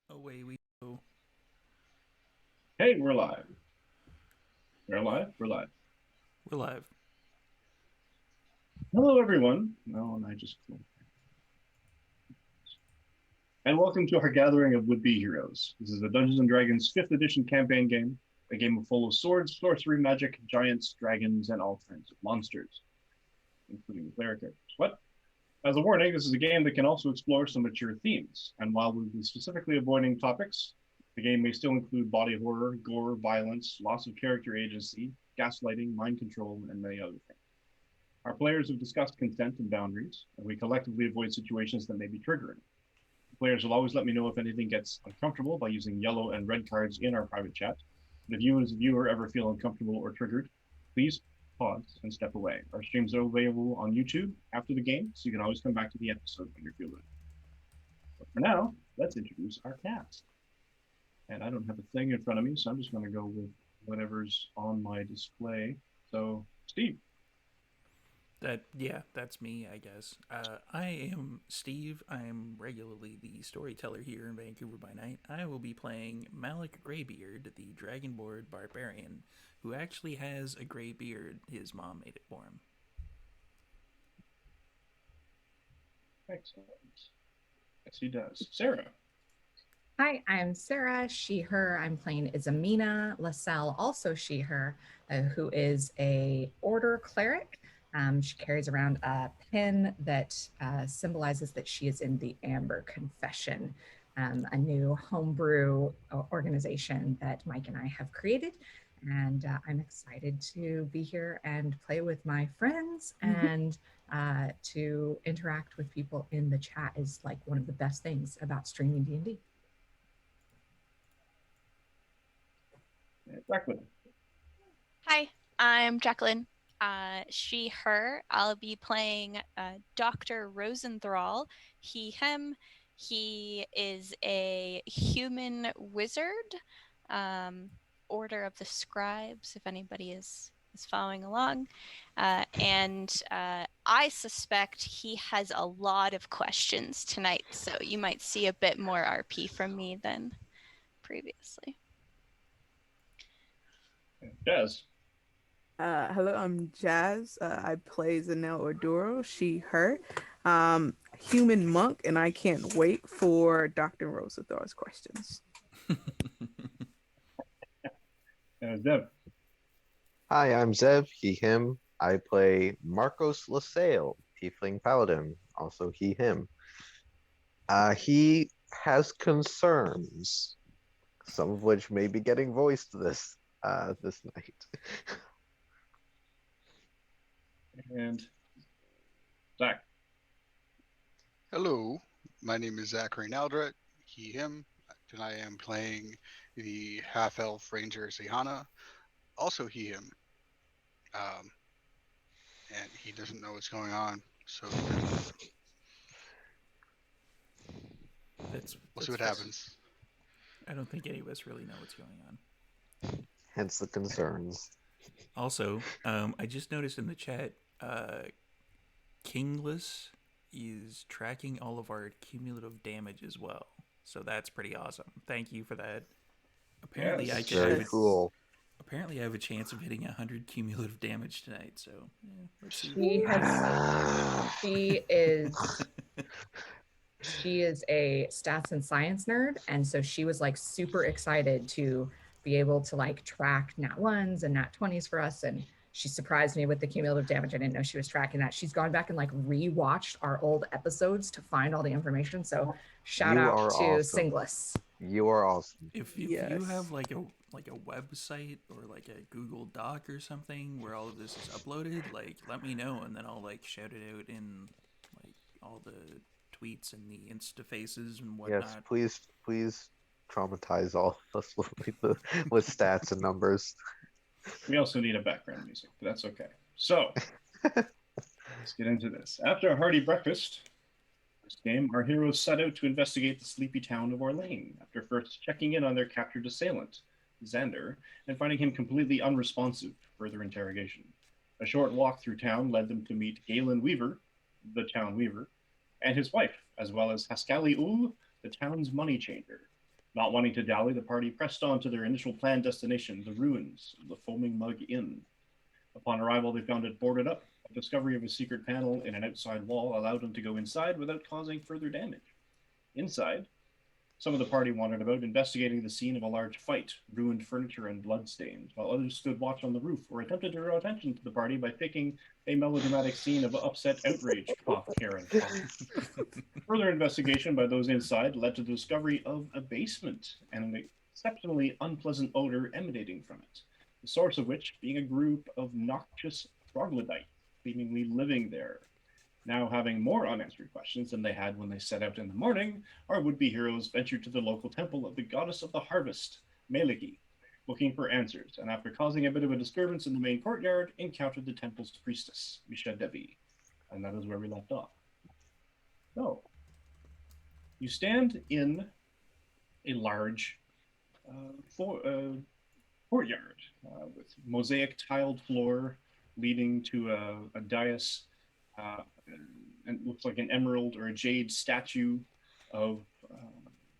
Away we go. Hey, we're live. We're live. We're live. We're live. Hello, everyone. No, and I just and welcome to our gathering of would-be heroes. This is the Dungeons and Dragons 5th edition campaign game, a game full of swords, sorcery, magic, giants, dragons, and all kinds of monsters, including the player characters. But as a warning, this is a game that can also explore some mature themes, and while we'll be specifically avoiding topics, the game may still include body horror, gore, violence, loss of character agency, gaslighting, mind control, and many other things. Our players have discussed consent and boundaries, and we collectively avoid situations that may be triggering. Players will always let me know if anything gets uncomfortable by using yellow and red cards in our private chat. And if you, as a viewer, ever feel uncomfortable or triggered, please pause and step away. Our streams are available on YouTube after the game, so you can always come back to the episode when you're feeling it. But for now, let's introduce our cast. And I don't have a thing in front of me, so I'm just going to go with whatever's on my display. So, Steve. That's me, I guess. I am Steve. I'm regularly the storyteller here in Vancouver by night. I will be playing Malik Greybeard, the Dragonborn barbarian, who actually has a gray beard. His mom made it for him. Excellent. Yes, he does. Sarah. Hi, I'm Sarah, she, her. I'm playing Izamina LaSalle, also she, her, who is a order cleric. She carries around a pin that symbolizes that she is in the Amber Confession, a new homebrew organization that Mike and I have created. And I'm excited to be here and play with my friends and to interact with people in the chat is like one of the best things about streaming D&D. Jacqueline. Hi, I'm Jacqueline. She, her. I'll be playing Dr. Rosenthal. He, him. He is a human wizard, Order of the Scribes, if anybody is following along. And I suspect he has a lot of questions tonight, so you might see a bit more RP from me than previously. Jazz. Hello, I'm Jazz. I play Zanel Orduro, she, her, human monk, and I can't wait for Dr. Rosathar's questions. Deb. Hi, I'm Zev, he, him. I play Marcos LaSalle, Tiefling Paladin, also he, him. He has concerns, some of which may be getting voiced this night. And Zach. Hello, my name is Zachary Naldret, he, him, and I am playing the half-elf ranger Zihana, also he, him. And he doesn't know what's going on, so we'll see what happens. I don't think any of us really know what's going on. Hence the concerns. Also, I just noticed in the chat, Kingless is tracking all of our cumulative damage as well. So that's pretty awesome. Thank you for that. Apparently, Yes, I can Very have a, cool. apparently I have a chance of hitting 100 cumulative damage tonight. So let's see. She is a stats and science nerd, and so she was like super excited to be able to like track nat ones and nat 20s for us, and she surprised me with the cumulative damage. I didn't know she was tracking that. She's gone back and like rewatched our old episodes to find all the information, so shout You out are to awesome. Singles. You are awesome. If Yes. you have like a website or like a Google Doc or something where all of this is uploaded, like let me know and then I'll like shout it out in like all the tweets and the Insta faces and whatnot. Yes, please traumatize all of us with stats and numbers. We also need a background music, but that's okay. So, let's get into this. After a hearty breakfast, this game, our heroes set out to investigate the sleepy town of Orlane after first checking in on their captured assailant, Xander, and finding him completely unresponsive to further interrogation. A short walk through town led them to meet Galen Weaver, the town weaver, and his wife, as well as Haskali Ul, the town's money changer. Not wanting to dally, the party pressed on to their initial planned destination, the ruins of the Foaming Mug Inn. Upon arrival, they found it boarded up. A discovery of a secret panel in an outside wall allowed them to go inside without causing further damage. Inside, some of the party wandered about, investigating the scene of a large fight, ruined furniture, and bloodstains, while others stood watch on the roof or attempted to draw attention to the party by faking a melodramatic scene of upset outrage, cough Karen. Further investigation by those inside led to the discovery of a basement and an exceptionally unpleasant odor emanating from it, the source of which being a group of noxious troglodytes seemingly living there. Now, having more unanswered questions than they had when they set out in the morning, our would-be heroes ventured to the local temple of the goddess of the harvest, Meliki, looking for answers, and after causing a bit of a disturbance in the main courtyard, encountered the temple's priestess, Misha Devi. And that is where we left off. So, you stand in a large courtyard with mosaic tiled floor leading to a dais, and it looks like an emerald or a jade statue of,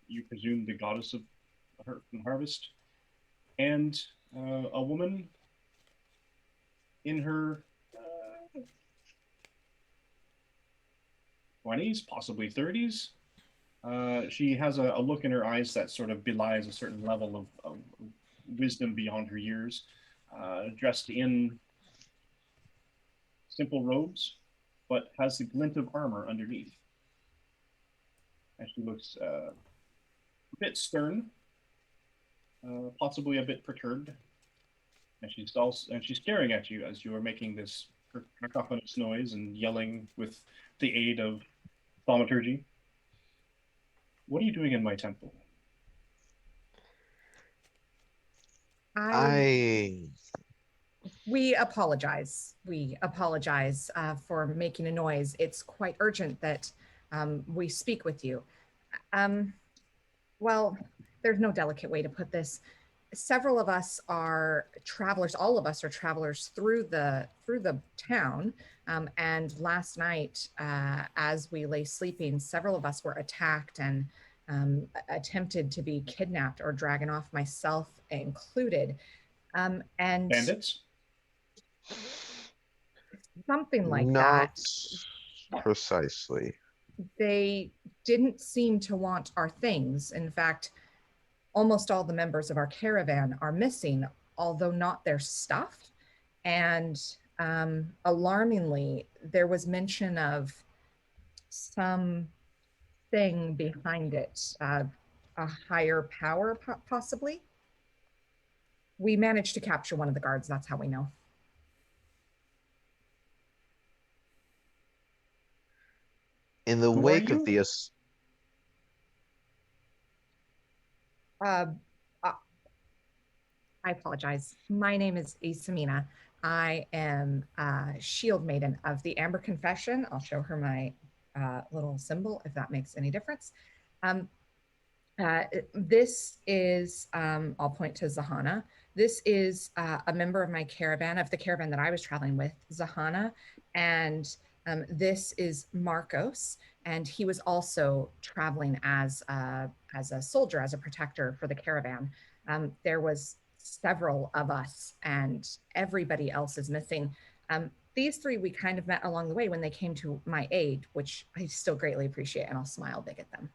you presume, the goddess of harvest, and a woman in her 20s, possibly 30s. She has a look in her eyes that sort of belies a certain level of wisdom beyond her years, dressed in simple robes, but has the glint of armor underneath. And she looks a bit stern, possibly a bit perturbed, and she's staring at you as you are making this cacophonous noise and yelling with the aid of thaumaturgy. What are you doing in my temple? We apologize. We apologize for making a noise. It's quite urgent that we speak with you. Well, there's no delicate way to put this. Several of us are travelers. All of us are travelers through the town. And last night, as we lay sleeping, several of us were attacked and attempted to be kidnapped or dragged off, myself included. And bandits? Something like Not that. Precisely. They didn't seem to want our things. In fact, almost all the members of our caravan are missing, although not their stuff. And alarmingly, there was mention of some thing behind it, a higher power, possibly. We managed to capture one of the guards. That's how we know. In the wake of the I apologize. My name is Isamina. I am Shield Maiden of the Amber Confession. I'll show her my little symbol if that makes any difference. This is, I'll point to Zahana. This is a member of my caravan, of the caravan that I was traveling with, Zahana. And this is Marcos. And he was also traveling as a soldier, as a protector for the caravan. There was several of us and everybody else is missing. These three, we kind of met along the way when they came to my aid, which I still greatly appreciate, and I'll smile big at them.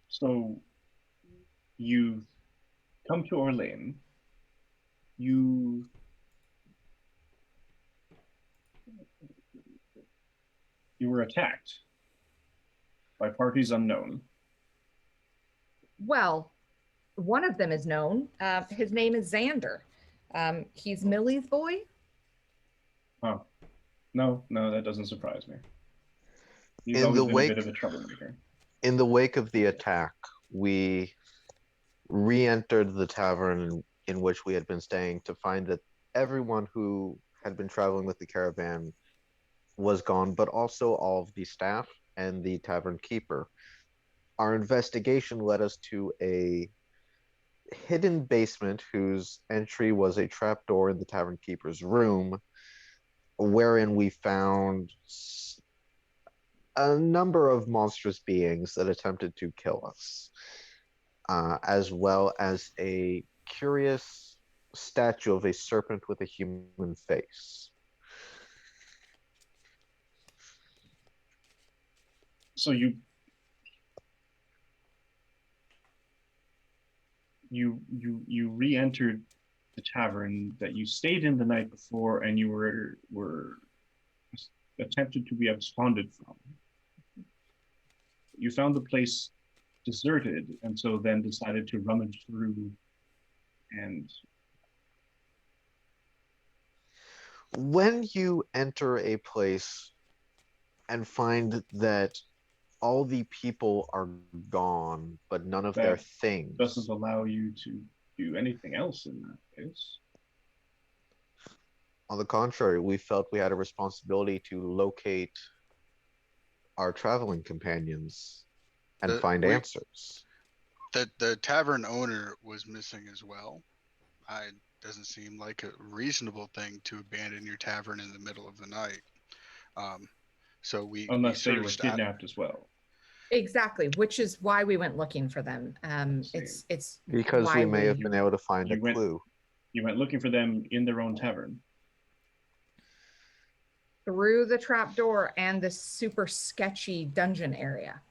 So you come to Orlane. You were attacked by parties unknown. Well, one of them is known. His name is Xander. He's Millie's boy. Oh, no, that doesn't surprise me. He's always been a bit of a troublemaker. In the wake of the attack, we re-entered the tavern in which we had been staying to find that everyone who had been traveling with the caravan was gone, but also all of the staff and the tavern keeper. Our investigation led us to a hidden basement whose entry was a trapdoor in the tavern keeper's room, wherein we found a number of monstrous beings that attempted to kill us, as well as a curious statue of a serpent with a human face. So you re-entered the tavern that you stayed in the night before, and you were attempted to be absconded from. You found the place deserted, and so then decided to rummage through and. When you enter a place and find that all the people are gone, but none of their That things, doesn't allow you to do anything else in that case. on the contrary, we felt we had a responsibility to locate our traveling companions and The find we answers. the tavern owner was missing as well. It doesn't seem like a reasonable thing to abandon your tavern in the middle of the night. So we Unless they were searched kidnapped as well. Exactly, which is why we went looking for them. It's Because why we may have been able to find a You went- clue. You went looking for them in their own tavern. through the trap door and this super sketchy dungeon area.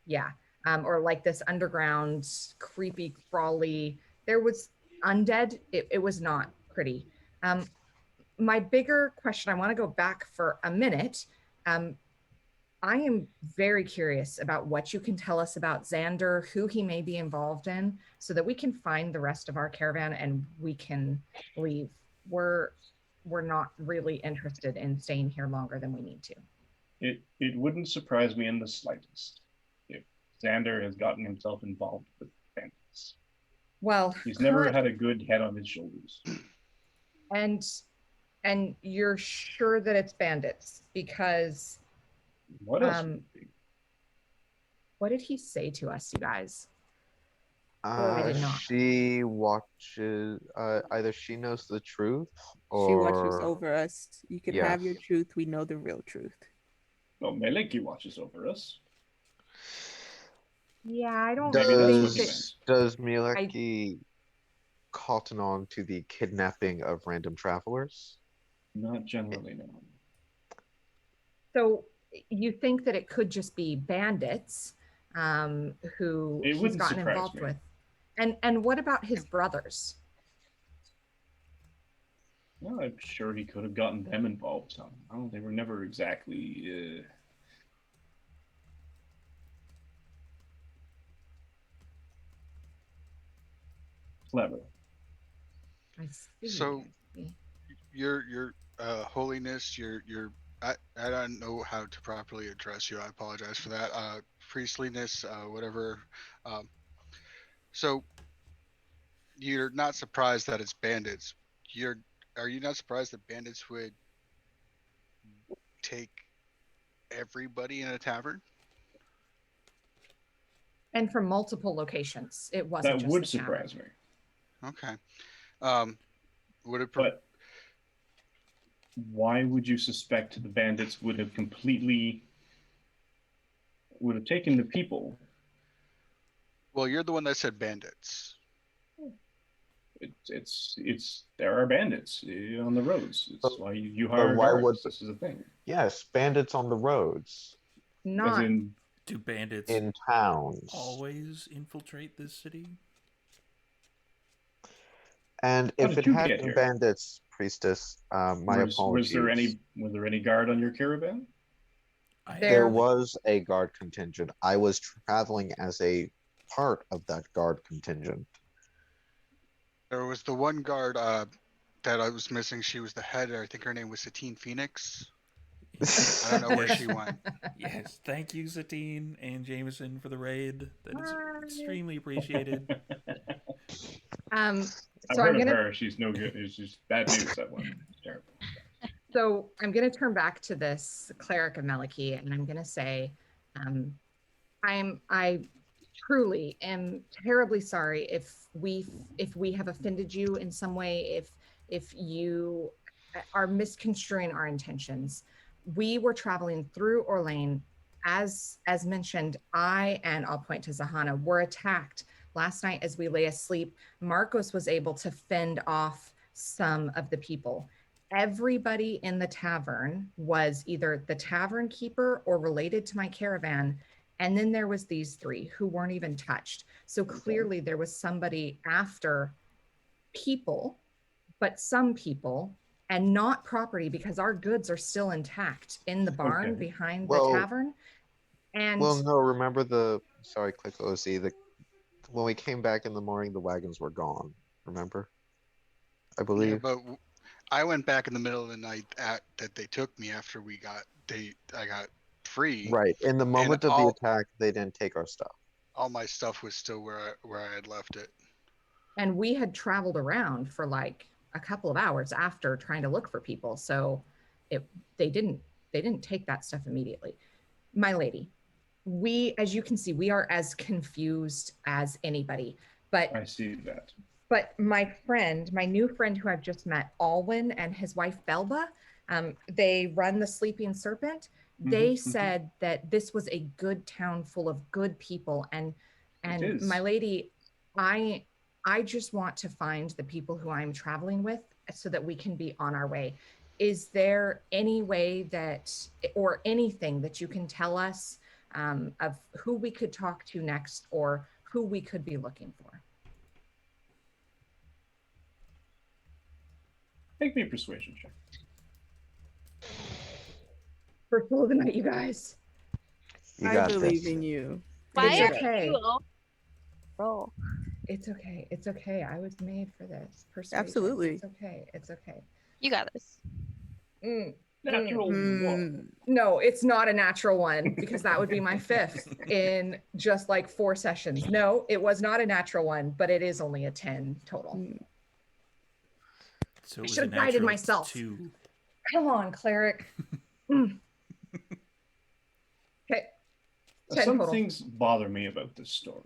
Yeah. Or like this underground, creepy, crawly. There was undead. It was not pretty. My bigger question, I want to go back for a minute. I am very curious about what you can tell us about Xander, who he may be involved in, so that we can find the rest of our caravan and we can leave. We're not really interested in staying here longer than we need to. It wouldn't surprise me in the slightest if Xander has gotten himself involved with bandits. Well, He's never had a good head on his shoulders. and you're sure that it's bandits because What else would it be? what did he say to us, you guys? Or we did not. She watches. Either she knows the truth, or She watches over us. You can have your Yes. truth. We know the real truth. No, Meleki watches over us. Yeah, I don't Maybe that's think what he that meant. Does Mieleki cotton on to the kidnapping of random travelers? Not generally, no. so. You think that it could just be bandits who It he's wouldn't gotten surprise involved me. with, and what about his brothers? Well, I'm sure he could have gotten them involved somehow. They were never exactly clever. I see. So- I see. your holiness, I don't know how to properly address you. I apologize for that. Priestliness, whatever. So you're not surprised that it's bandits. Are you not surprised that bandits would take everybody in a tavern? And from multiple locations. It wasn't That just would the tavern. surprise me. Okay. Would it? But why would you suspect the bandits would have taken the people? Well, you're the one that said bandits. There are bandits on the roads. It's But- why you hire why guards. would- This is a thing. Yes, bandits on the roads, As Not in, Do bandits in towns. always infiltrate this city? And How if did it you had get been here? bandits, priestess, my apologies. Was there any guard on your caravan? There- There was a guard contingent. I was traveling as a part of that guard contingent. There was the one guard that I was missing. She was the head. I think her name was Satine Phoenix. I don't know where she went. Yes, thank you, Satine and Jameson, for the raid. That is extremely appreciated. I've So heard I'm of gonna her. She's no good. It's just bad news. That one. It's terrible. So I'm going to turn back to this cleric of Meliki, and I'm going to say, I truly am terribly sorry if we have offended you in some way. If you are misconstruing our intentions. We were traveling through Orlane. As mentioned, I'll point to Zahana, were attacked last night as we lay asleep. Marcos was able to fend off some of the people. Everybody in the tavern was either the tavern keeper or related to my caravan. And then there was these three who weren't even touched. So clearly there was somebody after people, but some people, and not property, because our goods are still intact in the barn behind the tavern. And no, remember sorry, Click OC, when we came back in the morning, the wagons were gone. Remember? I believe. Yeah, but I went back in the middle of the night that they took me after I got free. Right. In the moment of the attack, they didn't take our stuff. All my stuff was still where I had left it. And we had traveled around for like a couple of hours after trying to look for people. So they didn't take that stuff immediately. My lady, as you can see, we are as confused as anybody. But I see that. But my new friend who I've just met, Alwyn, and his wife Belba, they run the Sleeping Serpent. They said that this was a good town full of good people. And my lady, I just want to find the people who I'm traveling with so that we can be on our way. Is there any way or anything that you can tell us of who we could talk to next or who we could be looking for? Make me a persuasion check. First roll of the night, you guys. I believe in you. Why It's are okay. you roll? It's okay. It's okay. I was made for this. Persuasion. Absolutely. It's okay. It's okay. You got this. Natural one. No, it's not a natural one because that would be my fifth in just like 4 sessions. No, it was not a natural one, but it is only a 10 total. So I should have guided myself. 2. Come on, cleric. Okay. 10 Some total. things bother me about this story.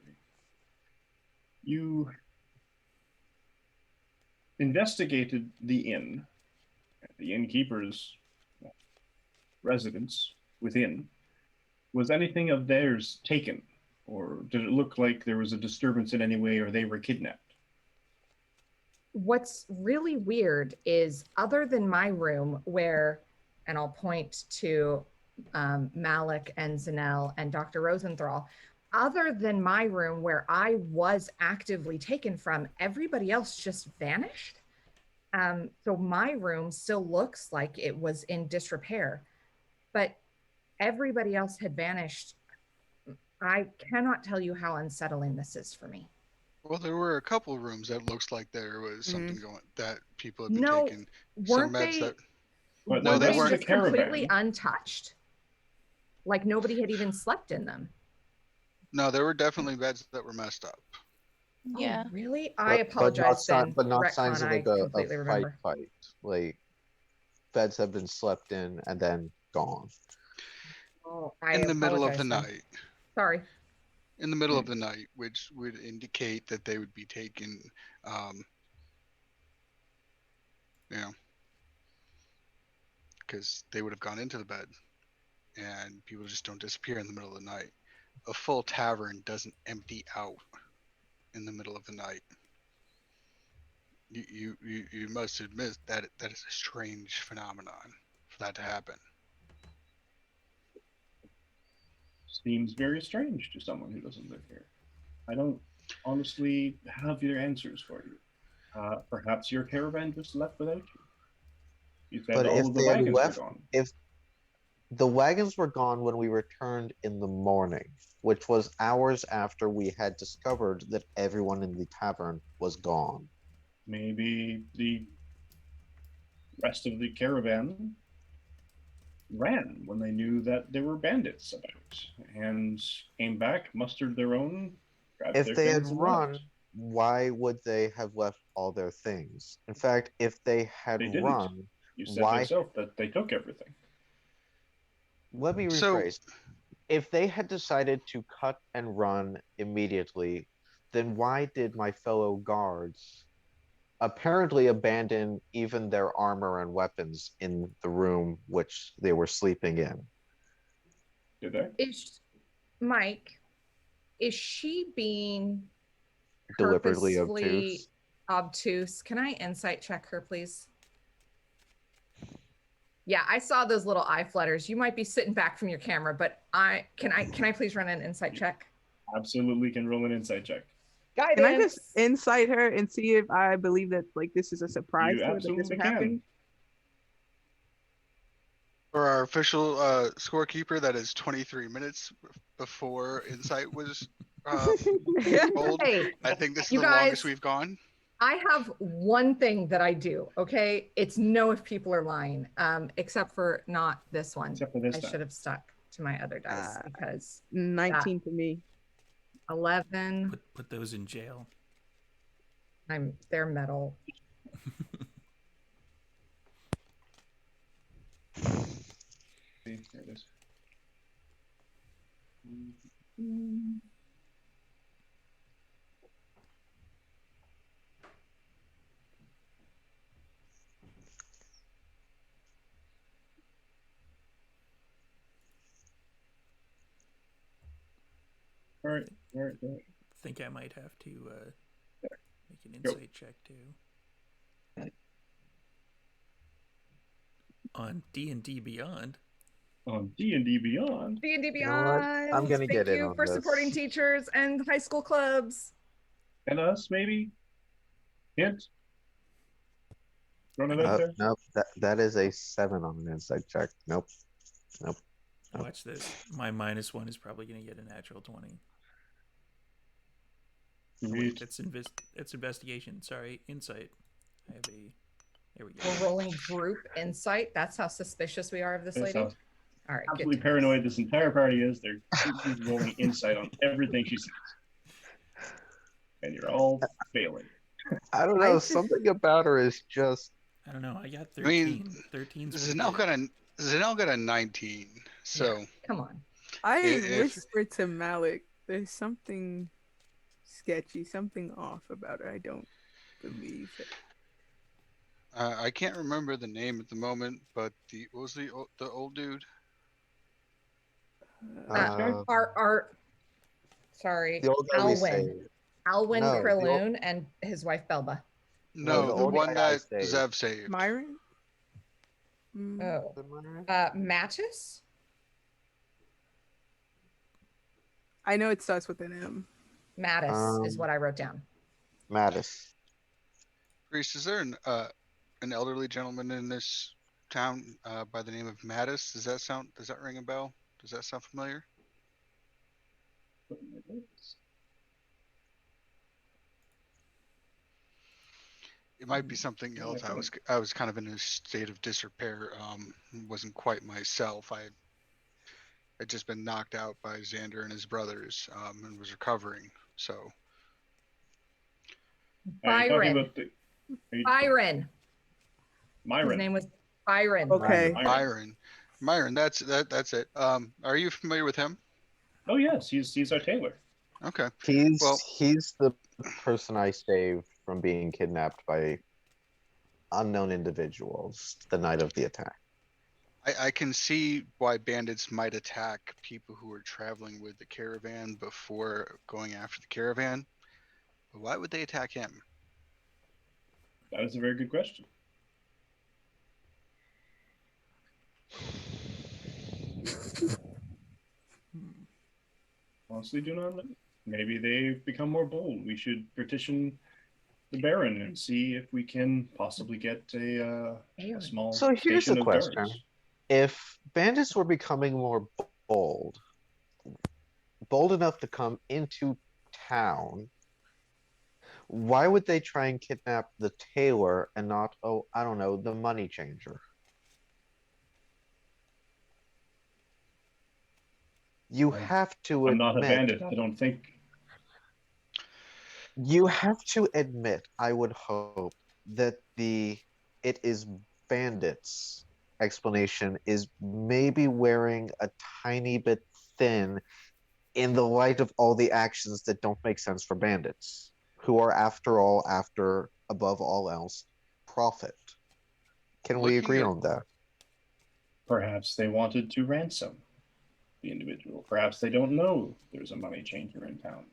You investigated the inn, the innkeeper's residence within. Was anything of theirs taken? Or did it look like there was a disturbance in any way or they were kidnapped? What's really weird is, other than my room where, and I'll point to Malik and Zanel and Dr. Rosenthal, other than my room where I was actively taken from, everybody else just vanished. So my room still looks like it was in disrepair, but everybody else had vanished. I cannot tell you how unsettling this is for me. Well, there were a couple rooms that looks like there was something going, that people had been taking weren't some meds they? that. But No, they they weren't. just completely untouched? Like nobody had even slept in them. No, there were definitely beds that were messed up. Yeah. Oh, really? I apologize then. But not Retcon, signs of like I a completely remember. fight. Like beds have been slept in and then gone. Oh, I In the middle of the apologize then. night. Sorry. In the middle of the night, which would indicate that they would be taken, because they would have gone into the bed, and people just don't disappear in the middle of the night. A full tavern doesn't empty out in the middle of the night. You must admit that that is a strange phenomenon for that to happen. Seems very strange to someone who doesn't live here. I don't honestly have your answers for you. Perhaps your caravan just left without you. You said But all if of the they had wagons left, were gone. if the wagons were gone when we returned in the morning, which was hours after we had discovered that everyone in the tavern was gone. Maybe the rest of the caravan ran when they knew that there were bandits about and came back, mustered their own. If they had run, why would they have left all their things? In fact, if they had run, you said why? yourself that they took everything. Let me rephrase. If they had decided to cut and run immediately, then why did my fellow guards apparently abandoned even their armor and weapons in the room which they were sleeping in. Did they? Is Mike, is she being Deliberately purposefully obtuse. obtuse? Can I insight check her, please? Yeah, I saw those little eye flutters. You might be sitting back from your camera, but can I please run an insight check? Absolutely can roll an insight check. Guidance. Can I just insight her and see if I believe that like this is a surprise You to her that this absolutely would can. happen? For our official scorekeeper, that is 23 minutes before Insight was rolled. Hey, I think this is you the longest guys- we've gone. I have one thing that I do, okay? It's know if people are lying, except for not this one. Except for this I time. should have stuck to my other dice because 19 for me. 11, Put those in jail. they're metal. See, there it is. All right. Think I might have to make an Go. insight check too. On D&D Beyond. On D&D Beyond. D&D You know what? Beyond. I'm gonna Thank get in you on for this. supporting teachers and high school clubs. And us, maybe? Hint? Run it out there? Nope, that is a 7 on an insight check. Nope. Watch this. My -1 is probably going to get a natural 20. Oh, wait, that's investigation. Sorry, insight. I have a. There we go. We're rolling group insight. That's how suspicious we are of this That's lady. how All right, absolutely good. paranoid this entire party is. They're rolling insight on everything she says. And you're all failing. I don't know. just- Something about her is just. I don't know. I got I 13. mean, 13's Zanel got a 19. So Yeah, come on. I If- whispered to Malik, there's something sketchy, something off about her. I don't believe it. I can't remember the name at the moment, but what was the old dude? Sorry, The old guy we Alwyn. saved. Alwyn No, the old- Krillun and his wife Belba. No, No, the the old one guy I that saved. Zev saved. Myron? Mm, Oh, Mattis? I know it starts with an M. Mattis is what I wrote down. Mattis. Priest, is there an elderly gentleman in this town by the name of Mattis? Does that ring a bell? Does that sound familiar? It might be something else. I was kind of in a state of disrepair. Wasn't quite myself. I had just been knocked out by Xander and his brothers, and was recovering. So Byron. Byron. Myron. His name was Byron. Okay. Myron, that's it. Are you familiar with him? Oh yes, he's our tailor. Okay. He's the person I saved from being kidnapped by unknown individuals the night of the attack. I can see why bandits might attack people who are traveling with the caravan before going after the caravan. But why would they attack him? That is a very good question. Honestly, do not know. Maybe they become more bold. We should petition the Baron and see if we can possibly get a small. So here's station the of question. guards. If bandits were becoming more bold enough to come into town, why would they try and kidnap the tailor and not, I don't know, the money changer? You have to I'm not a admit, bandit. I don't think. you have to admit, I would hope, that it is bandits explanation is maybe wearing a tiny bit thin in the light of all the actions that don't make sense for bandits, who are after all after above all else, profit. Can we Looking agree at on that? Perhaps they wanted to ransom the individual. Perhaps they don't know there's a money changer in town.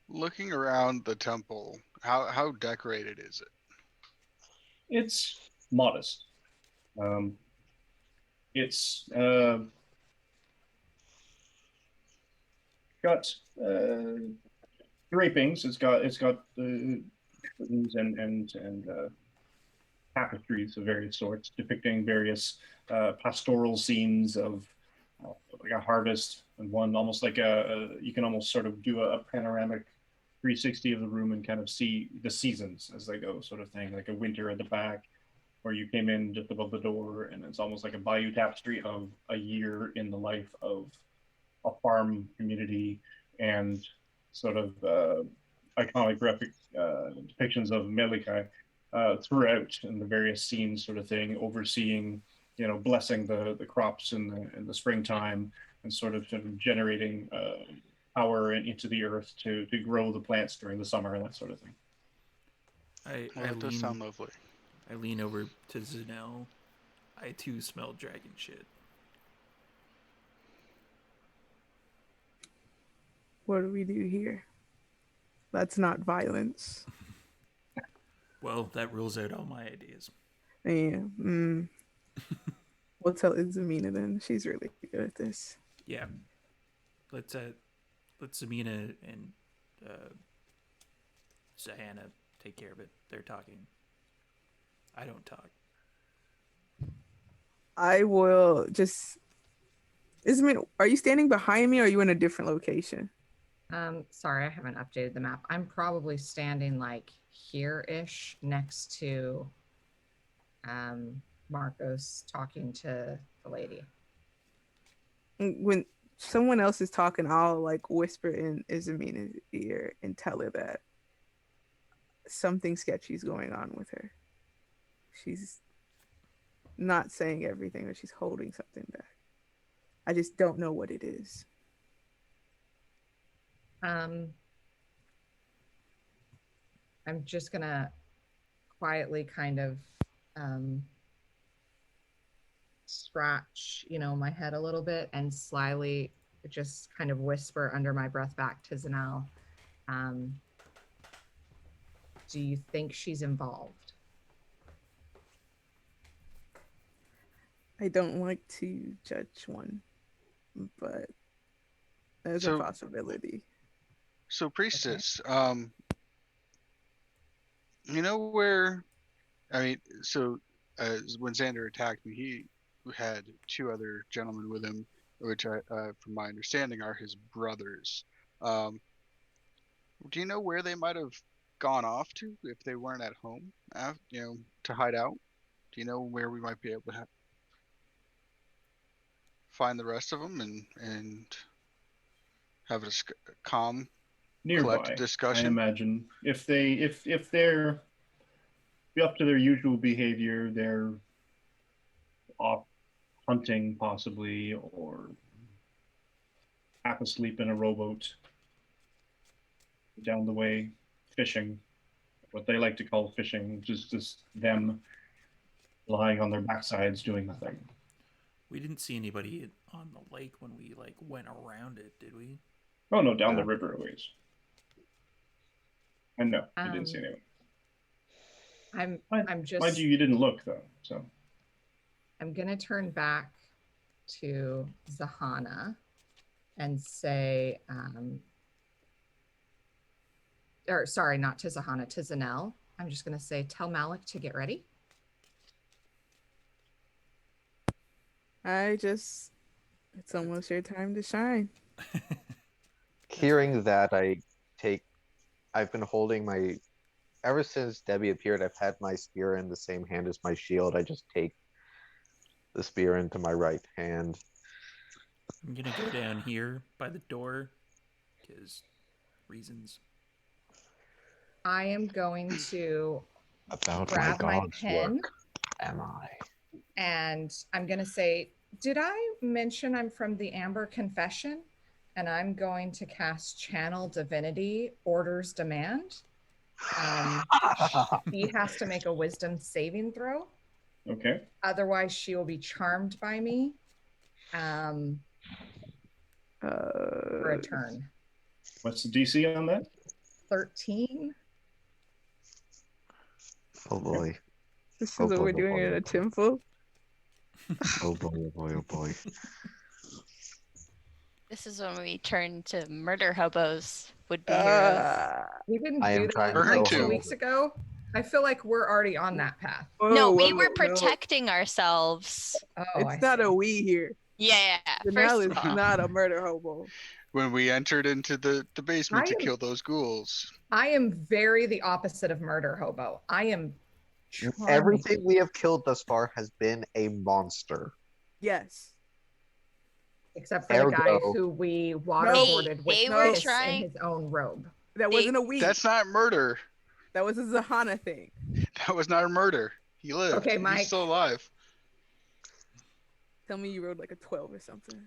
looking around the temple, how decorated is it? It's modest. It's got drapings. It's got curtains and tapestries of various sorts depicting various pastoral scenes of like a harvest, and one almost like you can almost sort of do a panoramic 360 of the room and kind of see the seasons as they go, sort of thing, like a winter at the back where you came in just above the door, and it's almost like a bayou tapestry of a year in the life of a farm community, and sort of iconic graphic depictions of Melikai throughout in the various scenes, sort of thing, overseeing, blessing the crops in the springtime, and sort of generating power into the earth to grow the plants during the summer and that sort of thing. Well, that does sound lovely. I lean over to Zanel. I too smell dragon shit. What do we do here? That's not violence. Well, that rules out all my ideas. Yeah. We'll tell Izamina then. She's really good at this. Yeah. Let's Zamina and Zahana take care of it. They're talking. I don't talk. I will just. Izamina, are you standing behind me or are you in a different location? Sorry, I haven't updated the map. I'm probably standing like here-ish next to Marcos talking to the lady. When someone else is talking, I'll like whisper in Izamina's ear and tell her that something sketchy is going on with her. She's not saying everything, but she's holding something back. I just don't know what it is. I'm just gonna quietly kind of scratch, my head a little bit and slyly just kind of whisper under my breath back to Zanel. Do you think she's involved? I don't like to judge one, but there's a possibility. So, priestess, you know where? When Xander attacked me, he had two other gentlemen with him, which, from my understanding, are his brothers. Do you know where they might have gone off to if they weren't at home? To hide out. Do you know where we might be able to find the rest of them and have a calm, Nearby, collected discussion? I imagine if they're up to their usual behavior, they're off hunting possibly, or half asleep in a rowboat down the way fishing, what they like to call fishing, just them lying on their backsides doing nothing. We didn't see anybody on the lake when we went around it, did we? Oh no, down the river a ways. And no, you didn't see anyone. I'm just. Mind you didn't look though, so. I'm gonna turn back to Zahana and say, or sorry, not to Zahana, to Zanel. I'm just gonna say, tell Malik to get ready. It's almost your time to shine. Hearing that, I've been holding ever since Debbie appeared, I've had my spear in the same hand as my shield. I just take the spear into my right hand. I'm gonna go down here by the door, because reasons. I am going to About grab my pen. work, am I? And I'm going to say, did I mention I'm from the Amber Confession? And I'm going to cast Channel Divinity Order's Demand. She has to make a wisdom saving throw. Okay. Otherwise, she will be charmed by me for a turn. What's the DC on that? 13. Oh boy. This is Oh, what boy, we're oh, doing boy, in oh, a boy. temple. Oh boy, oh boy, oh boy. This is when we turn to murder hobos, would be heroes. We didn't I am do that trying to like kill 2 her. weeks ago. I feel like we're already on that path. No, we whoa, were no. protecting ourselves. Oh, It's not a we here. Yeah, Janelle first is of all. not a murder hobo. When we entered into the basement I to am- kill those ghouls. I am very the opposite of murder hobo. I am charming. Everything we have killed thus far has been a monster. Yes. Except for the guy Ergo. who we waterboarded with They were piss trying- in his own robe. That They- wasn't a we. That's not murder. That was a Zahana thing. That was not a murder. He lived. Okay, Mike. He's still alive. Tell me you rolled like a 12 or something.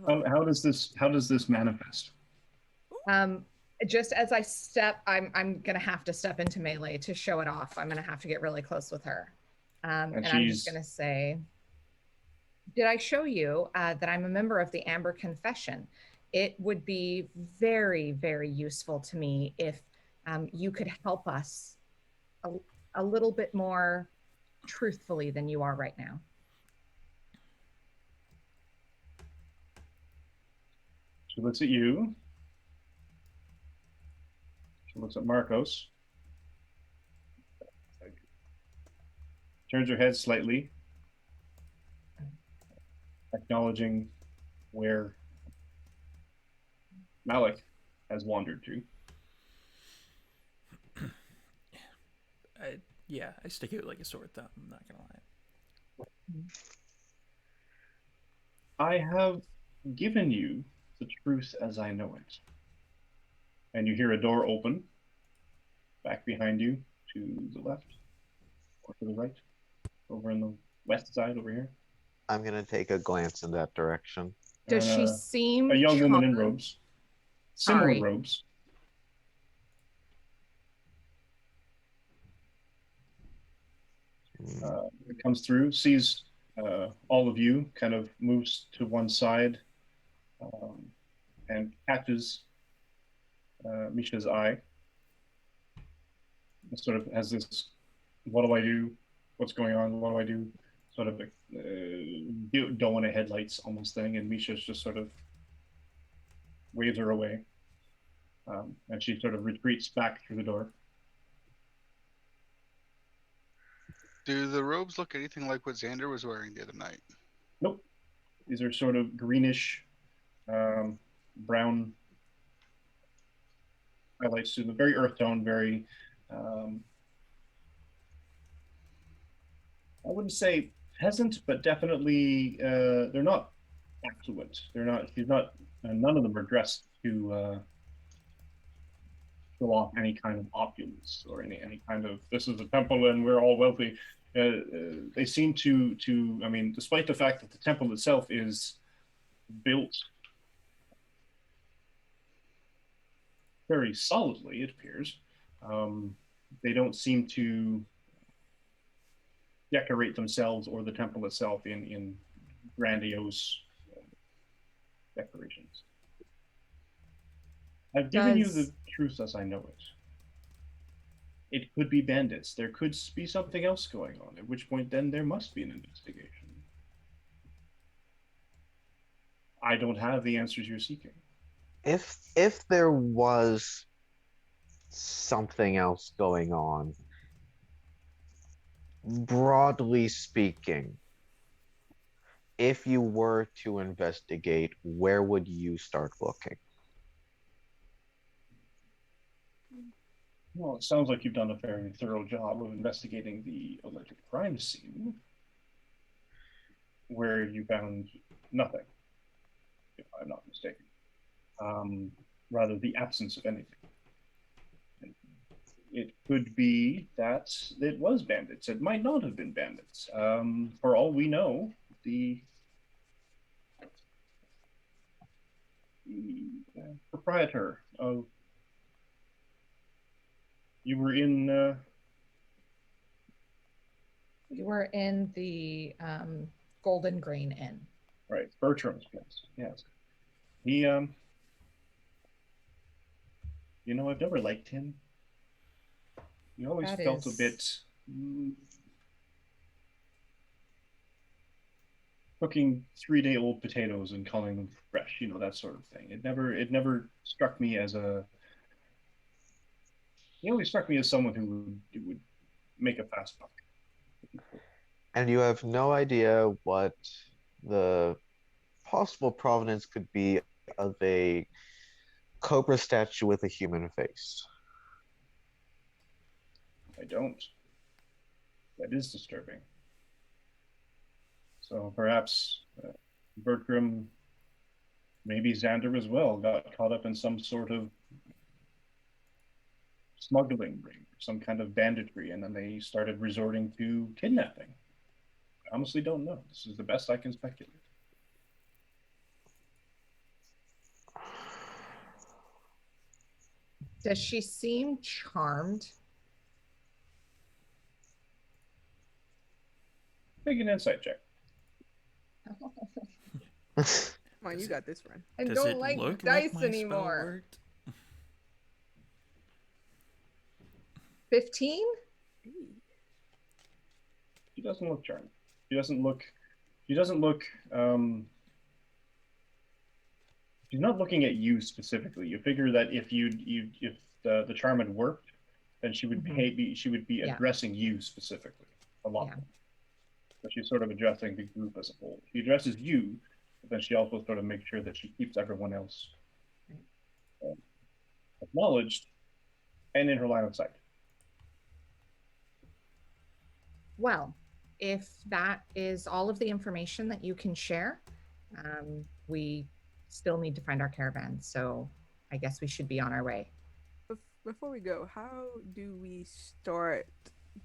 Oh. How does this manifest? Just as I step, I'm gonna have to step into melee to show it off. I'm gonna have to get really close with her, and I'm just gonna say, "Did I show you that I'm a member of the Amber Confession? It would be very, very useful to me if you could help us a little bit more truthfully than you are right now." She looks at you. She looks at Marcos. Turns her head slightly, acknowledging where Malik has wandered to. I stick it like a sore thumb. I'm not gonna lie. I have given you the truth as I know it. And you hear a door open back behind you to the left or to the right, over in the west side over here. I'm gonna take a glance in that direction. Does she And, seem a young woman in charmed? robes, similar Sorry. robes. Comes through, sees all of you, kind of moves to one side, and catches Misha's eye. It sort of has this, what do I do? What's going on? What do I do? Sort of don't want to headlights almost thing, and Misha's just sort of waves her away, and she sort of retreats back through the door. Do the robes look anything like what Xander was wearing the other night? Nope. These are sort of greenish, brown highlights to them. Very earth tone, very, I wouldn't say peasant, but definitely, they're not affluent. They're not, she's not, none of them are dressed to show off any kind of opulence or any kind of, this is a temple and we're all wealthy. They seem to, I mean, despite the fact that the temple itself is built very solidly, it appears, they don't seem to decorate themselves or the temple itself in grandiose decorations. I've given you the truth as I know it. It could be bandits. There could be something else going on, at which point then there must be an investigation. I don't have the answers you're seeking. If there was something else going on, broadly speaking, if you were to investigate, where would you start looking? Well, it sounds like you've done a very thorough job of investigating the alleged crime scene, where you found nothing, if I'm not mistaken. Rather, the absence of anything. It could be that it was bandits. It might not have been bandits. For all we know, the proprietor of You were in. You were in the Golden Grain Inn. Right, Bertram's place. Yes. He. I've never liked him. He always That felt a is- bit. Cooking 3-day-old potatoes and calling them fresh, that sort of thing. It never struck me as a. He always struck me as someone who would make a fast buck. And you have no idea what the possible provenance could be of a cobra statue with a human face. I don't. That is disturbing. So perhaps Bertram, maybe Xander as well, got caught up in some sort of smuggling ring, some kind of banditry, and then they started resorting to kidnapping. I honestly don't know. This is the best I can speculate. Does she seem charmed? Make an insight check. Come on, you got this, friend. I Does don't it like look dice like my spell anymore. worked? 15? She doesn't look charmed. She doesn't look. She doesn't look. She's not looking at you specifically. You figure that if the charm had worked, then she would be Yeah. addressing you specifically a lot Yeah. more. But she's sort of addressing the group as a whole. She addresses you, but then she also sort of makes sure that she keeps everyone else acknowledged and in her line of sight. Well, if that is all of the information that you can share, we still need to find our caravan. So I guess we should be on our way. Before we go, how do we start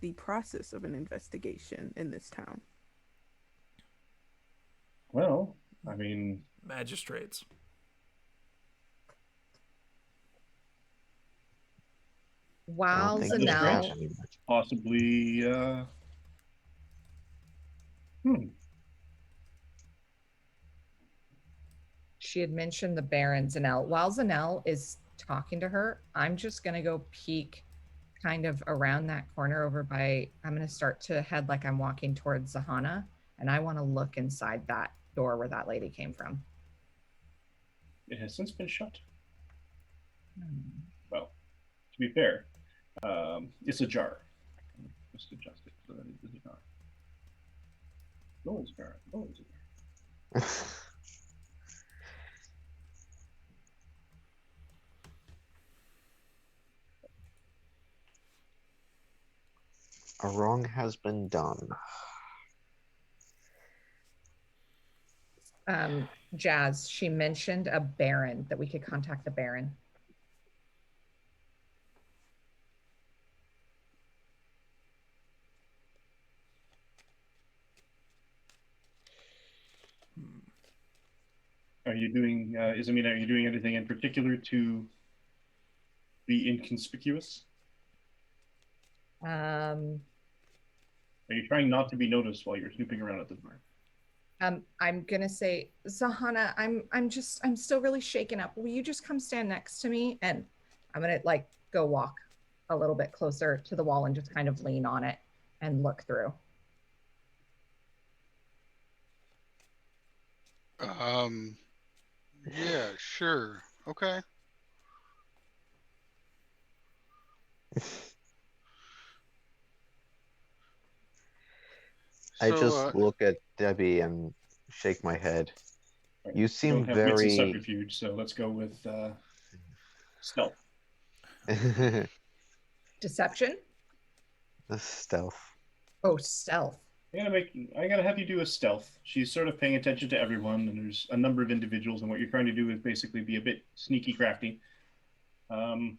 the process of an investigation in this town? Well, I mean, Magistrates. While think you have Zanel, any possibly. she had mentioned the Baron Zanel. While Zanel is talking to her, I'm just going to go peek kind of around that corner over by, I'm going to start to head like I'm walking towards Zahana, and I want to look inside that door where that lady came from. It has since been shut. Well, to be fair, it's ajar. Just adjust it so that it is ajar. Always ajar. Always ajar. A wrong has been done. Jazz, she mentioned a Baron, that we could contact the Baron. Are you doing, Izamina, are you doing anything in particular to be inconspicuous? Are you trying not to be noticed while you're snooping around at the door? I'm gonna say, Zahana, I'm still really shaken up. Will you just come stand next to me? And I'm gonna like go walk a little bit closer to the wall and just kind of lean on it and look through. Yeah, sure. Okay. I So, just look at Debbie and shake my head. Right. You seem don't have wits and very subterfuge, so let's go with stealth. Deception? stealth. Oh, stealth. I gotta have you do a stealth. She's sort of paying attention to everyone, and there's a number of individuals, and what you're trying to do is basically be a bit sneaky, crafty. And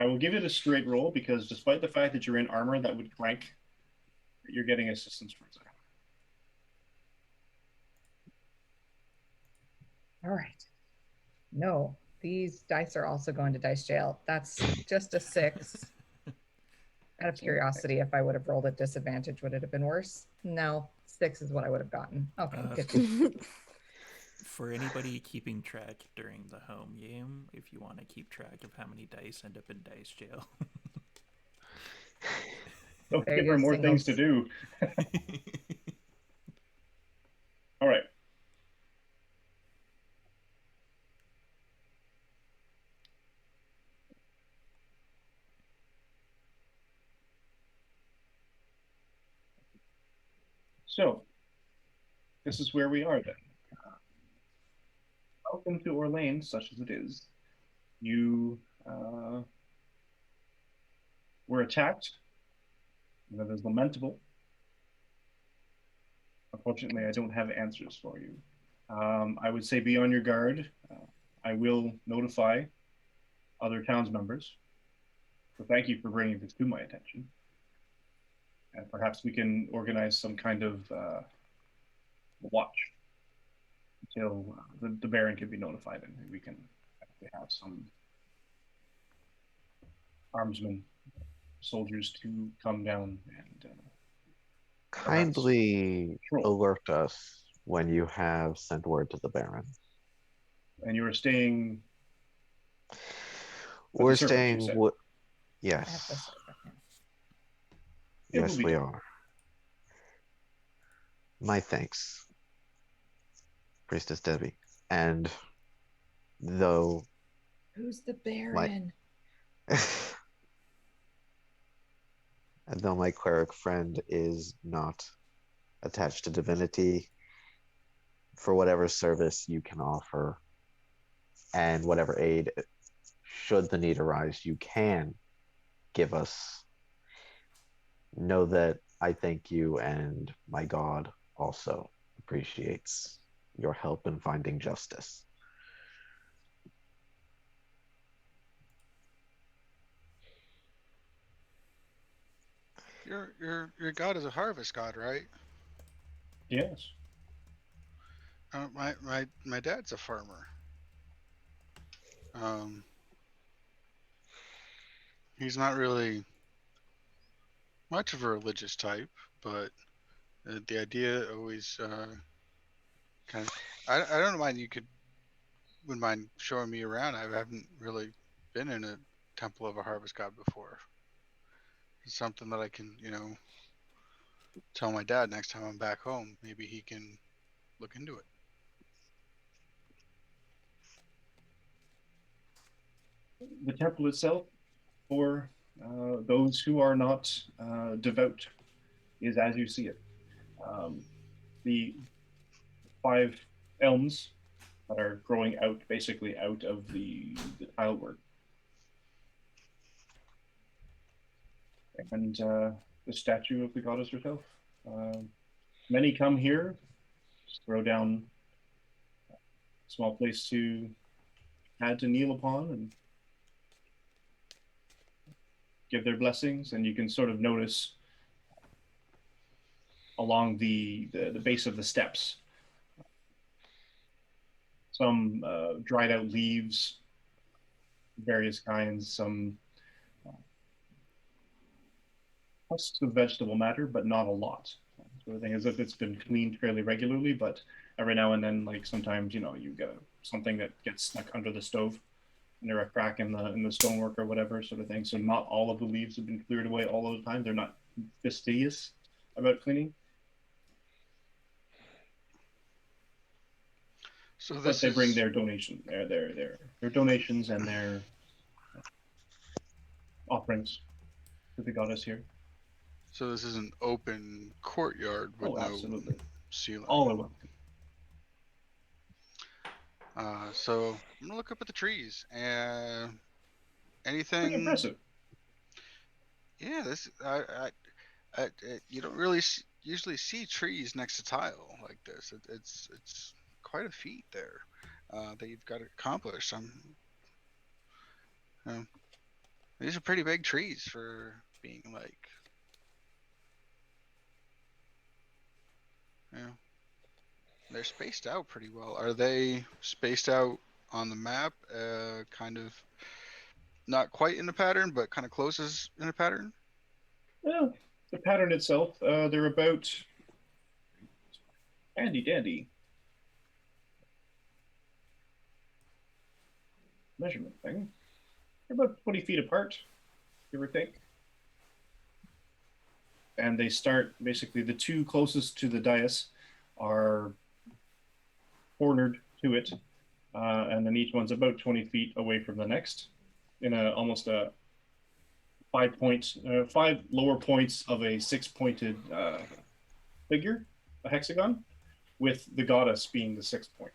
I will give it a straight roll because despite the fact that you're in armor that would clank, you're getting assistance from Zach. All right. No, These dice are also going to dice jail. That's just a 6. Out of curiosity, if I would have rolled at disadvantage, would it have been worse? No, 6 is what I would have gotten. Okay, good. For anybody keeping track during the home game, if you want to keep track of how many dice end up in dice jail. Don't There give you her go, more things to singles. do. All right. So, this is where we are then. Welcome to Orlane, such as it is. You were attacked. That is lamentable. Unfortunately, I don't have answers for you. I would say be on your guard. I will notify other towns members. So thank you for bringing this to my attention. And perhaps we can organize some kind of watch until the Baron can be notified, and we can actually have some armsmen, soldiers to come down and Kindly Sure. alert us when you have sent word to the Baron. And you are staying. We're servant, you staying. said. I have the Yes, servant, yeah. It will yes, be we done. are. My thanks, Priestess Debbie. And though Who's the my Baron? and though my cleric friend is not attached to divinity, for whatever service you can offer and whatever aid, should the need arise, you can give us, know that I thank you, and my God also appreciates your help in finding justice. Your god is a harvest god, right? Yes. My dad's a farmer. Um, he's not really much of a religious type, but the idea always kind of. I don't mind. Wouldn't mind showing me around. I haven't really been in a temple of a harvest god before. It's something that I can, tell my dad next time I'm back home. Maybe he can look into it. The temple itself, for those who are not devout, is as you see it. The 5 elms that are growing out, basically out of the tile work. And the statue of the goddess herself. Many come here, just throw down a small place to add to kneel upon and give their blessings, and you can sort of notice along the base of the steps some dried out leaves, various kinds, some husks of vegetable matter, but not a lot. Sort of thing, as if it's been cleaned fairly regularly, but every now and then, like sometimes, you get something that gets stuck under the stove, and there a crack in the stonework or whatever sort of thing. So not all of the leaves have been cleared away all of the time. They're not fastidious about cleaning. So But this they bring is their donation, their donations and their offerings to the goddess here. so this is an open courtyard with no Absolutely. ceiling. All are welcome. So I'm gonna look up at the trees and anything. Pretty impressive. Yeah, this you don't really usually see trees next to tile like this. It's quite a feat there that you've got to accomplish. These are pretty big trees for being like, they're spaced out pretty well. Are they spaced out on the map, kind of not quite in a pattern, but kind of closes in a pattern. Well, the pattern itself, they're about handy dandy measurement thing. They're about 20 feet apart, give or take. And they start basically the two closest to the dais are cornered to it, and then each one's about 20 feet away from the next in a almost a 5 lower points of a 6-pointed figure, a hexagon, with the goddess being the 6th point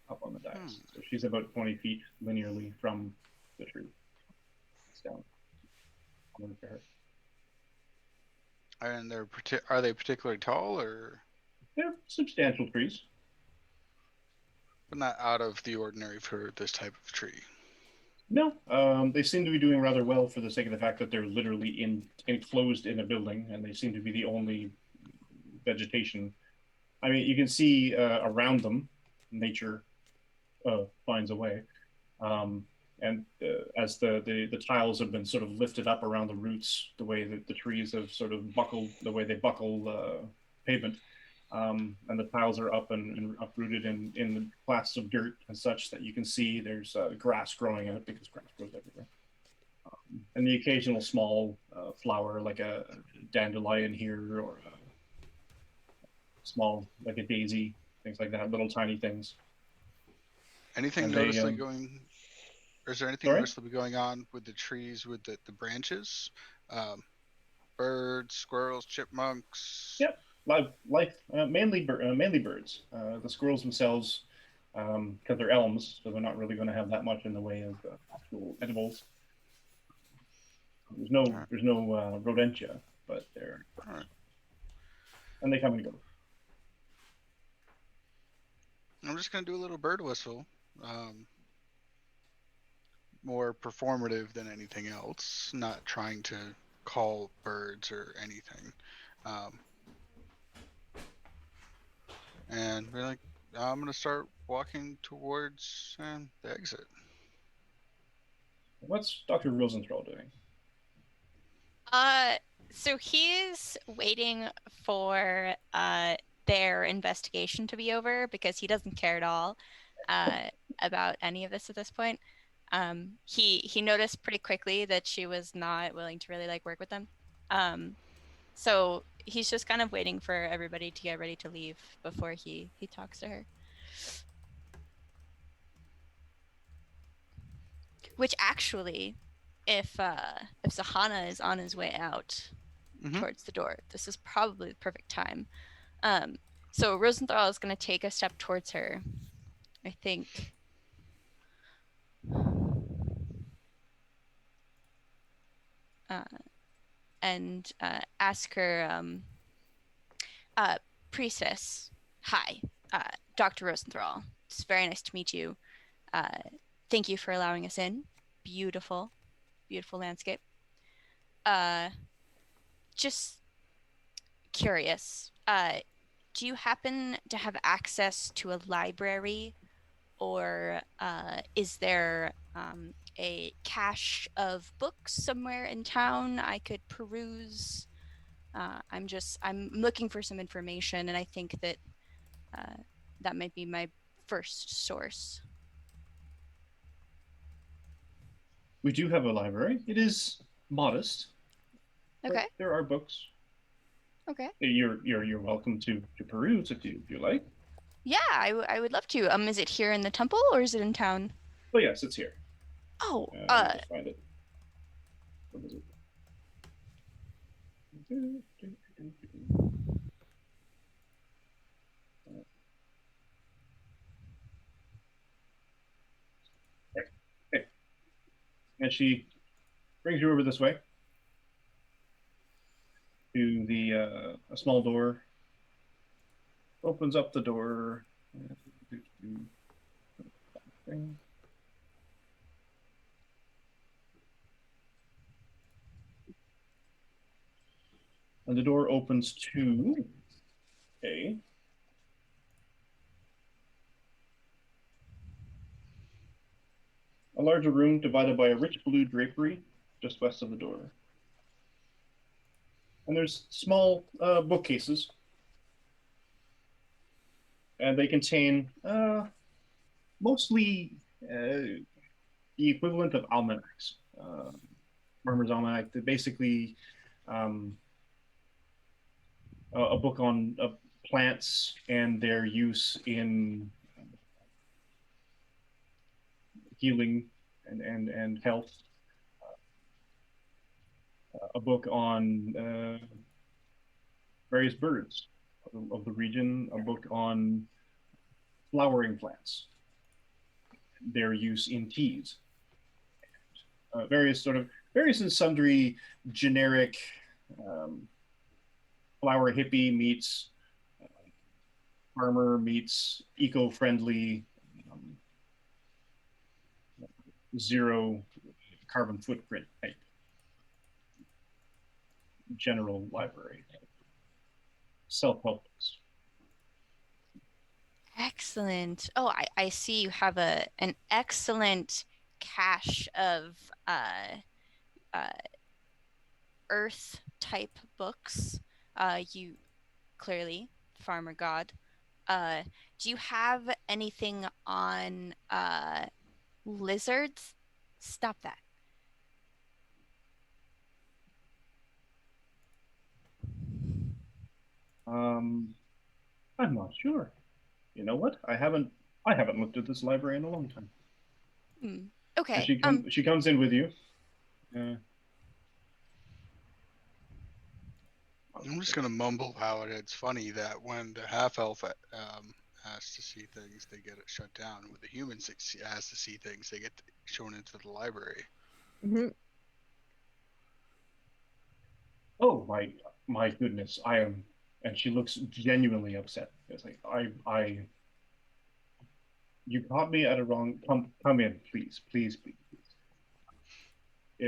up on the dais. So she's about 20 feet linearly from the tree. It's down. And are they particularly tall, or They're substantial trees. but not out of the ordinary for this type of tree? No, they seem to be doing rather well for the sake of the fact that they're literally enclosed in a building, and they seem to be the only vegetation. I mean, you can see around them, nature finds a way. And as the tiles have been sort of lifted up around the roots, the way that the trees have sort of buckled, the way they buckle pavement, and the tiles are up and uprooted in the clasts of dirt and such that you can see there's grass growing in it because grass grows everywhere. And the occasional small flower like a dandelion here or small like a daisy, things like that, little tiny things. Anything And noticeably going, or is there anything Sorry? noticeably going on with the trees, with the branches? Birds, squirrels, chipmunks? Yep, life mainly birds. The squirrels themselves, because they're elms, so they're not really going to have that much in the way of actual edibles. There's no rodentia, but they're All right. and they come and go. I'm just gonna do a little bird whistle. More performative than anything else. Not trying to call birds or anything. And we're like, I'm gonna start walking towards the exit. What's Dr. Rosenthal doing? So he's waiting for their investigation to be over because he doesn't care at all about any of this at this point. He noticed pretty quickly that she was not willing to really like work with them. So he's just kind of waiting for everybody to get ready to leave before he talks to her. Which actually, if Sahana is on his way out towards the door, this is probably the perfect time. So Rosenthal is going to take a step towards her, I think. And ask her, Priestess, hi, Dr. Rosenthal. It's very nice to meet you. Thank you for allowing us in. Beautiful, beautiful landscape. Just curious, do you happen to have access to a library, or is there a cache of books somewhere in town I could peruse? I'm looking for some information, and I think that that might be my first source. We do have a library. It is modest. Okay. There are books. Okay. You're welcome to peruse if you like. Yeah, I would love to. Is it here in the temple or is it in town? Oh yes, it's here. Oh, Let me just find it. What is it? Okay. And she brings you over this way to the a small door. Opens up the door. And the door opens to a larger room divided by a rich blue drapery just west of the door. And there's small bookcases, and they contain mostly the equivalent of almanacs. Farmer's Almanac, they're basically a book on plants and their use in healing and health. A book on various birds of the region, a book on flowering plants, their use in teas, various and sundry generic flower hippie meets farmer meets eco-friendly zero carbon footprint type general library, self-help books. Excellent. Oh, I see you have an excellent cache of earth type books. You clearly farmer god. Do you have anything on lizards? Stop that. I'm not sure. You know what? I haven't looked at this library in a long time. Okay. And she comes in with you. I'm just gonna mumble how it's funny that when the half elf asks to see things, they get it shut down. When the humans ask to see things, they get shown into the library. Mm-hmm. Oh my goodness, I am, and she looks genuinely upset. It's like you caught me at a wrong. Come in, please.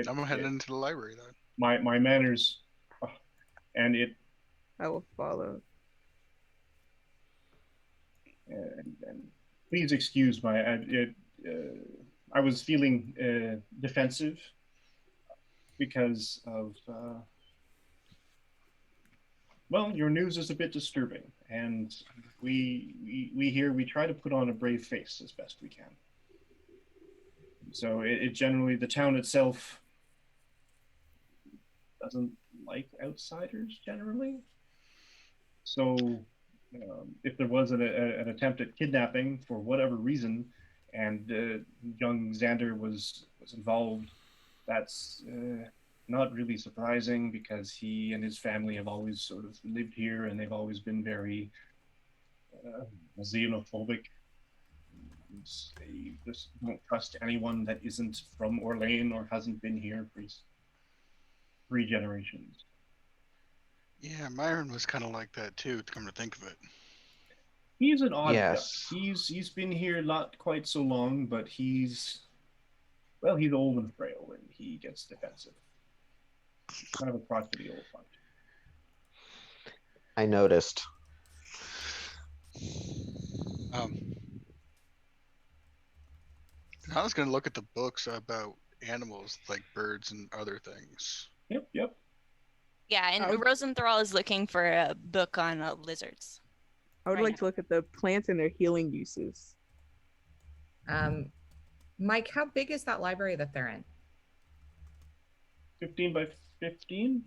I'm heading into the library then. My manners, and it. I will follow. And please excuse my. I was feeling defensive because of. Well, your news is a bit disturbing, and we try to put on a brave face as best we can. So it generally, the town itself doesn't like outsiders generally. So if there was an attempt at kidnapping for whatever reason, and young Xander was involved, that's not really surprising because he and his family have always sort of lived here, and they've always been very xenophobic. They just don't trust anyone that isn't from Orlane or hasn't been here for 3 generations. Yeah, Myron was kind of like that too, to come to think of it. He's an odd duck. Yes. He's been here not quite so long, but he's old and frail, and he gets defensive. Kind of a crotchety old fight. I noticed. I was gonna look at the books about animals like birds and other things. Yep. Yeah, and Rosenthal is looking for a book on lizards. I would like to look at the plants and their healing uses. Mike, how big is that library that they're in? 15 by 15.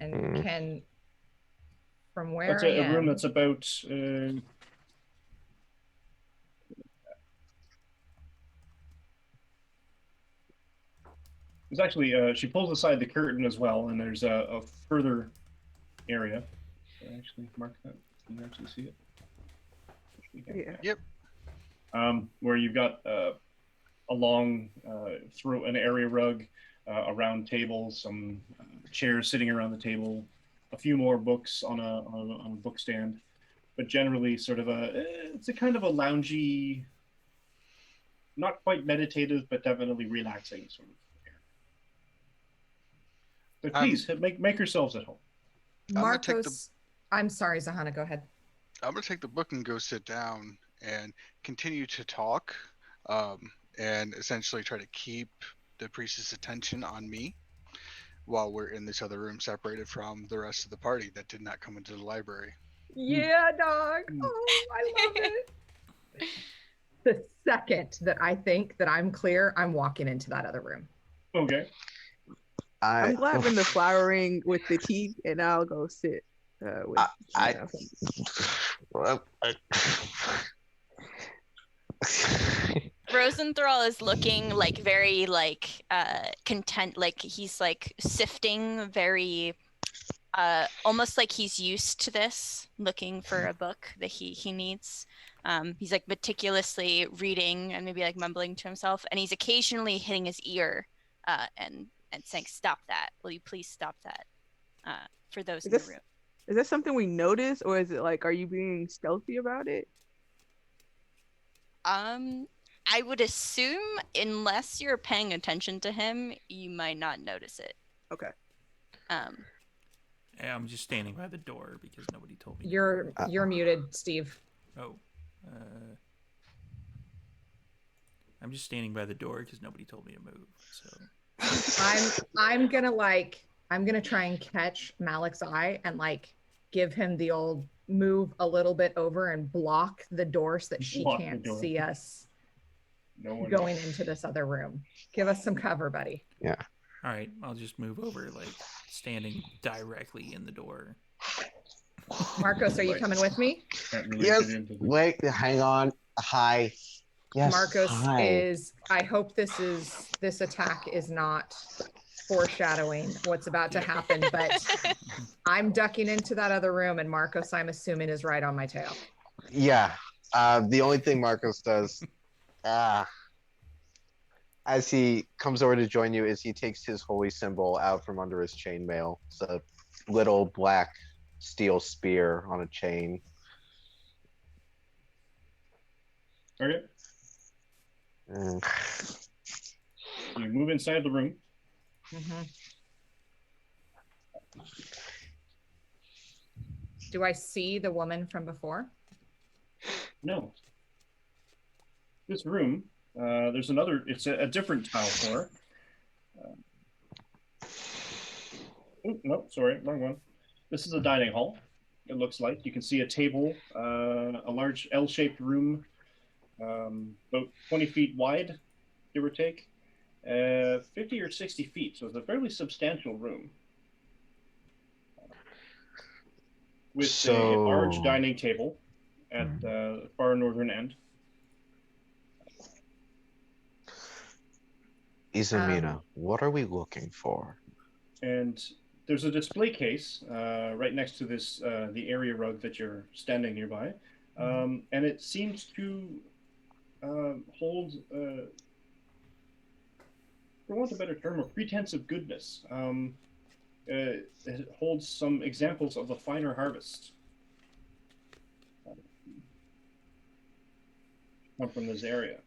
And can from where That's a room that's about. There's actually she pulls aside the curtain as well, and there's a further area. Actually, mark that. Can you actually see it? Yeah. Yep. Where you've got a long through an area rug, a round table, some chairs sitting around the table, a few more books on a book stand, but generally sort of it's a kind of a loungy, not quite meditative, but definitely relaxing sort of. But please make yourselves at home. Marcos, I'm sorry, Zahana, go ahead. I'm gonna take the book and go sit down and continue to talk. and essentially try to keep the priestess' attention on me while we're in this other room separated from the rest of the party that did not come into the library. Yeah, dog. Oh, I love it. The second that I think that I'm clear, I'm walking into that other room. Okay. I'm grabbing the flowering with the tea, and I'll go sit with. Rosenthal is looking like very content, like he's like sifting very almost like he's used to this, looking for a book that he needs. He's like meticulously reading and maybe like mumbling to himself, and he's occasionally hitting his ear and saying, "Stop that! Will you please stop that?" For those in the room. Is that something we notice, or is it like, are you being stealthy about it? I would assume, unless you're paying attention to him, you might not notice it. Okay. Yeah, I'm just standing by the door because nobody told me. You're muted, Steve. Oh. I'm just standing by the door because nobody told me to move. So I'm gonna try and catch Malik's eye and like give him the old move a little bit over and block the door so that she can't see us going into this other room. Give us some cover, buddy. Yeah. All right, I'll just move over, like standing directly in the door. Marcos, are you coming with me? Yes. Wait, hang on. Hi. Yes. Marcos hi. I hope this attack is not foreshadowing what's about to happen, but I'm ducking into that other room, and Marcos, I'm assuming, is right on my tail. Yeah. The only thing Marcos does, as he comes over to join you, is he takes his holy symbol out from under his chainmail. It's a little black steel spear on a chain. Okay. You move inside the room. Mm-hmm. Do I see the woman from before? No. This room, there's another, it's a different tile floor. No, sorry, wrong one. This is a dining hall, it looks like. You can see a table, a large L-shaped room, about 20 feet wide, give or take, 50 or 60 feet. So it's a fairly substantial room. With a large dining table at the far northern end. Izamina, what are we looking for? And there's a display case right next to this, the area rug that you're standing nearby. And it seems to hold, for want of a better term, a pretense of goodness. It holds some examples of the finer harvest. Come from this area.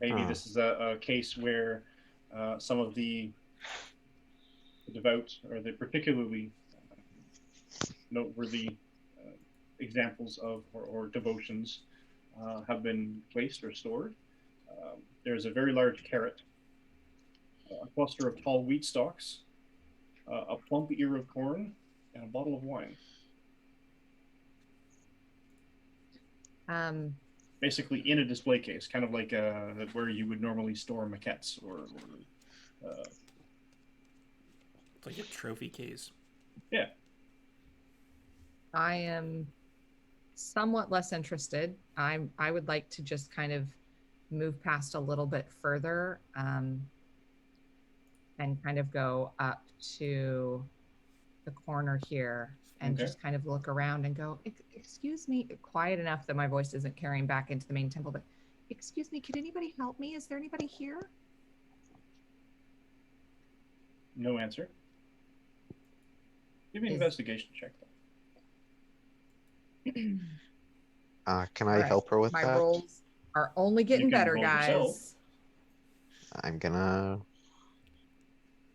Maybe this is a case where some of the devout or the particularly noteworthy examples of or devotions have been placed or stored. There's a very large carrot, a cluster of tall wheat stalks, a plump ear of corn, and a bottle of wine. Basically in a display case, kind of like where you would normally store maquettes or it's like a trophy case. Yeah. I am somewhat less interested. I would like to just kind of move past a little bit further and kind of go up to the corner here and just kind of look around and go, excuse me, quiet enough that my voice isn't carrying back into the main temple, but excuse me, could anybody help me? Is there anybody here? No answer. Give me an investigation check, though. Can I help her with my that? My rolls are only getting better, guys. Yourself. I'm gonna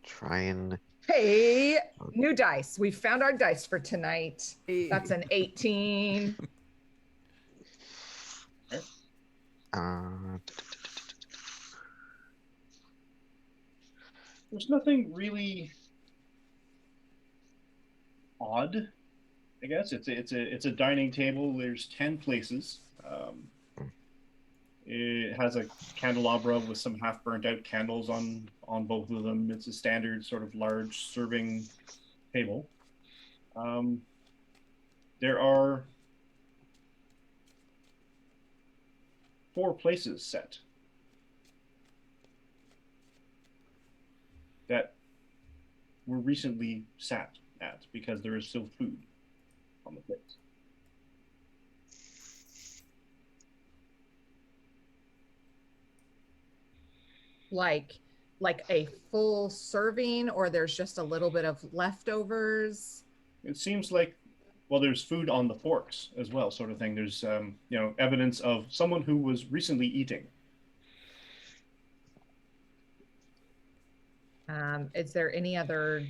try and... Hey, new dice. We found our dice for tonight. That's an 18. There's nothing really odd, I guess. It's a dining table. There's 10 places. It has a candelabra with some half burnt out candles on both of them. It's a standard sort of large serving table. There are 4 places set that were recently sat at because there is still food on the plates. Like a full serving, or there's just a little bit of leftovers? It seems like, well, there's food on the forks as well, sort of thing. There's evidence of someone who was recently eating. Is there any other?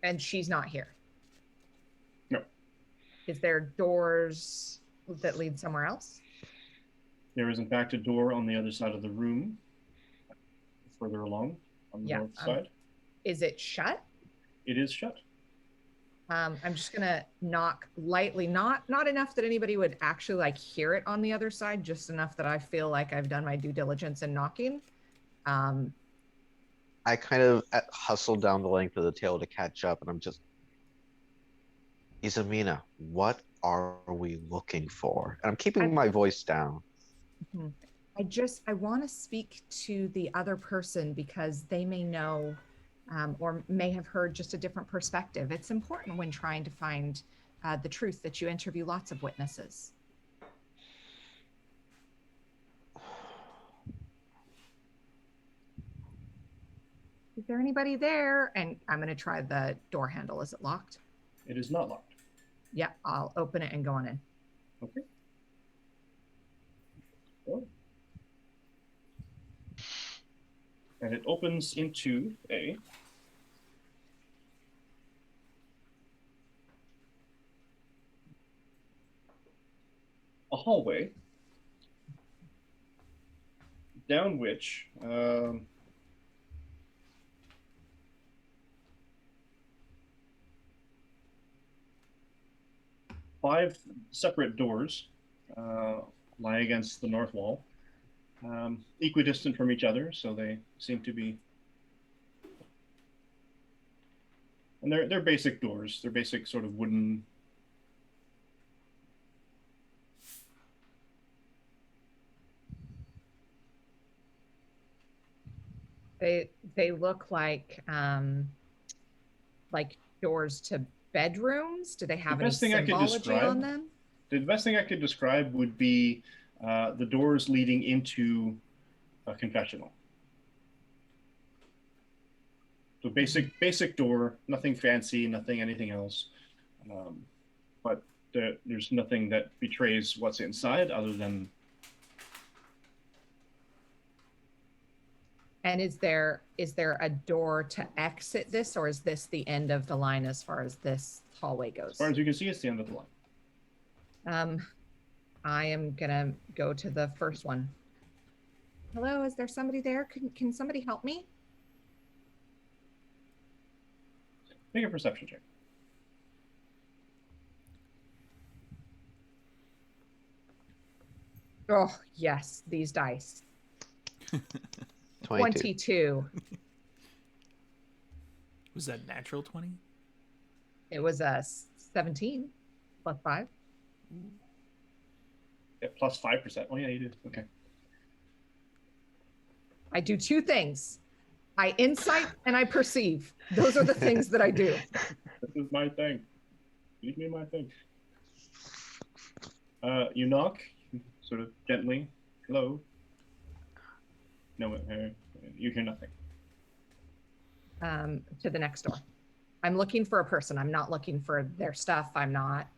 And she's not here. No. Is there doors that lead somewhere else? There is in fact a door on the other side of the room, further along on the north side. Is it shut? It is shut. I'm just gonna knock lightly, not enough that anybody would actually like hear it on the other side, just enough that I feel like I've done my due diligence in knocking. I kind of hustle down the length of the table to catch up, and I'm just, Izamina, what are we looking for? And I'm keeping my voice down. I want to speak to the other person because they may know or may have heard just a different perspective. It's important when trying to find the truth that you interview lots of witnesses. Is there anybody there? And I'm going to try the door handle. Is it locked? It is not locked. Yeah, I'll open it and go on in. Okay. Oh. And it opens into a hallway down which 5 separate doors lie against the north wall, equidistant from each other, so they seem to be. And they're basic doors. They're basic sort of wooden. They look like doors to bedrooms. Do they have any symbology on them? The best thing I could describe would be the doors leading into a confessional. So basic door, nothing fancy, nothing anything else. But there's nothing that betrays what's inside other than. And is there a door to exit this, or is this the end of the line as far as this hallway goes? As far as you can see, it's the end of the line. I am gonna go to the first one. Hello, is there somebody there? Can somebody help me? Make a perception check. Oh, yes, these dice. 22. Was that natural 20? It was a 17 plus 5. Yeah, plus 5%. Oh, yeah, you did. Okay. I do 2 things. I insight and I perceive. Those are the things that I do. This is my thing. Leave me my thing. You knock, sort of gently. Hello. No, you hear nothing. To the next door. I'm looking for a person. I'm not looking for their stuff. I'm not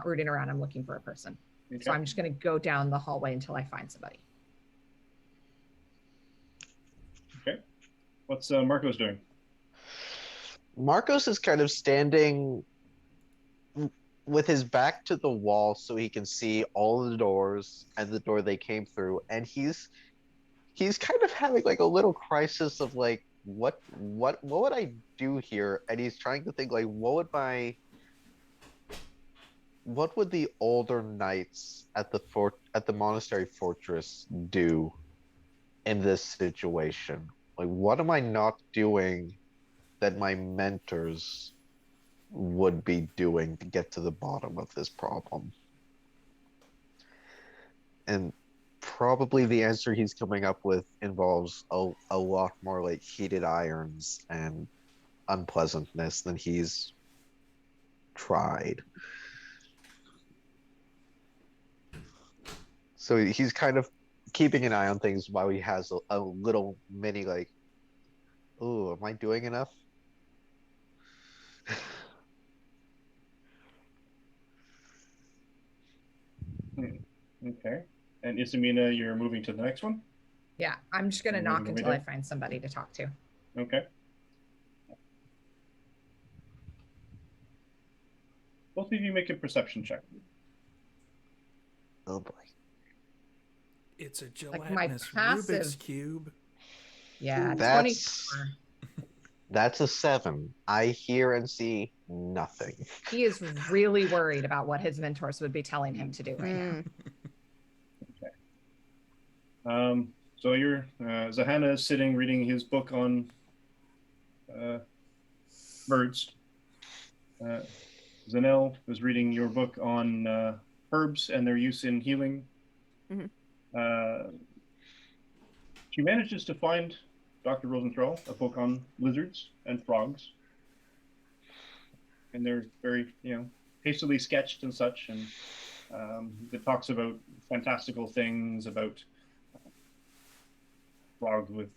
rooting around. I'm looking for a person. Okay. So I'm just going to go down the hallway until I find somebody. Okay. What's Marcos doing? Marcos is kind of standing with his back to the wall so he can see all the doors and the door they came through, and he's kind of having like a little crisis of like, what would I do here? And he's trying to think like what would the older knights at the monastery fortress do in this situation? Like what am I not doing that my mentors would be doing to get to the bottom of this problem? And probably the answer he's coming up with involves a lot more like heated irons and unpleasantness than he's tried. So he's kind of keeping an eye on things while he has a little mini like, oh, am I doing enough? Okay. And Isamina, you're moving to the next one? Yeah, I'm just gonna You're knock moving until over I there? find somebody to talk to. Okay. Both of you make a perception check. Oh boy. It's a Like my gelatinous Rubik's passive- Cube. Yeah, That's 24. that's a 7. I hear and see nothing. He is really worried about what his mentors would be telling him to do right now. So you're Zahana is sitting reading his book on birds. Zanel is reading your book on herbs and their use in healing. She manages to find Dr. Rosenthal a book on lizards and frogs, and they're very, hastily sketched and such, and it talks about fantastical things about frogs with,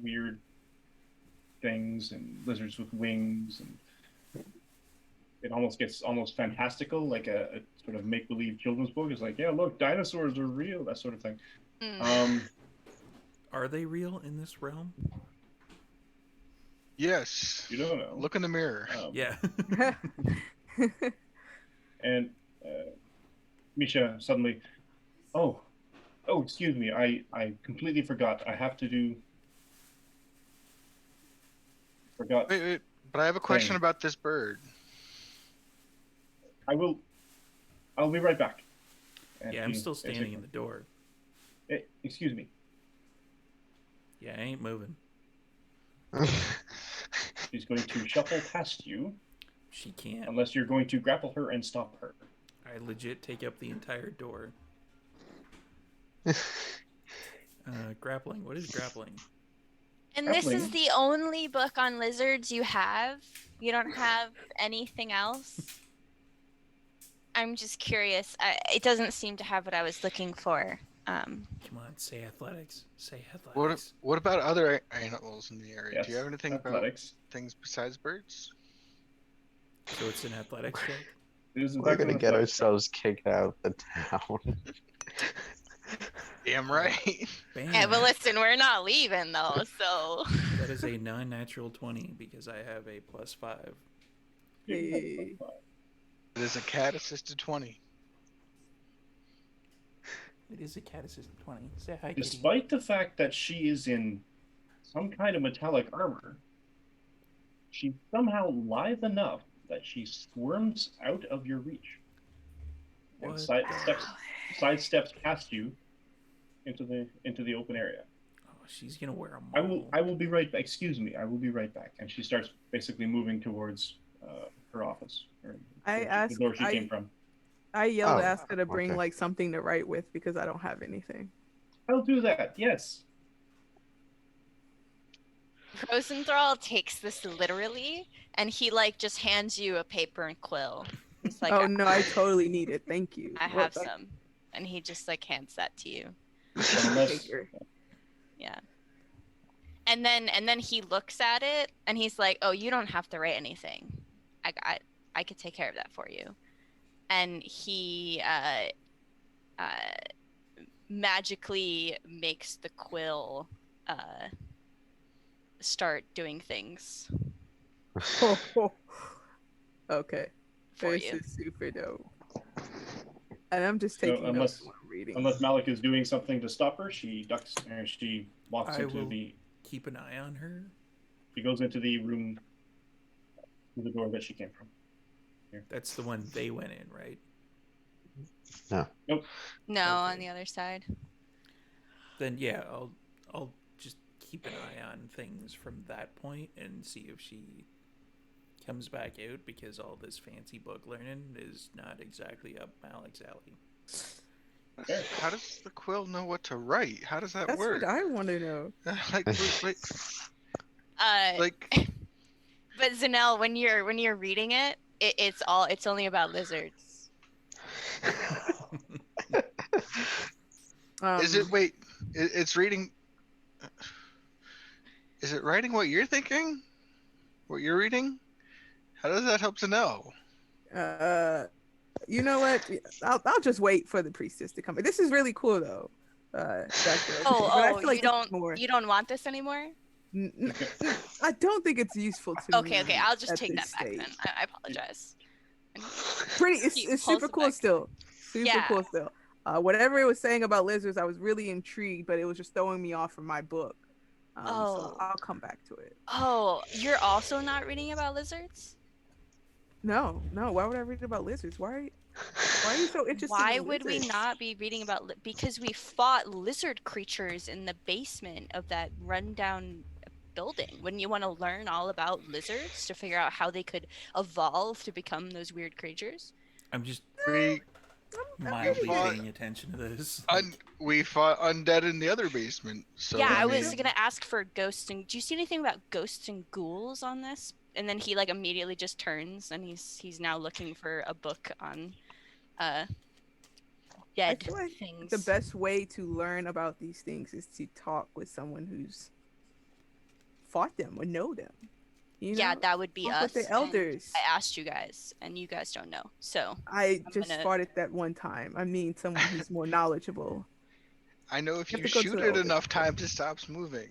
weird things and lizards with wings, and it almost gets almost fantastical, like a sort of make-believe children's book. It's like, yeah, look, dinosaurs are real, that sort of thing. Are they real in this realm? Yes. You don't know. Look in the mirror. Yeah. And Misha suddenly, oh, excuse me, I completely forgot. I have to do. Forgot. Wait, but I have a question about this bird. I'll be right back. And Yeah, I'm still standing in the door. Excuse me. Yeah, I ain't moving. She's going to shuffle past you. She can't. Unless you're going to grapple her and stop her. I legit take up the entire door. Grappling. What is grappling? And this is the only book on lizards you have? You don't have anything else? I'm just curious. It doesn't seem to have what I was looking for. Come on, say athletics. Say athletics. What about other animals in the area? Yes, Do you have anything athletics. about things besides birds? So it's an athletics check? We're gonna get ourselves kicked out of the town. Damn right. Bam. Yeah, but listen, we're not leaving though, so. That is a non-natural 20 because I have a +5. Hey. It is a cat-assisted 20. It is a cat-assisted 20. Say hi, Despite the fact that she is in some kind of metallic armor, she's somehow lithe enough that she squirms out of your reach and sidesteps past you into the open area. Oh, she's gonna wear a maul. I will be right back. Excuse me, I will be right back. And she starts basically moving towards her office, or the door she came from. I yelled to ask her to bring like something to write with because I don't have anything. I'll do that. Yes. Rosenthal takes this literally, and he like just hands you a paper and quill. He's like, oh no, I totally need it. Thank you. I have some, and he just like hands that to you. Yeah. And then he looks at it, and he's like, "Oh, you don't have to write anything. I could take care of that for you." And he magically makes the quill start doing things. Okay. For this you. is super dope. And I'm just taking notes while I'm reading. Unless Malik is doing something to stop her, she ducks and she walks into the keep an eye on her. She goes into the room through the door that she came from. Here. That's the one they went in, right? No. Nope. No, Okay. on the other side. Then yeah, I'll just keep an eye on things from that point and see if she comes back out, because all this fancy book learning is not exactly up Malik's alley. How does the quill know what to write? How does that That's work? what I want to know. like, wait, Like, but Zanelle, when you're reading it, it's only about lizards. Is it? Wait, it's reading. Is it writing what you're thinking? What you're reading? How does that help to know? You know what? I'll just wait for the priestess to come. This is really cool though. You don't want this anymore? I don't think it's useful to me. Okay, I'll just at take that this back stage. then. I apologize. It's super cool still. Super cool still. Whatever it was saying about lizards, I was really intrigued, but it was just throwing me off from my book. So I'll come back to it. Oh, you're also not reading about lizards? No. Why would I read about lizards? Why are you so interested Why in would we lizards? not be reading about because we fought lizard creatures in the basement of that rundown building? Wouldn't you want to learn all about lizards to figure out how they could evolve to become those weird creatures? I'm just really mildly fought- paying attention to this. We fought undead in the other basement. So Yeah, I mean, was gonna ask for ghosts and. Do you see anything about ghosts and ghouls on this? And then he like immediately just turns and he's now looking for a book on I dead feel like things. the best way to learn about these things is to talk with someone who's fought them or know them. You Yeah, know? that would be Talk us. with the and elders. I asked you guys, and you guys don't know. So I I'm just gonna- fought it that one time. I mean, someone who's more knowledgeable. I know if You you have to go to shoot the it elders. enough times, it stops moving.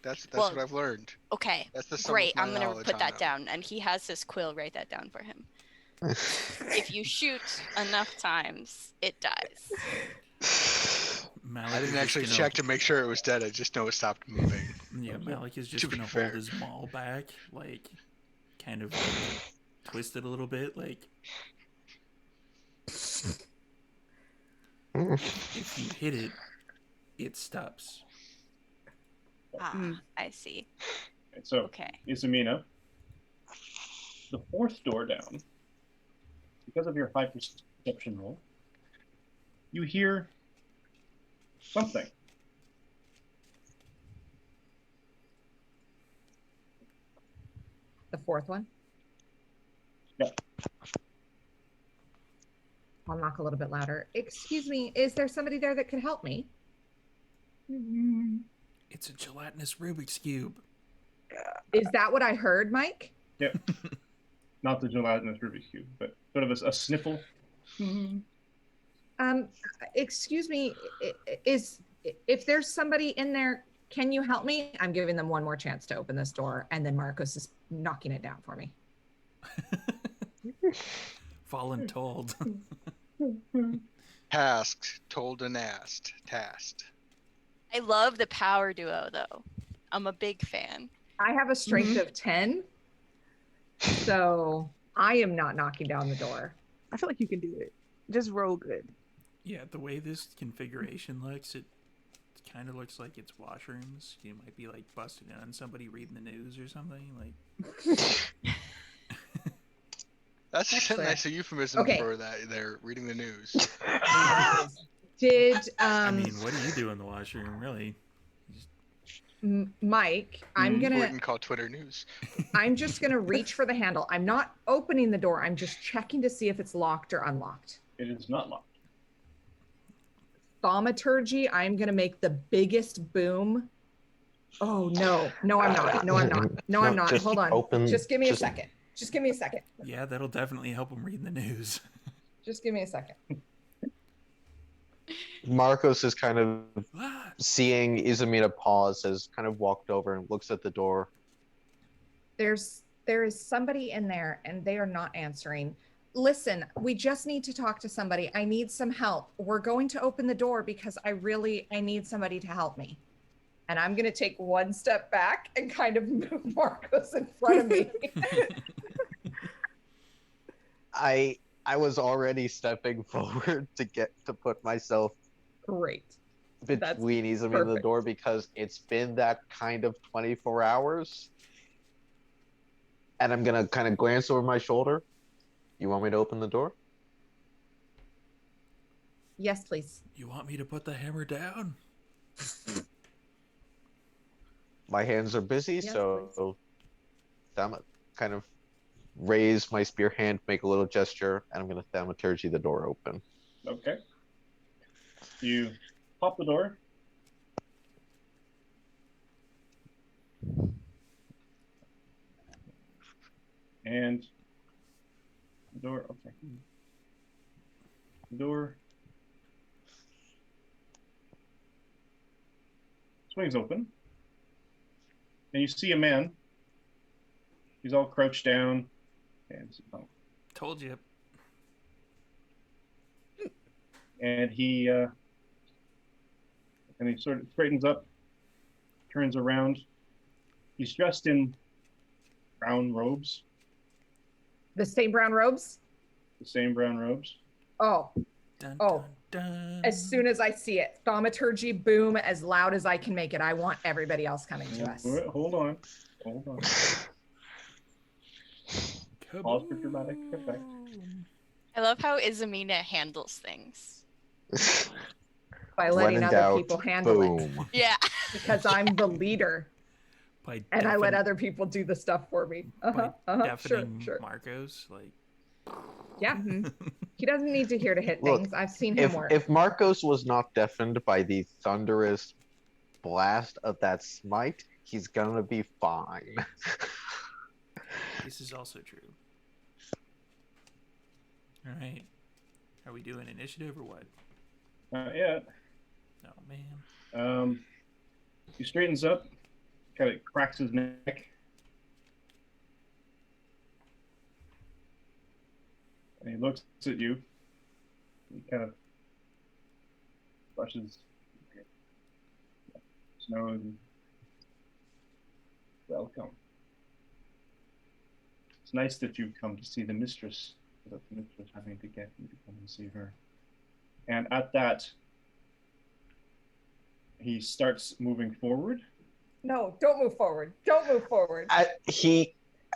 That's Well, what I've learned. Okay, That's the sum great. of my I'm gonna knowledge put on that them. down, and he has this quill. Write that down for him. If you shoot enough times, it dies. Malik I is didn't just actually gonna- check to make sure it was dead. I just know it stopped moving. Yeah, Malik is just To be gonna fair. hold his maul back, like, kind of like, twist it a little bit, like. If you hit it, it stops. I see. So, Okay. Isamina, the fourth door down, because of your high perception roll, you hear something. The fourth one? Yeah. I'll knock a little bit louder. Excuse me, is there somebody there that could help me? It's a gelatinous Rubik's Cube. Is that what I heard, Mike? Yep. Not the gelatinous Rubik's Cube, but sort of a sniffle. Excuse me, if there's somebody in there, can you help me? I'm giving them one more chance to open this door, and then Marcos is knocking it down for me. Fallen told. Tasked, told, and asked. Tasked. I love the power duo, though. I'm a big fan. I have a strength of 10, so I am not knocking down the door. I feel like you can do it. Just roll good. Yeah, the way this configuration looks, it kind of looks like it's washrooms. You might be like busting in on somebody reading the news or something. Like, That's Excellent. a nice euphemism Okay. for that. They're reading the news. Did I mean, what do you do in the washroom, really? Mike? I'm What gonna. we call Twitter news. I'm just gonna reach for the handle. I'm not opening the door. I'm just checking to see if it's locked or unlocked. It is not locked. Thaumaturgy. I'm gonna make the biggest boom. Oh no! No, I'm not. No, I'm not. No, I'm not. Just Hold on. open- Just give me a just- second. Just give me a second. Yeah, that'll definitely help them read the news. Just give me a second. Marcos is kind of Ah, seeing Isamina pause, has kind of walked over and looks at the door. There is somebody in there and they are not answering. Listen, we just need to talk to somebody. I need some help. We're going to open the door because I need somebody to help me. And I'm going to take one step back and kind of move Marcos in front of me. I was already stepping forward to put myself Great. between Izumi and the perfect. door because it's been that kind of 24 hours. And I'm gonna kind of glance over my shoulder. You want me to open the door? Yes, please. You want me to put the hammer down? My hands are busy, Yes, so I'm kind of raise my spear hand, make a little gesture, and I'm gonna thaumaturgy the door open. Okay. You pop the door. And the door, okay. The door swings open. And you see a man. He's all crouched down. And Told you. and he sort of straightens up, turns around. He's dressed in brown robes, The same brown robes? the same brown robes. Oh, Dun, Oh. dun, dun. as soon as I see it, thaumaturgy boom as loud as I can make it. I want everybody else coming to us. Hold on. Pause for dramatic effect. I love how Izamina handles things. By When letting in other doubt, people handle it. boom. Yeah. Because I'm the leader By and I let other people do the stuff for me. by Sure, deafening sure. Marcos, like. Yeah. He doesn't need to hear to hit Look, things. I've seen him work. If Marcos was not deafened by the thunderous blast of that smite, he's gonna be fine. This is also true. All right. Are we doing initiative or what? Not yet. Oh, man. He straightens up, kind of cracks his neck. And he looks at you. He kind of brushes his nose and welcome. It's nice that you've come to see the mistress, without the mistress having to get you to come and see her. And at that, he starts moving forward. No, don't move forward. Don't move forward.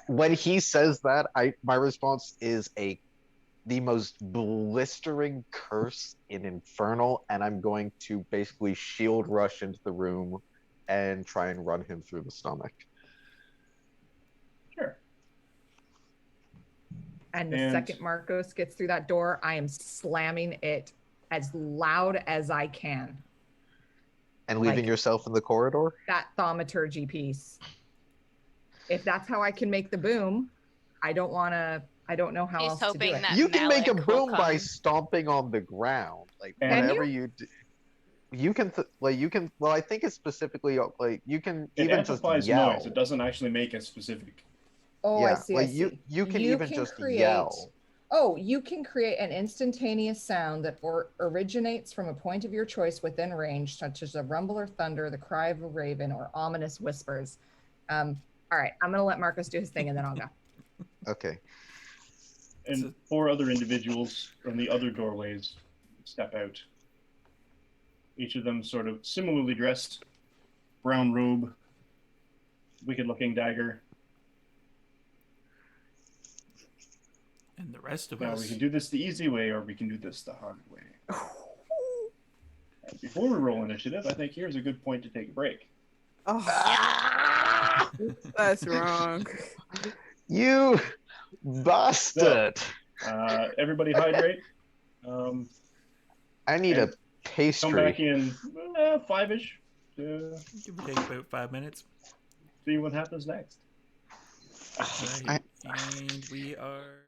When he says that, my response is the most blistering curse in Infernal, and I'm going to basically shield rush into the room and try and run him through the stomach. Sure. And the second Marcos gets through that door, I am slamming it as loud as I can. And leaving yourself in the corridor? That thaumaturgy piece. If that's how I can make the boom, I don't know how He's else to do hoping it. that You can make a Malik will boom by come. stomping on the ground. Like, Can whatever you do. You can, I think it's specifically, you can It even just amplifies yell. noise. It doesn't actually make it specific. Oh, Yeah, I see. I see. you can even just yell. Oh, you can create an instantaneous sound that originates from a point of your choice within range, such as a rumble or thunder, the cry of a raven, or ominous whispers. All right, I'm gonna let Marcos do his thing, and then I'll go. Okay. And 4 other individuals from the other doorways step out. Each of them sort of similarly dressed, brown robe, wicked-looking dagger. And the rest of Now, us. we can do this the easy way, or we can do this the hard way. And before we roll initiative, I think here's a good point to take a break. Oh, that's wrong. You bastard! Everybody hydrate. I need a Come pastry. back in 5-ish to Give or take about 5 minutes. see what happens next. All right. And we are.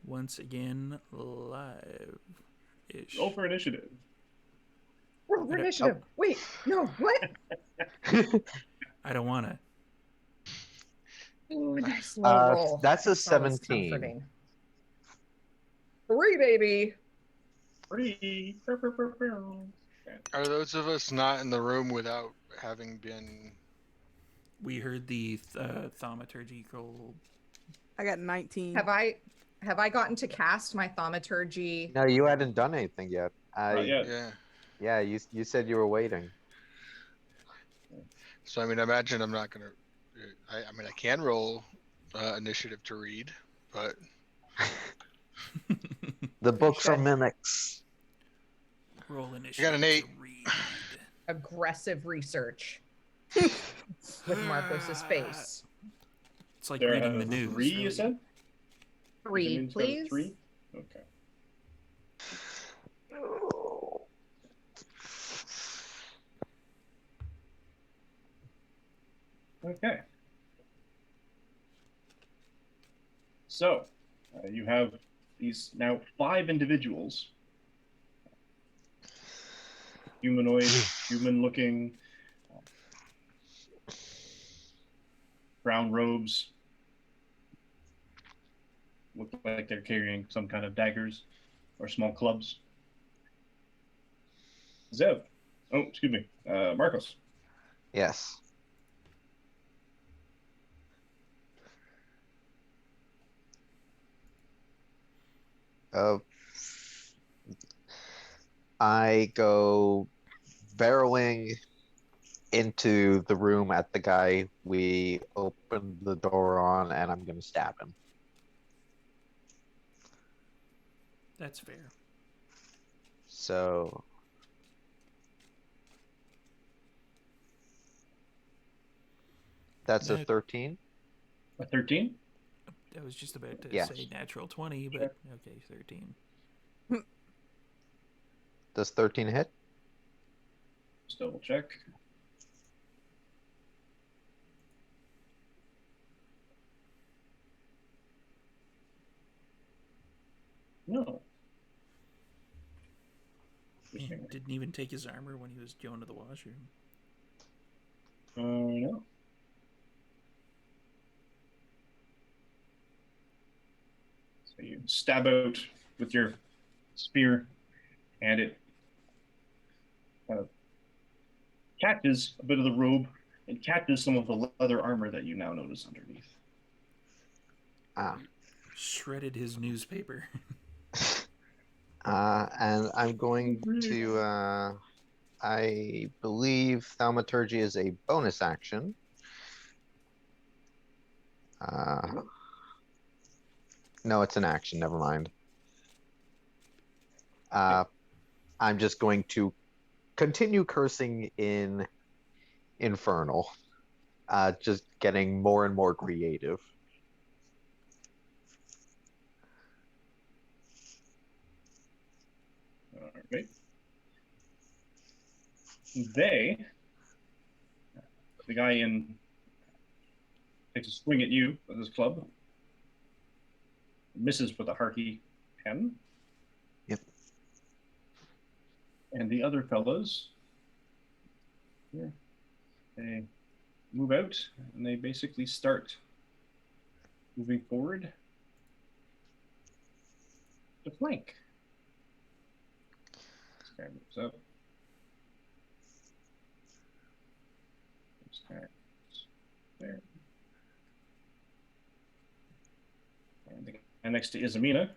once again live-ish. Roll for initiative. Roll for I don't- initiative. Wait, no, what? I don't want to. Ooh, nice low roll. That's a always 17. comforting. 3, baby. 3. Are those of us not in the room without having been? We heard the thaumaturgy roll. I got 19. Have I gotten to cast my thaumaturgy? No, you hadn't done anything yet. Not yet. Yeah. Yeah, you said you were waiting. So I mean, I imagine I'm not gonna. I mean, I can roll initiative to read, but The books are should. mimics. Roll initiative an 8. to read. Aggressive research with Marcos's face. It's like There, reading the news. 3, you really. said? 3, Zamin's got a please. 3? Okay. Okay. So, you have these now 5 individuals. Humanoid, human-looking, brown robes. Look like they're carrying some kind of daggers or small clubs. Zev. Oh, excuse me. Marcos. Yes. I go barreling into the room at the guy we opened the door on, and I'm gonna stab him. That's fair. So that's a That- 13. A 13? I was just about to Yes. say natural 20, but okay, 13. Does 13 hit? Just double check. No. Man, didn't even take his armor when he was going to the washroom. No. So you stab out with your spear, and it catches a bit of the robe and catches some of the leather armor that you now notice underneath. Shredded his newspaper. And I'm going to, I believe Thaumaturgy is a bonus action. No, it's an action, never mind. I'm just going to continue cursing in Infernal. Just getting more and more creative. Alright. The guy takes a swing at you with his club. Misses with a hearty 10. Yep. And the other fellows, they move out and they basically start moving forward to flank. This guy moves up. This guy moves there. And next to Izamina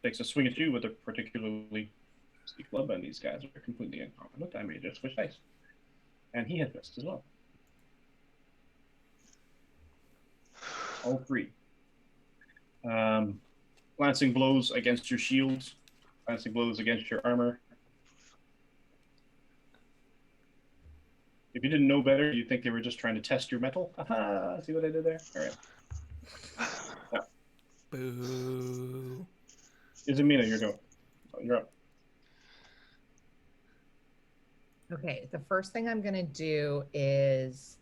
takes a swing at you with a particularly steep club, and these guys are completely incompetent. I may just switch dice. And he has missed as well. All 3. Glancing blows against your shields, glancing blows against your armor. If you didn't know better, you'd think they were just trying to test your metal. Aha! See what I did there? All right. Boo. Izamina, you're up. Okay, the first thing I'm going to do is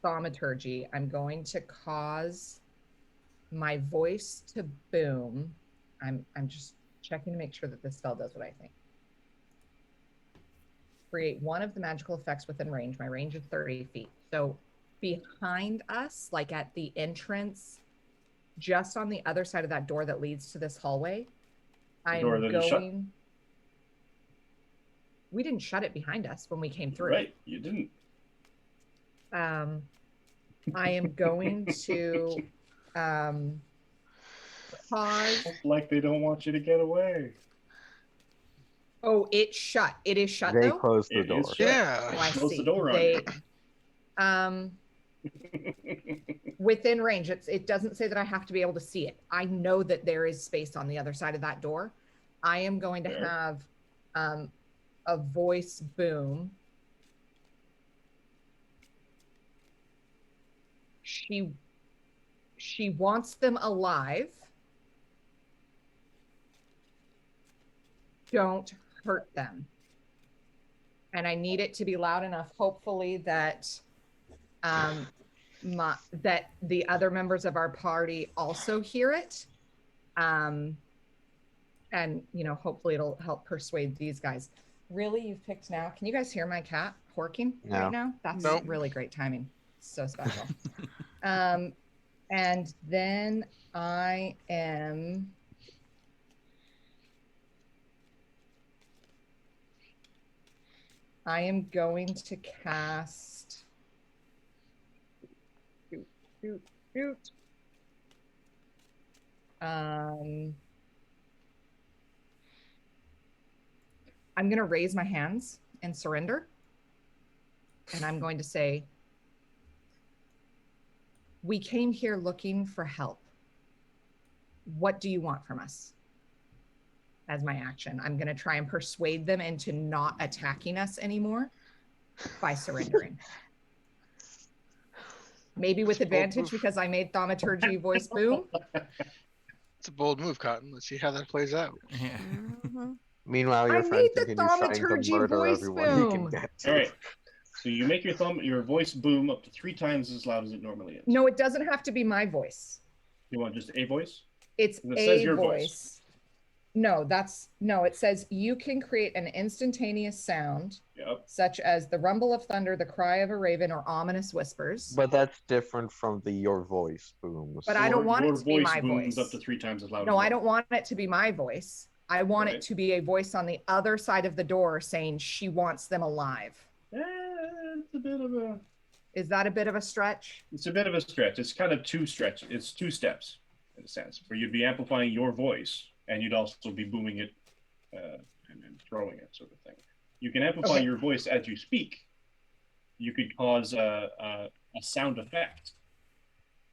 thaumaturgy. I'm going to cause my voice to boom. I'm just checking to make sure that this spell does what I think. Create one of the magical effects within range. My range is 30 feet. So behind us, like at the entrance, just on the other side of that door that leads to this hallway, I'm door that is shut. going. We didn't shut it behind us when we came through. Right, you didn't. I am going to pause. Like they don't want you to get away. Oh, it's shut. It is shut They though. closed the It door. is shut. Yeah. Oh, I Close see. the door on They, you. within range. It doesn't say that I have to be able to see it. I know that there is space on the other side of that door. I am going to Fair. have a voice boom. She wants them alive. Don't hurt them. And I need it to be loud enough, hopefully, that that the other members of our party also hear it. And hopefully it'll help persuade these guys. Really, you've picked now. Can you guys hear my cat horking right now? That's Nope. really great timing. So special. And then I am going to cast shoot. I'm going to raise my hands and surrender. And I'm going to say, we came here looking for help. What do you want from us? As my action, I'm going to try and persuade them into not attacking us anymore by surrendering. Maybe with advantage because I made Thaumaturgy voice boom. It's a bold move, Cotton. Let's see how that plays out. Yeah. Meanwhile, your I friend made the continues trying to Thaumaturgy murder voice everyone he can boom. get to. All right. So you make your voice boom up to 3 times as loud as it normally is. No, it doesn't have to be my voice. You want just a voice? It's And it says a your voice. voice. No, it says you can create an instantaneous sound, Yep. such as the rumble of thunder, the cry of a raven, or ominous whispers. But that's different from the your voice booms. But I don't want it to be my booms voice. up to 3 times as loud. No, as I don't want it to be my voice. I want Right. it to be a voice on the other side of the door saying she wants them alive. It's a bit of a. Is that a bit of a stretch? It's a bit of a stretch. It's kind of 2 stretch. It's 2 steps in a sense, where you'd be amplifying your voice and you'd also be booming it and throwing it, sort of thing. You can amplify your voice as you speak. You could cause a sound effect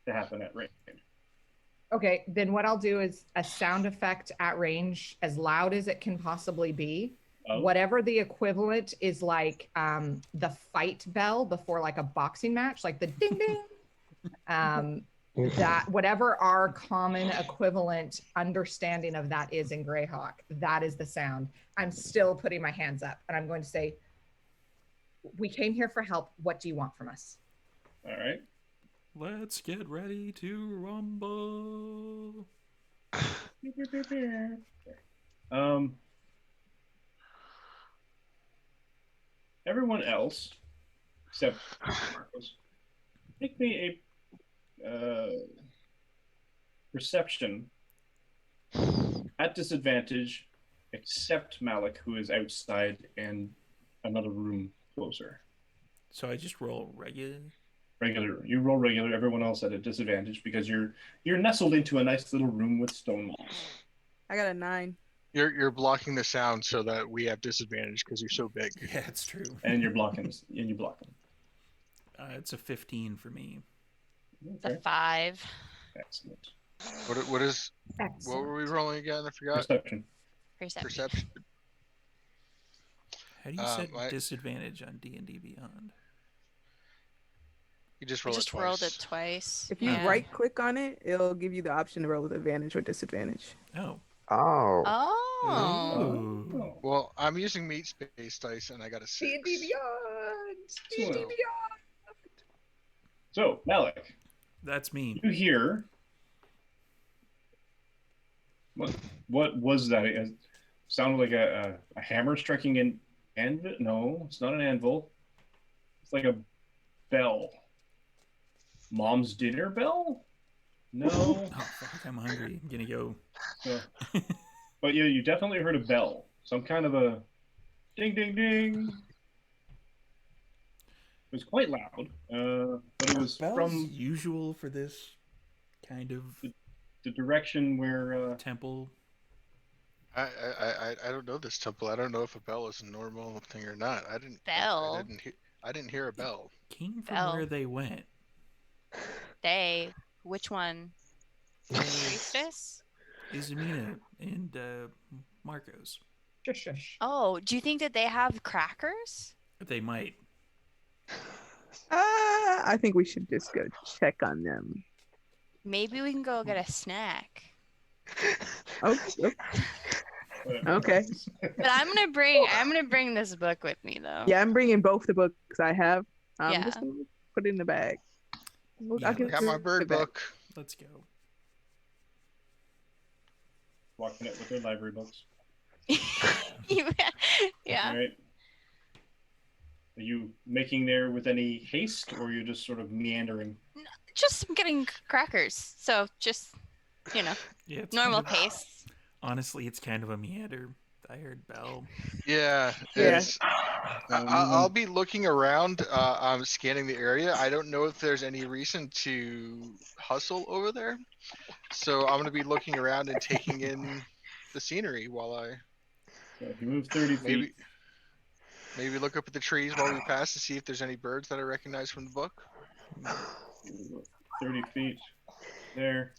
to happen at range. Okay, then what I'll do is a sound effect at range as loud as it can possibly be. Oh. Whatever the equivalent is, like the fight bell before like a boxing match, like the ding ding. That whatever our common equivalent understanding of that is in Greyhawk, that is the sound. I'm still putting my hands up and I'm going to say, we came here for help. What do you want from us? All right. Let's get ready to rumble. Everyone else, except Marcos, make me a perception at disadvantage, except Malik, who is outside in another room closer. So I just roll regular. Regular. You roll regular. Everyone else at a disadvantage because you're nestled into a nice little room with stone walls. I got a 9. You're blocking the sound so that we have disadvantage because you're so big. Yeah, it's true. And you're blocking. And you block them. It's a 15 for me. It's a 5. Excellent. What were we rolling again? I forgot. Perception. Perception. How do you set disadvantage on D&D Beyond? You just I roll just it twice. rolled it twice. If you Yeah. right click on it, it'll give you the option to roll with advantage or disadvantage. Oh. Oh. Oh. Ooh. Well, I'm using meat space dice and I got a 6. D&D Beyond! D&D Well. Beyond! So, Malik, That's me. you hear What was that? It sounded like a hammer striking an anvil. No, it's not an anvil. It's like a bell. Mom's dinner bell? No. Oh fuck, I'm hungry. I'm gonna go. No. But yeah, you definitely heard a bell. Some kind of a ding, ding, ding. It was quite loud, but it was Bells from usual for this kind of the direction where. temple. I don't know this temple. I don't know if a bell is a normal thing or not. Bell? I didn't hear a bell. Came from Bell. where they went. Which one? Priestess? Izamina and Marcos. Shush, shush. Oh, do you think that they have crackers? They might. I think we should just go check on them. Maybe we can go get a snack. Okay. Okay. But I'm gonna bring this book with me though. Yeah, I'm bringing both the books I have. I'm Yeah. just gonna put it in the bag. Yeah, I'll get Got my bird the bag. book. Let's go. Walking it with their library books. Yeah. All right. Are you making there with any haste, or are you just sort of meandering? Just getting crackers. So just, Yeah, it's normal kind of- pace. Honestly, it's kind of a meander. I heard bell. Yeah, Yeah. it's. I'll be looking around. I'm scanning the area. I don't know if there's any reason to hustle over there, so I'm gonna be looking around and taking in the scenery while I So if you move 30 feet, maybe look up at the trees while we pass to see if there's any birds that I recognize from the book. 30 feet there.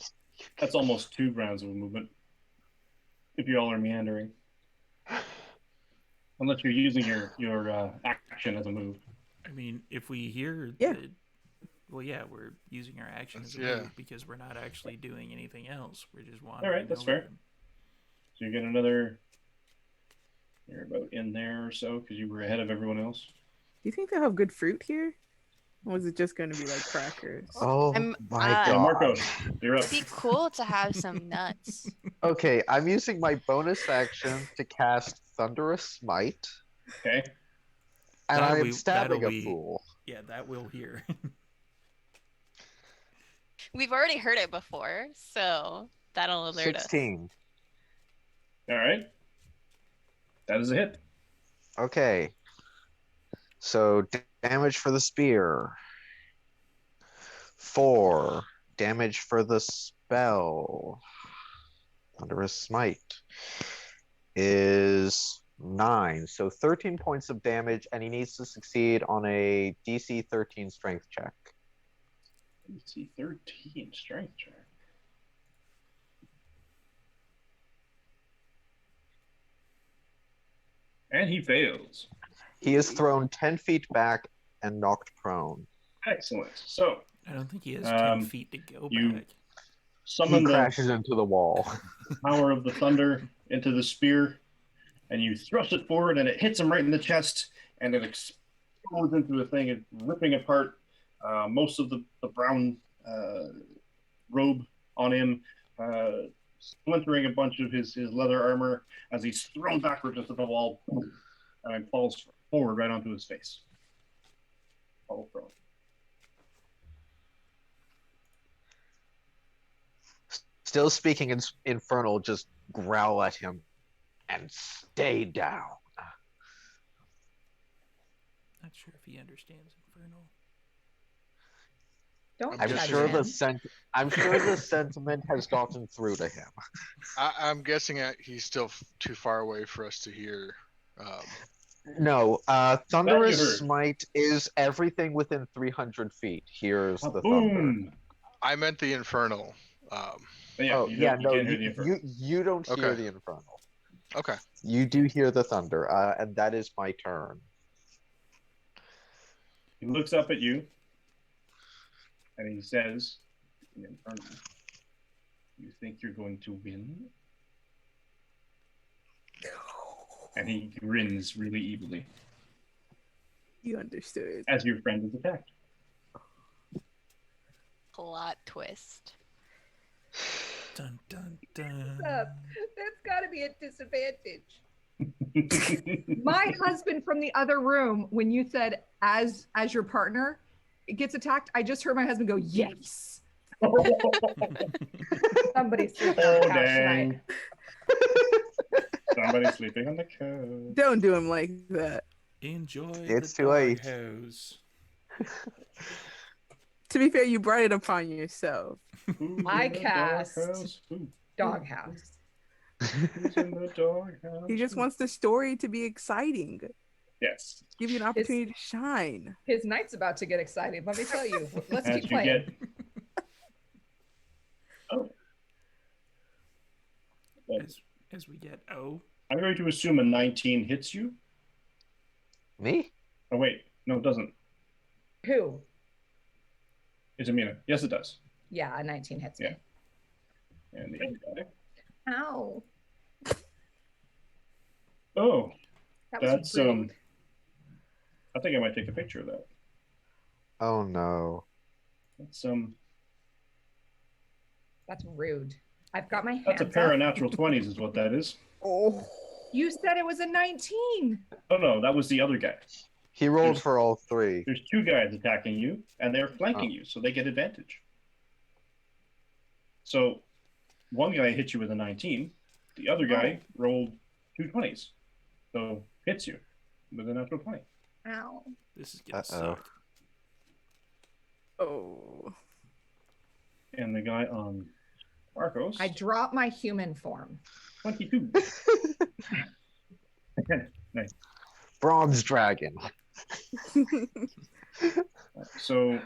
That's almost 2 rounds of movement. If you all are meandering. Unless you're using your action as a move. I mean, if we hear Yeah. well, yeah, we're using our action as a Yeah. move because we're not actually doing anything else. We're just wandering. All right, that's over fair. them. So you get another. You're about in there or so because you were ahead of everyone else. Do you think they'll have good fruit here? Or is it just going to be like crackers? Oh I'm- my uh, god. Marcos, you're up. It'd be cool to have some nuts. Okay, I'm using my bonus action to cast Thunderous Smite, Okay. and That'll I am be- stabbing that'll a be- fool. Yeah, that will hear. We've already heard it before, so that'll alert us. 16. All right. That is a hit. Okay. So damage for the spear. 4. Damage for the spell. Thunderous Smite is 9. So 13 points of damage, and he needs to succeed on a DC 13 strength check. DC 13 strength check. And he fails. He is thrown 10 feet back and knocked prone. Excellent. So I don't think he has 10 Um, feet to go you- back. He summon the crashes into the wall. power of the thunder into the spear, and you thrust it forward, and it hits him right in the chest, and it explodes into a thing, and ripping apart most of the brown robe on him, splintering a bunch of his leather armor as he's thrown backwards into the wall, and falls forward right onto his face. Fall prone. Still speaking in Infernal, just growl at him and stay down. Not sure if he understands Infernal. Don't I'm judge sure him. I'm sure the sentiment has gotten through to him. I'm guessing he's still too far away for us to hear. No, Thunderous heard. Smite is everything within 300 feet. Here's the thunder. Boom! I meant the infernal. Yeah, Oh, you yeah, don't- you no, can't hear the infernal. you don't hear Okay. the Infernal. Okay. You do hear the thunder, and that is my turn. He looks up at you and he says, in Infernal, "You think you're going to win?" And he grins really evilly You understood. as your friend is attacked. Plot twist. Dun dun dun. That's got to be a disadvantage. My husband from the other room, when you said as your partner gets attacked, I just heard my husband go, yes. Somebody's sleeping on the couch tonight. Somebody's sleeping on the couch. Don't do him like that. Enjoy It's the too late. doghouse. To be fair, you brought it upon yourself. Who's I in the cast doghouse? Doghouse. Who's in the doghouse? He just wants the story to be exciting. Yes. Give you an opportunity to shine. His night's about to get excited. Let me tell you. Let's As keep you playing. get. Oh. As we get I'm going to assume a 19 hits you. Me? Oh, wait. No, it doesn't. Who? It's Amina. Yes, it does. Yeah, a 19 hits me. And the other guy. Ow. Oh, That was that's rude. I think I might take a picture of that. Oh no. That's That's rude. I've got my hands That's a pair up. of natural 20s, is what that is. Oh. You said it was a 19. Oh no, that was the other guy. He rolled There's- for all three. There's two guys attacking you, and they're flanking you, so they get advantage. So, one guy hits you with a 19. The other guy rolled two 20s, so hits you with a natural 20. Ow. this is gonna Uh-oh. suck. Oh. And the guy on Marcos, I drop my human form. 22. Nice. Bronze dragon. So,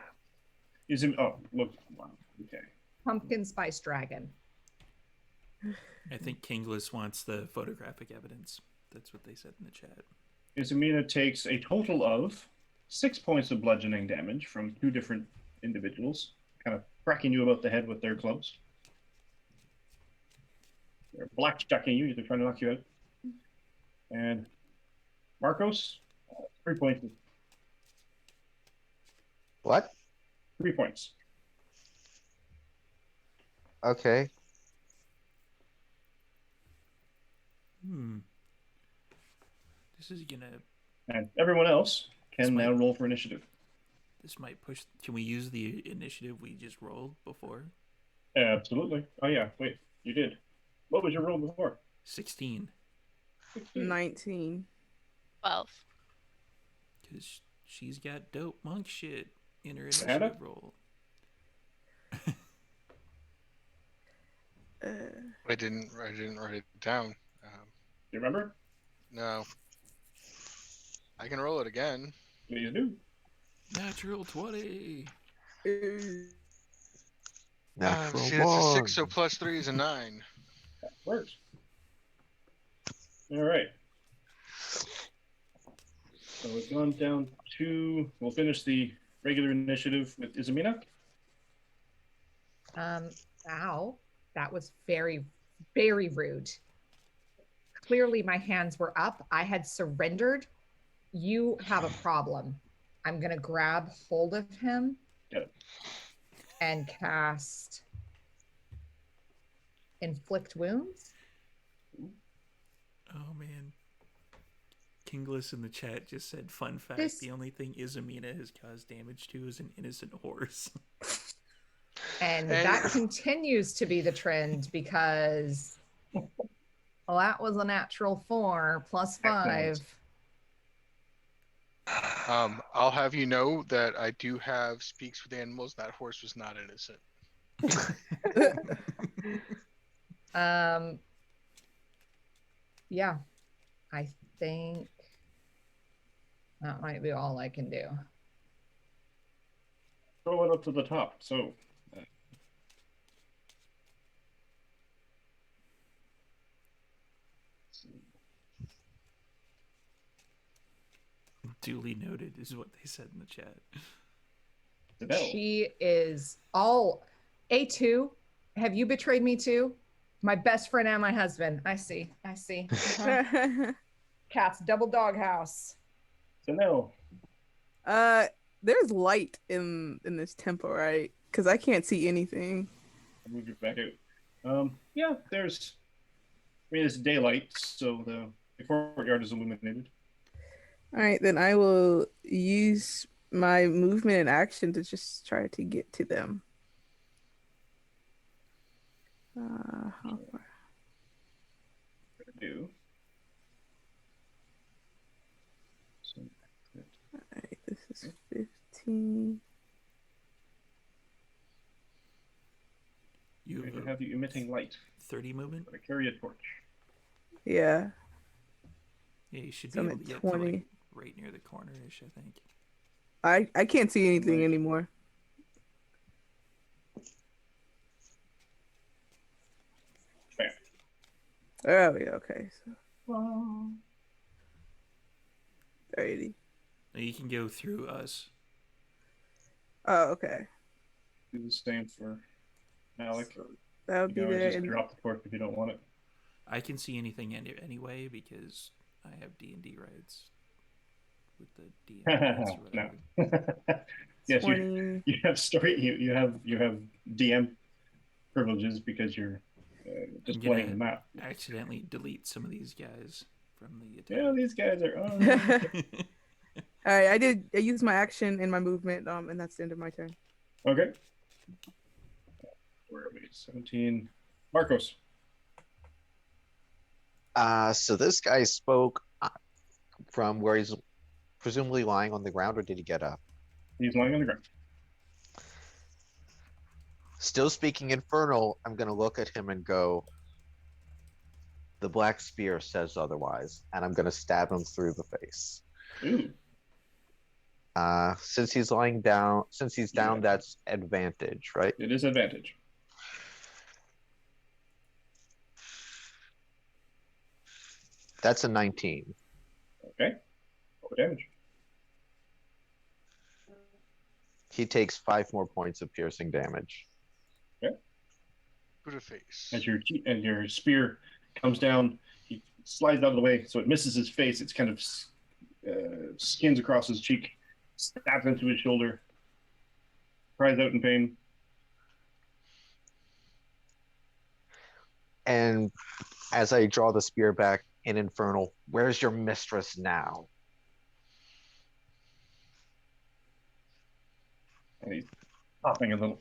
is him? Oh, look. Wow. Okay. Pumpkin spice dragon. I think Kingless wants the photographic evidence. That's what they said in the chat. Izamina takes a total of 6 points of bludgeoning damage from two different individuals, kind of cracking you about the head with their clubs. They're blackjacking you. They're trying to knock you out. And Marcos, 3 points. What? 3 points. Okay. This is gonna. And everyone else can Smite. now roll for initiative. This might push. Can we use the initiative we just rolled before? Absolutely. Oh, yeah. Wait, you did. What was your roll before? 16. 19. 12. Because she's got dope monk shit in her Anna? initiative roll. I didn't write it down. You remember? No. I can roll it again. Please do. Natural 20. Natural See, that's a one. 6, so plus 3 is a 9. That works. All right. So we've gone down to. We'll finish the regular initiative with Izamina. Ow. That was very, very rude. Clearly, my hands were up. I had surrendered. You have a problem. I'm going to grab hold of him Yep. and cast Inflict Wounds. Oh, man. Kingless in the chat just said, fun fact, This- the only thing Izamina has caused damage to is an innocent horse. And that continues to be the trend because well, that was a natural 4 plus 5. Excellent. I'll have you know that I do have speaks with animals. That horse was not innocent. Yeah, I think that might be all I can do. Throw it up to the top. So. Duly noted is what they said in the chat. Adele. She is all A2. Have you betrayed me too? My best friend and my husband. I see. Uh-huh. Cat's double doghouse. Adele. There's light in this temple, right? Because I can't see anything. I'll move you back out. Yeah, it's daylight, so the courtyard is illuminated. All right, then I will use my movement and action to just try to get to them. How far? Do. So, All right, this is 15. You going have to a have you emitting light. 30 movement? Going to carry a torch. Yeah, Yeah, you should so be I'm able to at get to 20. like right near the corner-ish, I think. I can't see anything Right. anymore. Bam. Oh yeah, okay. So 30. Now you can go through us. Oh, okay. Do the same for Malik. So that would You be can always there. just And drop the torch if you don't want it. I can see anything anyway because I have D&D rights with the D&D rights or No. whatever. Yes, 20. you have story. You have DM privileges because you're just I'm playing gonna the map. accidentally delete some of these guys from the Yeah, attack. these guys are. Oh, All right, I used my action and my movement, and that's the end of my turn. okay. Where are we? 17. Marcos. So this guy spoke from where he's presumably lying on the ground, or did he get up? He's lying on the ground. Still speaking infernal, I'm gonna look at him and go, the black spear says otherwise, and I'm gonna stab him through the face. Ooh. Since he's lying down, Yeah. that's advantage, right? It is advantage. That's a 19. Okay. Roll the damage. He takes 5 more points of piercing damage. Put a face. As your spear comes down, he slides out of the way, so it misses his face. It's kind of skins across his cheek, stabs into his shoulder, cries out in pain. And as I draw the spear back in infernal, where's your mistress now? And he's coughing a little.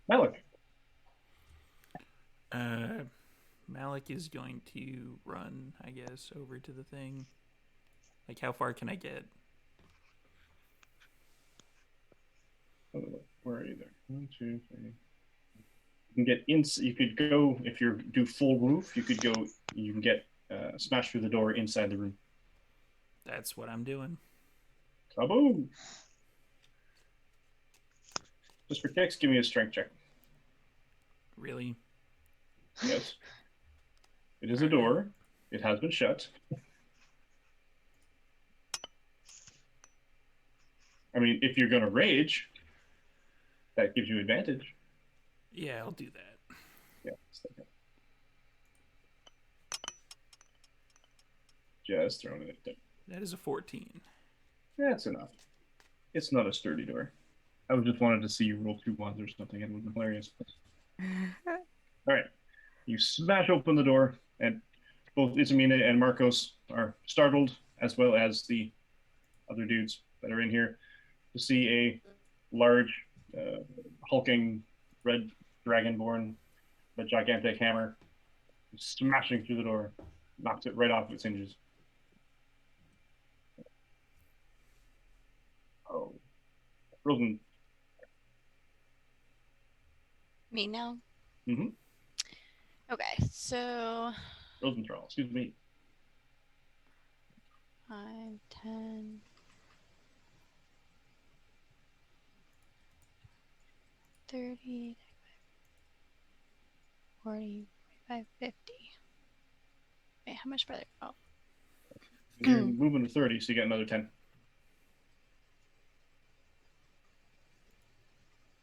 Malik. Malik is going to run, I guess, over to the thing. Like, how far can I get? Where are you there? 1, 2, 3. You can get in. You could go if you do full roof. You could go. You can get smash through the door inside the room. That's what I'm doing. Kaboom! Just for kicks, give me a strength check. Really? Yes. It is a door. It has been shut. I mean, if you're going to rage, that gives you advantage. Yeah, I'll do that. Yeah. Just throwing it down. That is a 14. That's enough. It's not a sturdy door. I just wanted to see you roll 2 ones or something. It would be hilarious. All right. You smash open the door, and both Izamina and Marcos are startled, as well as the other dudes that are in here, to see a large, hulking red dragonborn with a gigantic hammer smashing through the door, knocks it right off its hinges. Oh. Rosen. Me now? Mm-hmm. Okay, so Rosenthal, excuse me. 5, 10, 30, 40, 45, 50. Wait, how much further? Oh, You're moving to 30, so you get another 10.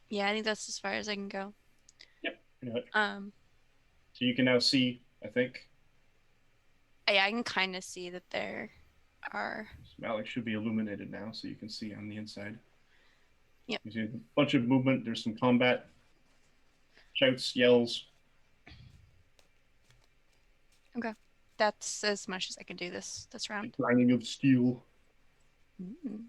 yeah, I think that's as far as I can go. Yep. You know it. So you can now see, I think. Yeah, I can kind of see that they're. are. Malik should be illuminated now, so you can see on the inside. Yep. You see a bunch of movement. There's some combat, shouts, yells. Okay. That's as much as I can do this round. Clanging of steel. Mm.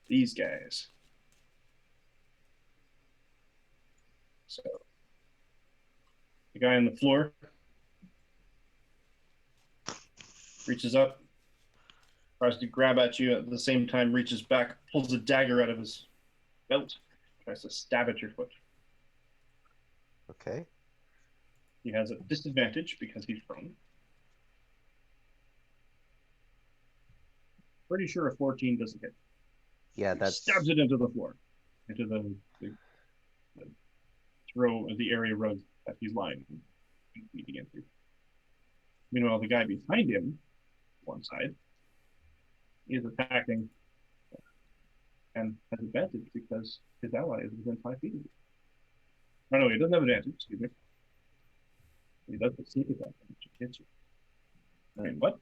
These guys. So, the guy on the floor reaches up, tries to grab at you, at the same time reaches back, pulls a dagger out of his belt, tries to stab at your foot. Okay. He has a disadvantage because he's prone. Pretty sure a 14 doesn't hit. Yeah, He that's stabs it into the floor, into the throw of the area rug that he's lying beating into. Meanwhile, the guy behind him, one side, is attacking and has advantage because his ally is within 5 feet of you. Oh, no, he doesn't have advantage, excuse me. He does the sneak attack, which hits you. I mean, what?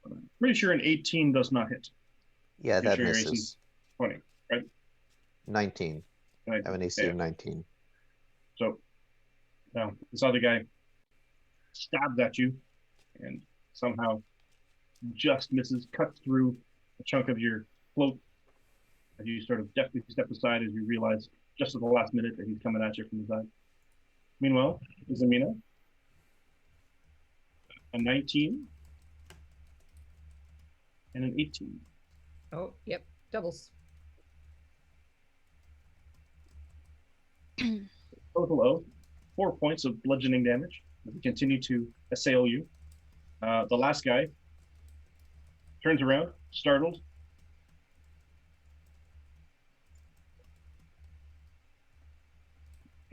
I'm pretty sure an 18 does not hit. yeah, that Sure misses. 20, right? 19. I have an AC of 19. So now this other guy stabs at you and somehow just misses, cuts through a chunk of your cloak as you sort of deftly step aside as you realize just at the last minute that he's coming at you from the side. Meanwhile, Izamina, a 19 and an 18. Oh, yep. Doubles. Total of 4 points of bludgeoning damage as we continue to assail you. The last guy turns around, startled.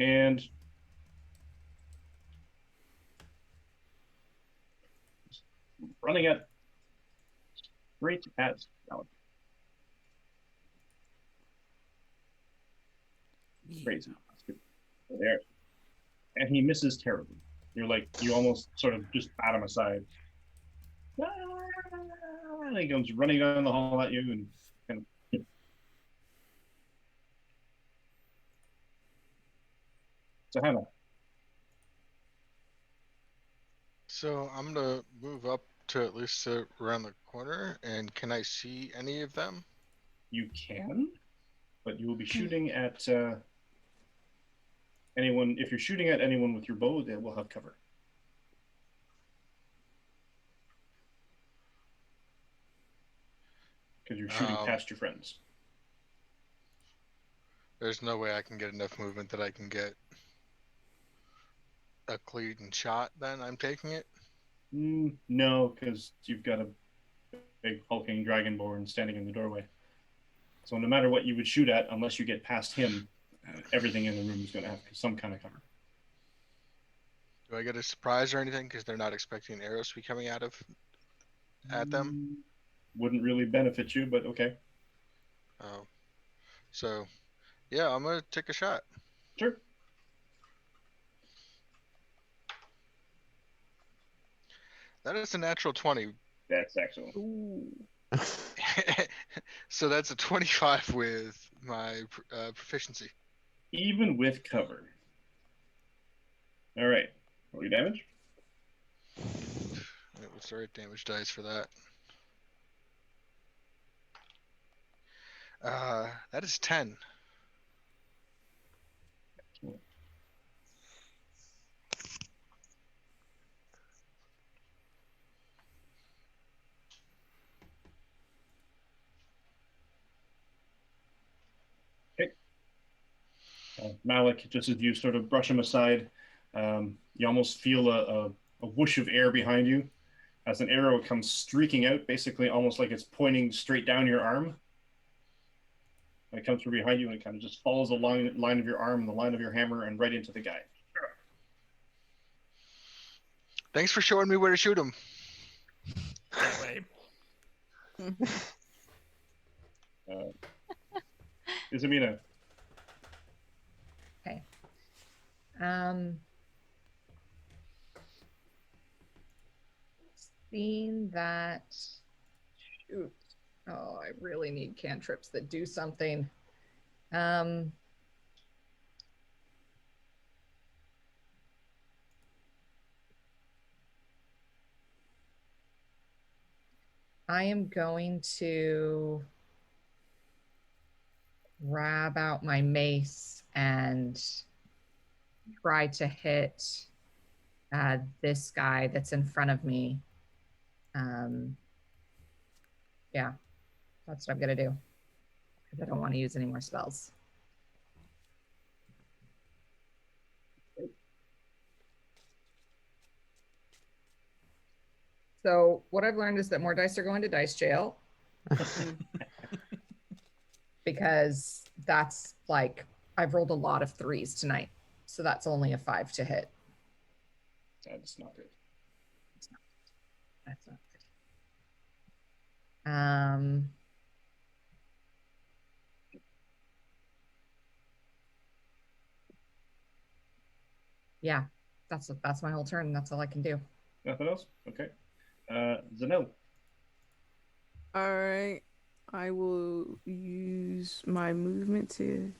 And running at straight at Alec. Crazy. There. And he misses terribly. You're like, you almost sort of just bat him aside. And he comes running down the hall at you and kind of. So Hannah. So I'm gonna move up to at least around the corner, and can I see any of them? You can, but you will be shooting at anyone. If you're shooting at anyone with your bow, they will have cover. Because you're shooting past your friends. There's no way I can get enough movement that I can get a clean shot. Then I'm taking it. No, because you've got a big hulking dragonborn standing in the doorway. So no matter what you would shoot at, unless you get past him, everything in the room is going to have some kind of cover. Do I get a surprise or anything? Because they're not expecting arrows to be coming at them. Wouldn't really benefit you, but okay. Oh, so yeah, I'm gonna take a shot. Sure. That is a natural 20. That's excellent. So that's a 25 with my proficiency. Even with cover. All right. Roll your damage. What's the right damage dice for that? That is 10. Malik, just as you sort of brush him aside, you almost feel a whoosh of air behind you as an arrow comes streaking out, basically almost like it's pointing straight down your arm. And it comes from behind you and it kind of just follows the line of your arm and the line of your hammer and right into the guy. Thanks for showing me where to shoot him. That way. Izamina. Okay. 16, that... Shoot. Oh, I really need cantrips that do something. I am going to grab out my mace and try to hit this guy that's in front of me. Yeah, that's what I'm going to do because I don't want to use any more spells. So what I've learned is that more dice are going to dice jail. Because that's like, I've rolled a lot of 3s tonight. So that's only a 5 to hit. That's not it. That's not good. Yeah, that's my whole turn. That's all I can do. Nothing else? Okay. Zanel. All right. I will use my movement to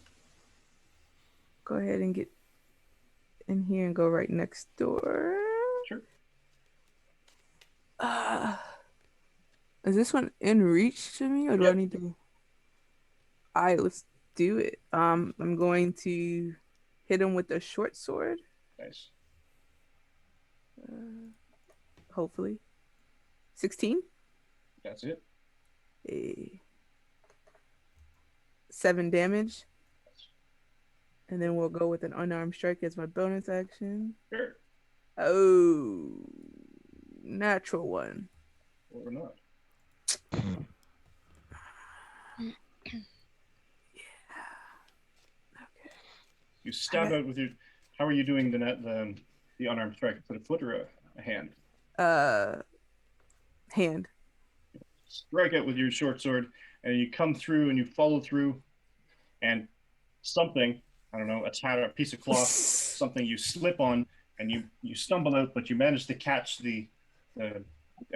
go ahead and get in here and go right next door. Sure. Is this one in reach to me, or do I need to? All right, let's do it. I'm going to hit him with a short sword. Nice. Hopefully, 16. That's it. 7 damage, and then we'll go with an unarmed strike as my bonus action. Sure. Oh, natural 1. Or not. You stab out with your. How are you doing the unarmed strike? Is it a foot or a hand? Hand. Strike out with your short sword, and you come through and you follow through, and something, I don't know, a tat or a piece of cloth, something you slip on, and you stumble out, but you manage to catch the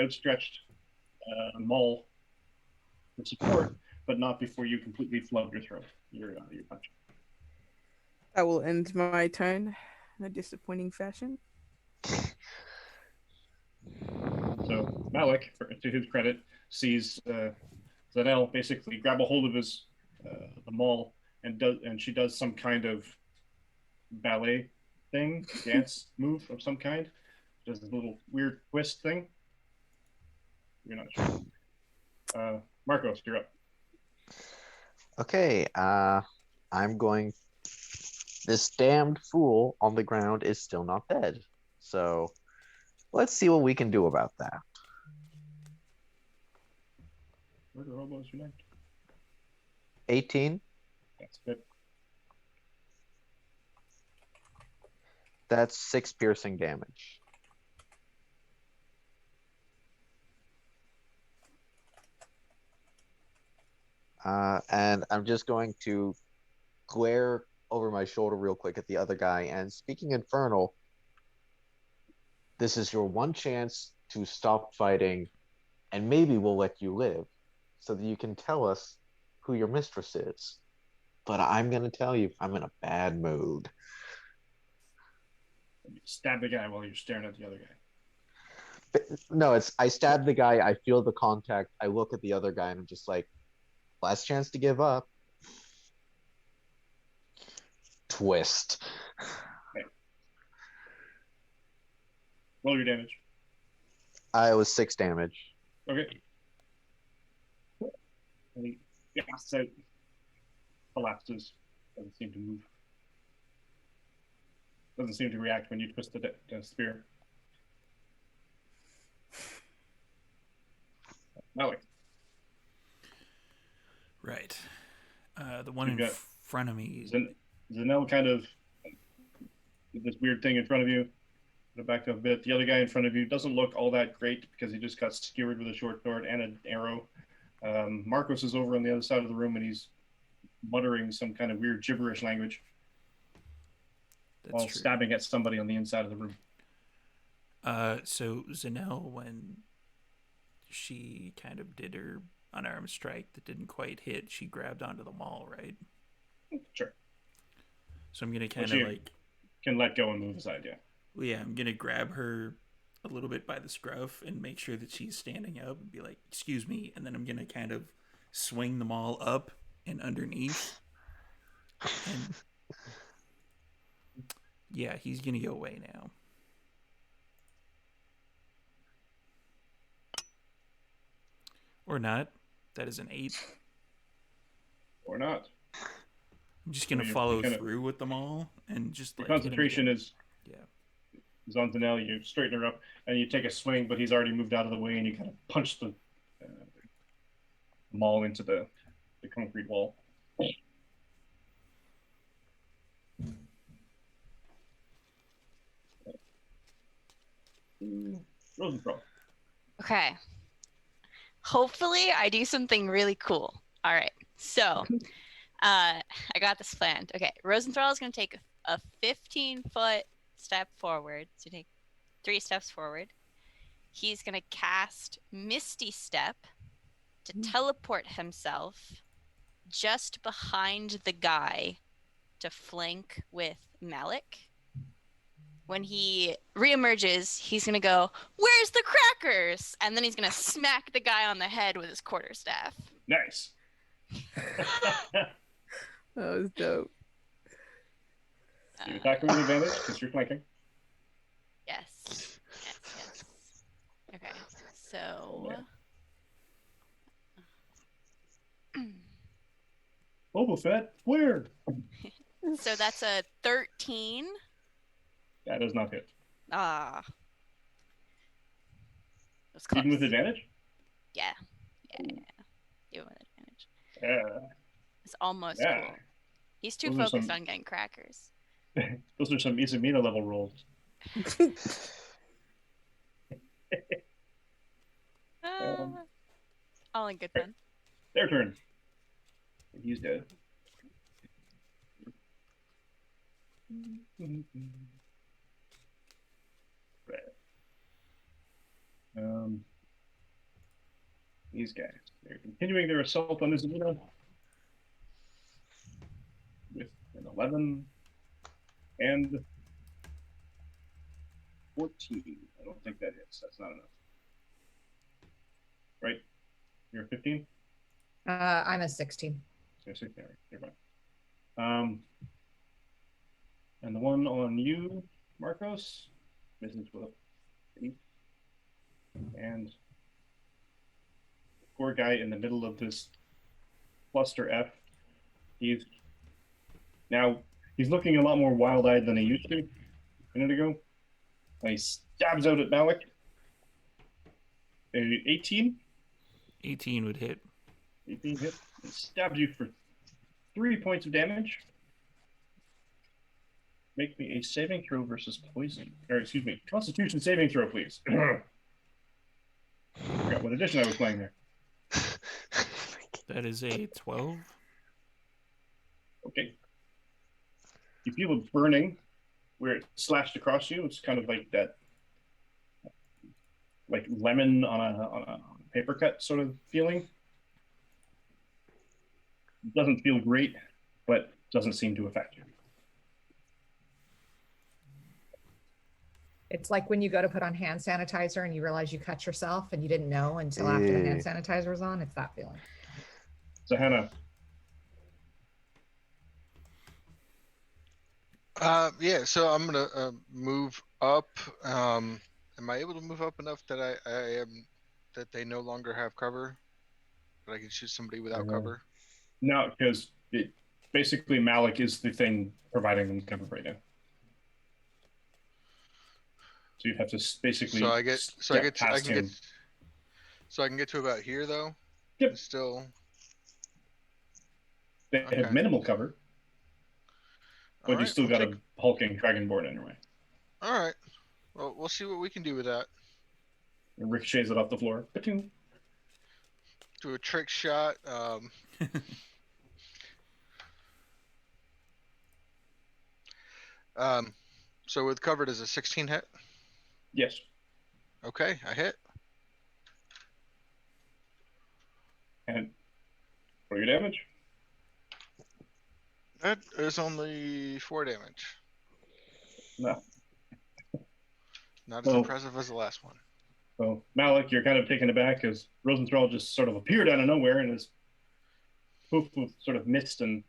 outstretched maul for support, but not before you completely flub your throat. Your punch. I will end my turn in a disappointing fashion. So Malik, to his credit, sees Zanel basically grab a hold of his the maul and she does some kind of ballet thing, dance move of some kind. Does this little weird twist thing. You're not sure. Marcos, you're up. Okay, I'm going. This damned fool on the ground is still not dead. So let's see what we can do about that. Murder hobos unite. 18. That's good. That's 6 piercing damage. And I'm just going to glare over my shoulder real quick at the other guy. And speaking Infernal, this is your one chance to stop fighting, and maybe we'll let you live so that you can tell us who your mistress is. But I'm going to tell you, I'm in a bad mood. You stab the guy while you're staring at the other guy. But, no, I stab the guy, I feel the contact, I look at the other guy, and I'm just like, last chance to give up. Twist. Okay. Roll your damage. I was 6 damage. Okay. Yeah, so collapses. Doesn't seem to move. Doesn't seem to react when you twist the spear. Malik. Right. The one in front of me. Zanel kind of did this weird thing in front of you. Back up a bit. The other guy in front of you doesn't look all that great because he just got skewered with a short sword and an arrow. Marcos is over on the other side of the room and he's muttering some kind of weird gibberish language while stabbing at somebody on the inside of the room. So Zanel, when she kind of did her unarmed strike that didn't quite hit, she grabbed onto the maul, right? Sure. So I'm gonna kind She of like, can let go and move aside, yeah. well, yeah, I'm gonna grab her a little bit by the scruff and make sure that she's standing up and be like, "Excuse me," and then I'm gonna kind of swing the maul up and underneath, and yeah, he's gonna go away now. Or not. That is an 8. Or not. I'm just gonna Well, follow through with them all and just Your like concentration is yeah. on Zanel. You straighten her up and you take a swing, but he's already moved out of the way, and you kind of punch the maul into the concrete wall. Rosenthal. Okay. Hopefully, I do something really cool. All right. So, I got this planned. Okay. Rosenthal is going to take a 15-foot step forward. So, take 3 steps forward. He's going to cast Misty Step to teleport himself just behind the guy to flank with Malik. When he reemerges, he's going to go, "Where's the crackers?" And then he's going to smack the guy on the head with his quarterstaff. Nice. That was dope. You attack with advantage because you're flanking. Yes. Okay, so... Boba Fett, where? So that's a 13. That does not hit. Ah. It was close. Even with advantage? Yeah. Even with advantage. Yeah. It's almost cool. He's too Those are focused on getting crackers. Those are some Izamina level rolls. All in good fun. Their turn. He's dead. These guys. They're continuing their assault on Izamina with an 11 and 14. I don't think that hits. That's not enough. Right? You're a 15? I'm a 16. You're 16. You're fine. And the one on you, Marcos, misses with 8. And the poor guy in the middle of this cluster F, he's looking a lot more wild-eyed than he used to a minute ago. And he stabs out at Malik. 18? 18 would hit. 18 hit. He stabs you for 3 points of damage. Make me a saving throw versus poison. Or, excuse me, Constitution saving throw, please. I forgot what edition I was playing there. That is a 12. Okay. You feel it burning where it slashed across you. It's kind of like that, like lemon on a paper cut sort of feeling. It doesn't feel great, but doesn't seem to affect you. It's like when you go to put on hand sanitizer and you realize you cut yourself and you didn't know until after the hand sanitizer was on. It's that feeling. So Hannah. Yeah, so I'm gonna move up. Am I able to move up enough that I am that they no longer have cover? That I can shoot somebody without cover? No, because basically Malik is the thing providing them cover right now. So you'd have to basically I can get to about here though. Yep. Still. They have minimal cover. But you still got a hulking dragonborn in your way. All right. Well, we'll see what we can do with that. It ricochets it off the floor. Ba-toom. Do a trick shot. So with covered as a 16 hit? Yes. Okay, I hit. Roll your damage. That is only 4 damage. No. Not as Oh. impressive as the last one. So, Malik, you're kind of taken aback as Rosenthal just sort of appeared out of nowhere and is poof with sort of mist and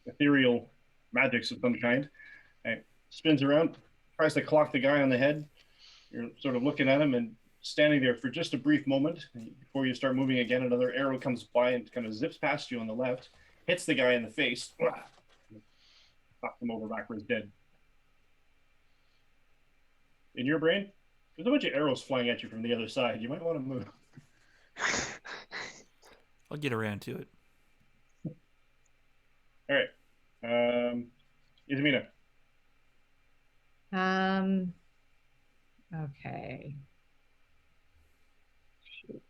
ethereal magics of some kind. And spins around, tries to clock the guy on the head. You're sort of looking at him and standing there for just a brief moment. Before you start moving again, another arrow comes by and kind of zips past you on the left, hits the guy in the face, knocks him over backwards dead. In your brain, there's a bunch of arrows flying at you from the other side. You might want to move. I'll get around to it. All right. Izmina. Okay. Shoot.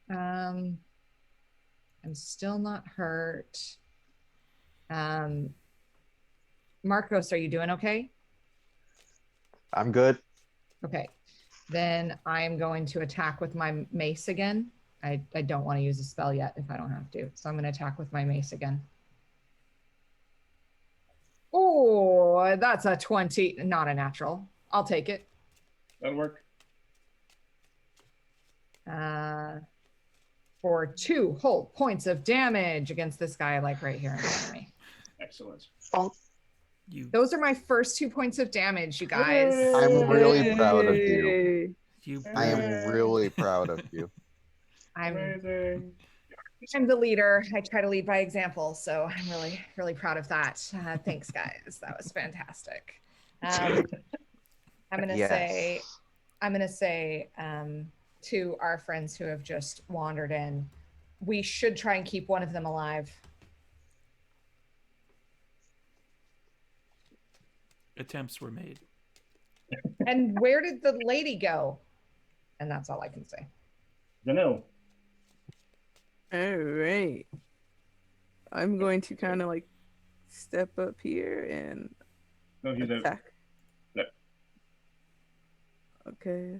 I'm still not hurt. Marcos, are you doing okay? I'm good. Okay. Then I'm going to attack with my mace again. I don't want to use a spell yet if I don't have to. So I'm going to attack with my mace again. Oh, that's a 20. Not a natural. I'll take it. That'll work. For 2 whole points of damage against this guy, like right here in front of me. Excellent. Those are my first 2 points of damage, you guys. I'm really proud of you. You I am really proud of you. Amazing. I'm the leader. I try to lead by example, so I'm really, really proud of that. Thanks, guys. That was fantastic. I'm gonna say to our friends who have just wandered in, we should try and keep one of them alive. attempts were made. And where did the lady go? And that's all I can say. Dunno. All right. I'm going to kind of like step up here and No, he's out. attack. No. Okay.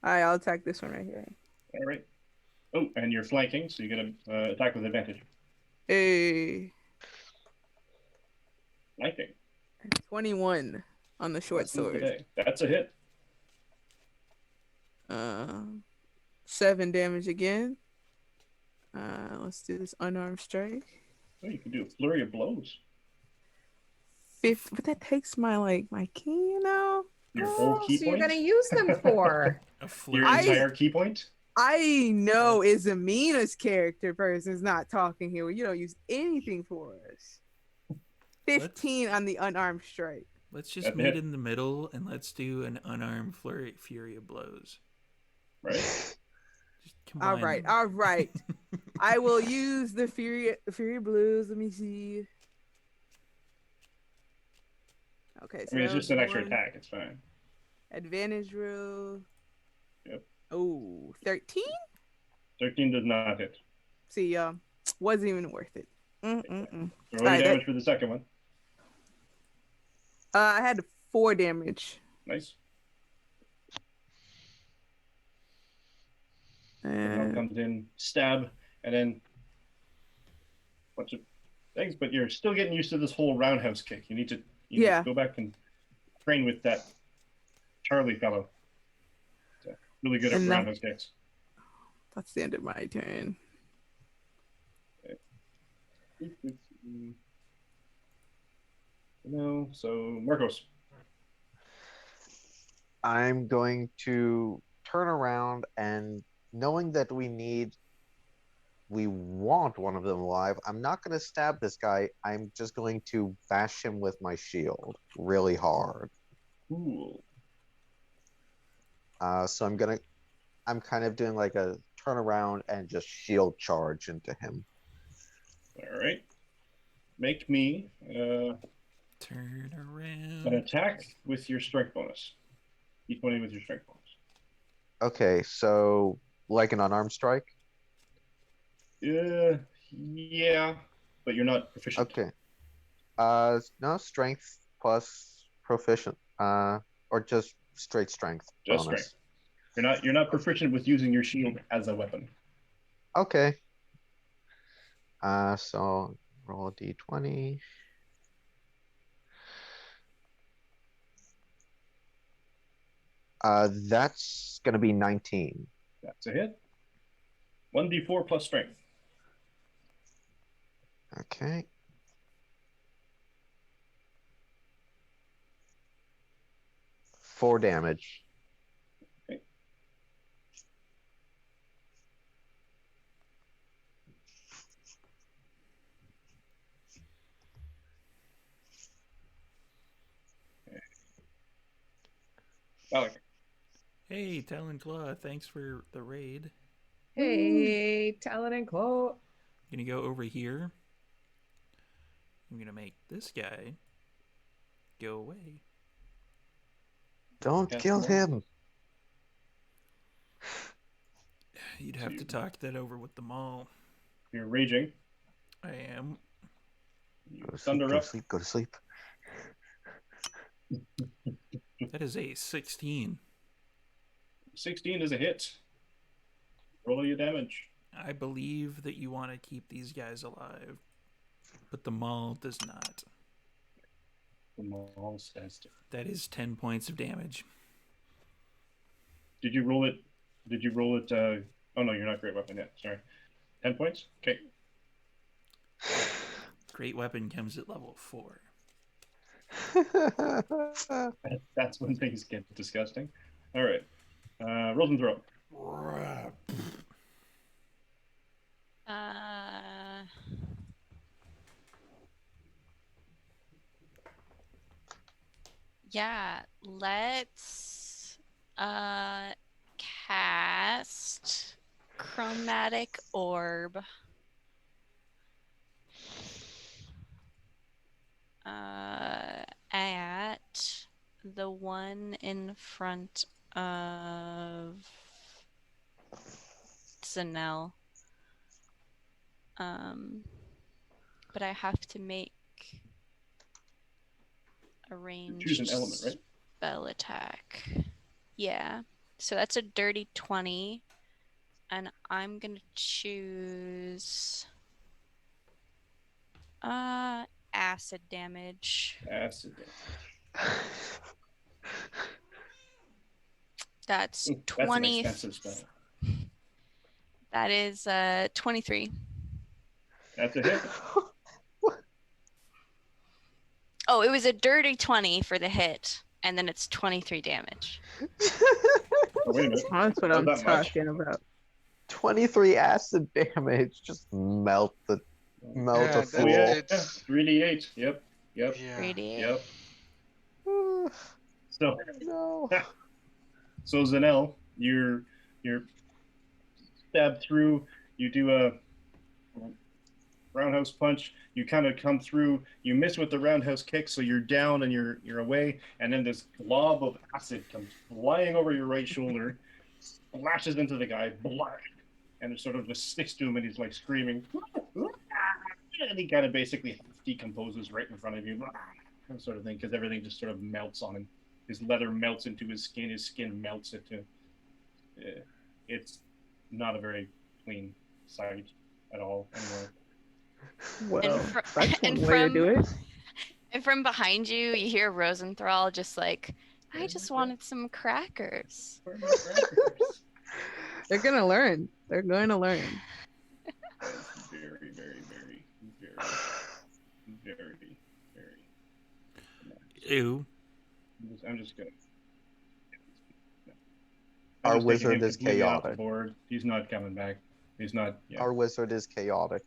All right, I'll attack this one right here. All right. Oh, and you're flanking, so you get an attack with advantage. Hey, Flanking. 21 on the short That's the sword. day. That's a hit. 7 damage again. Let's do this unarmed strike. Oh, you can do a flurry of blows. 5, but that takes my key, you know. Your whole key So you're point? gonna use them for? A Your flurry. entire key point? I know Isamina's character person's not talking here. You don't use anything for us. 15 on the unarmed strike. Let's just That's meet it. in the fury and let's do an unarmed fury of blows. Right? Just All combine right, them. all right. I will use the fury blues. Let me see. Okay, I so mean, that it's just was an extra 1. attack. It's fine. Advantage roll. Yep. Oh, 13? 13 does not hit. See, wasn't even worth it. So roll Alright, your damage for the second one. I had 4 damage. Nice. Now And comes in, stab, and then a bunch of things, but you're still getting used to this whole roundhouse kick. You need to go back and train with that Charlie fellow. Really good at And roundhouse kicks. that's the end of my turn. No, so Marcos. I'm going to turn around and knowing that we want one of them alive, I'm not going to stab this guy. I'm just going to bash him with my shield really hard. Cool. So I'm kind of doing like a turn around and just shield charge into him. All right. Make me Turn around. an attack with your strength bonus. D20 with your strength bonus. Okay, so like an unarmed strike? Yeah, but you're not proficient. Okay. No, strength plus proficient. or just straight strength Just bonus? strength. You're not proficient with using your shield as a weapon. Okay. So roll a d20. That's gonna be 19. That's a hit. 1d4 plus strength. Okay. Four damage. Okay. Alec. Hey, Talon Claw, thanks for the raid. Hey, Talon and Claw. I'm gonna go over here. I'm gonna make this guy go away. Don't Cast kill them all. him. You'd have to talk that over with them all. You're raging. I am. You Go to sleep, thunder go up. to sleep, go to sleep. That is a 16. 16 is a hit. Roll your damage. I believe that you want to keep these guys alive, but the Maul does not. The Maul stands still. That is 10 points of damage. Did you roll it? Oh no, you're not great weapon yet. Sorry. 10 points? Okay. Great weapon comes at level 4. That's when things get disgusting. All right. Roll and throw. Yeah, let's cast Chromatic Orb. At the one in front of Zanel. But I have to make a ranged Choose an element, right? spell attack. Yeah. So that's a dirty 20. And I'm gonna choose acid damage. Acid damage. That's Ooh, 20. That's an expensive spell. That is 23. That's a hit. Oh, it was a dirty 20 for the hit, and then it's 23 damage. Oh, wait a minute. That's what Not I'm that much. talking about. 23 acid damage. Just melt a Oh fool. yeah, It's 3d8. Yep. yeah. 3d8. Yep. So No. so Zanel, you're stabbed through. You do a roundhouse punch. You kind of come through. You miss with the roundhouse kick, so you're down and you're away. And then this glob of acid comes flying over your right shoulder, splashes into the guy, and it sort of just sticks to him, and he's like screaming. And he kind of basically decomposes right in front of you, that sort of thing, because everything just sort of melts on him. His leather melts into his skin melts into. It's not a very clean sight at all anymore. Well, fr- that's one and way to do it. And from behind you, you hear Rosenthal just like, I just wanted some crackers. Where are my crackers? They're gonna learn. They're going to learn. That's very, very, very, very, very. Ew. I'm just gonna. Our just taking him wizard is completely off the chaotic. board. He's not coming back. He's not. Yeah. Our wizard is chaotic.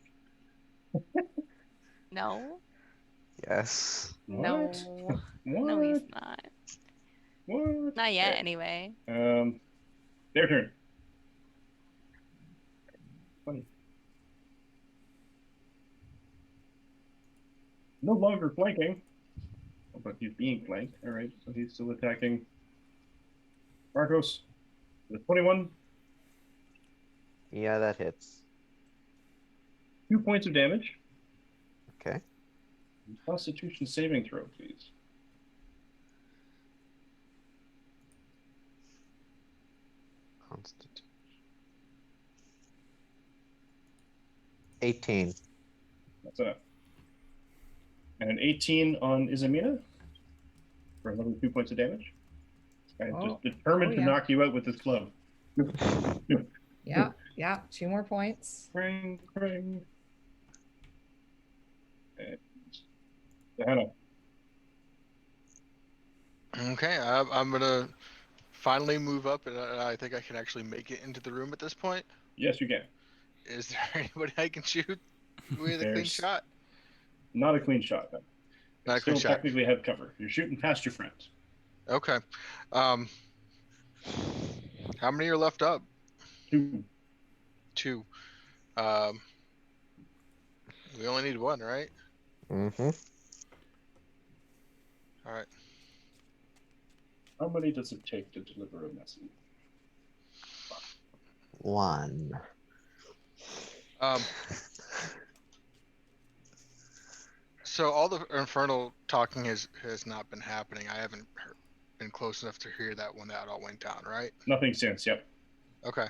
No, Yes. no, What? no, he's not. What? Not yet, Okay. anyway. Their turn. Funny. No longer flanking. Oh, but he's being flanked. All right, so he's still attacking. Marcos, the 21, Yeah, that hits. 2 points of damage. Okay. Constitution saving throw, please. Constitution. 18. That's enough. And an 18 on Izamina for another 2 points of damage. This guy just determined to knock you out with this club. Yeah, 2 more points. Ring, ring. And Hannah. Okay, I'm gonna finally move up, and I think I can actually make it into the room at this point. Yes, you can. Is there anybody I can shoot with a clean There's shot? Not a clean shot, though. Not a clean Still shot. technically have cover. You're shooting past your friend. Okay. How many are left up? 2. 2. We only need 1, right? Mm-hmm. All right. How many does it take to deliver a message? 1. So all the infernal talking has not been happening. I haven't been close enough to hear that when that all went down, right? Nothing since, yep. Okay.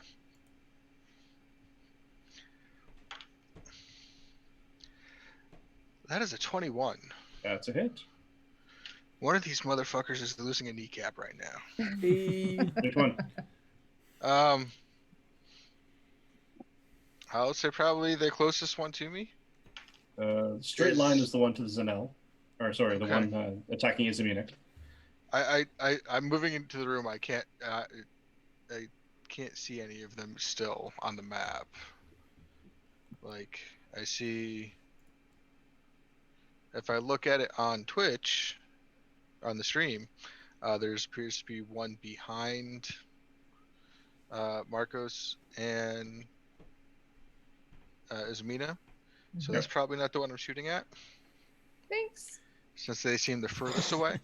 That is a 21. That's a hit. One of these motherfuckers is losing a kneecap right now. Which one? I would say probably the closest one to me. Straight line is the one to the Zanel. Or sorry, the Okay. one attacking Izamina. I'm moving into the room. I can't see any of them still on the map. Like I see, if I look at it on Twitch, on the stream, there appears to be one behind Marcos and Izamina. So that's probably not the one I'm shooting at, Thanks. since they seem the furthest away.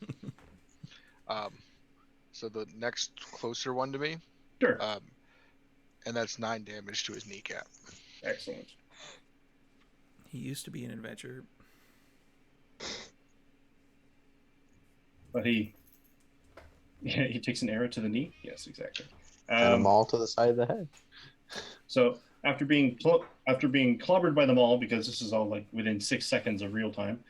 So the next closer one to me, Sure. and that's 9 damage to his kneecap. Excellent. He used to be an adventurer. But he takes an arrow to the knee. Yes, exactly. And a maul to the side of the head. So after being clobbered by them all, because this is all like within 6 seconds of real time,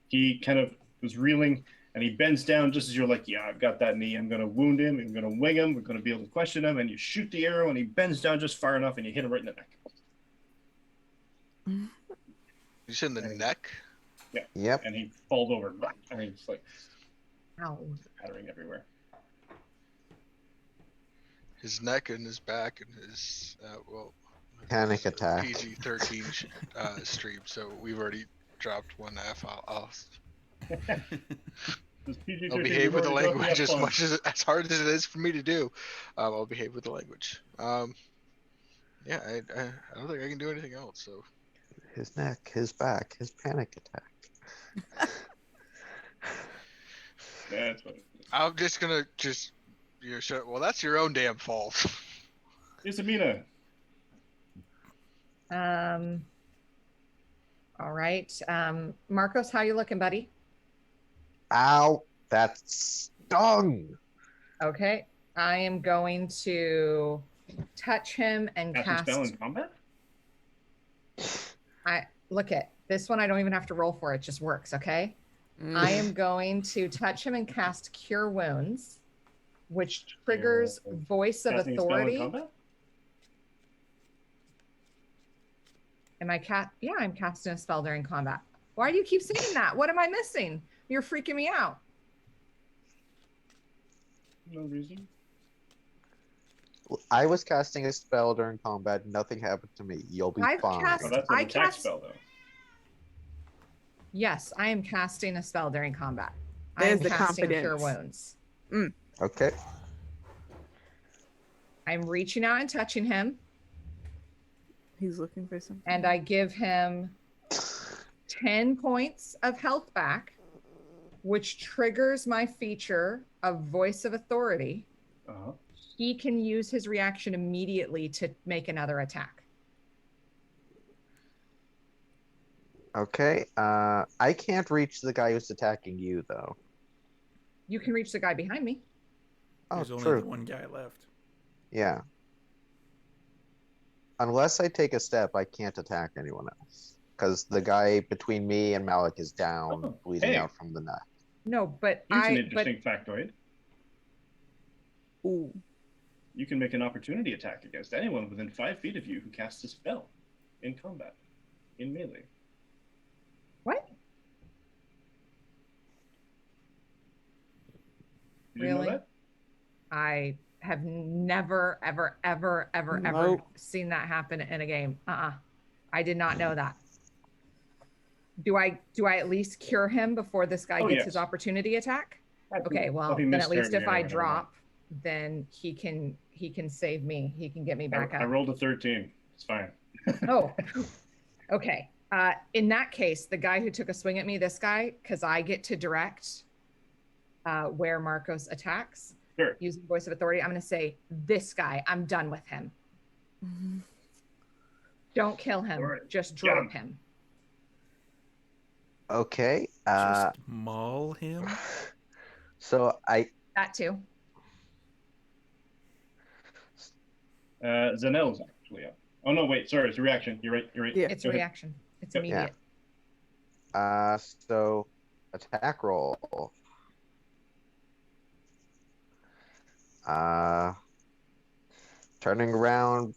he kind of was reeling, and he bends down just as you're like, yeah, I've got that knee. I'm going to wound him. I'm going to wing him. We're going to be able to question him. And you shoot the arrow, and he bends down just far enough, and you hit him right in the neck. You said in the neck? Yeah. Yep. And he falls over. I mean, it's like Ow. pattering everywhere. His neck and his back and his Panic attack. PG-13 stream. So we've already dropped 1 F. I'll behave with the language as much as hard as it is for me to do. I'll behave with the language. Yeah, I don't think I can do anything else. So His neck, his back, his panic attack. That's what it is. I'm just gonna show. Well, that's your own damn fault. Izamina. All right. Marcos, how you looking, buddy? Ow, that stung. Okay. I am going to touch him and Cast cast. spell in combat? Look at this one. I don't even have to roll for it. It just works. Okay. I am going to touch him and cast Cure Wounds, which triggers Voice of Casting a spell in Authority. combat? Am I Yeah, I'm casting a spell during combat. Why do you keep saying that? What am I missing? You're freaking me out. No reason. I was casting a spell during combat. Nothing happened to me. You'll be I've fine. cast- Oh, that's an I attack cast- spell, though. Yes, I am casting a spell during combat. I There's am the casting Cure confidence. Wounds. Okay. I'm reaching out and touching him, He's looking for something. and I give him 10 points of health back, which triggers my feature of Voice of Authority. Uh-huh. He can use his reaction immediately to make another attack. Okay. I can't reach the guy who's attacking you, though. You can reach the guy behind me. Oh, There's only true. the one guy left. Yeah. Unless I take a step, I can't attack anyone else. Because the guy between me and Malik is down, Oh, bleeding hey. out from the neck. No, but Here's an interesting factoid. Ooh. You can make an opportunity attack against anyone within 5 feet of you who casts a spell in combat, in melee. What? Did you know Really? that? I have never, ever Nope. seen that happen in a game. I did not know that. Do I at least cure him before this guy Oh, gets yes. his opportunity attack? Okay, well He then missed at least if terribly, I never mind. drop, then he can save me. He can get me back I up. rolled a 13. It's fine. Oh, okay. In that case, the guy who took a swing at me, this guy, because I get to direct where Marcos attacks Sure. using voice of authority, I'm going to say, this guy, I'm done with him. Don't kill him. All right. Just Get drop him. him. Okay. Just maul him. So That too. Zanel's actually up. Oh no, wait, sorry, it's a reaction. You're right. Yeah. It's Go a ahead. reaction. It's Yep. immediate. So attack roll. Turning around,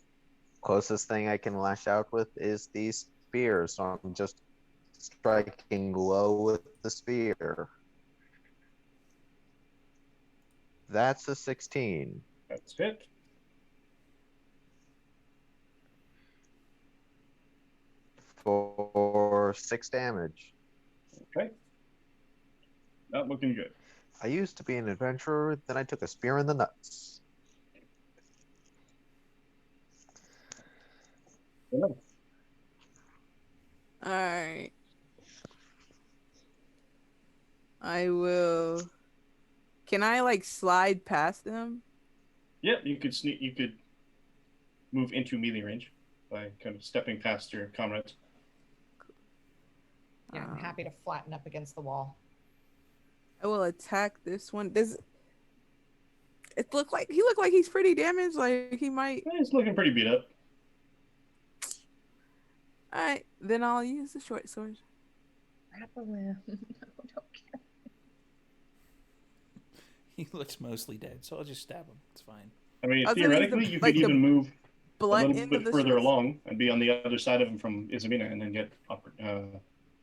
closest thing I can lash out with is the spear, so I'm just striking low with the spear. That's a 16. That's hit. For 6 damage. Okay. Not looking good. I used to be an adventurer, then I took a spear in the nuts. Zanel. All right. I will. Can I like slide past them? Yeah, you could sneak. You could move into melee range by kind of stepping past your comrades. Yeah, I'm happy to flatten up against the wall. I will attack this one. Does it look like he looked like he's pretty damaged? Like he might. It's looking pretty beat up. All right, then I'll use the short sword. Grab the limb. No, don't kill. He looks mostly dead, so I'll just stab him. It's fine. I mean, I was gonna use theoretically, the- you like could the even move a Blunt little end bit of the further sword. along and be on the other side of him from Izamina and then get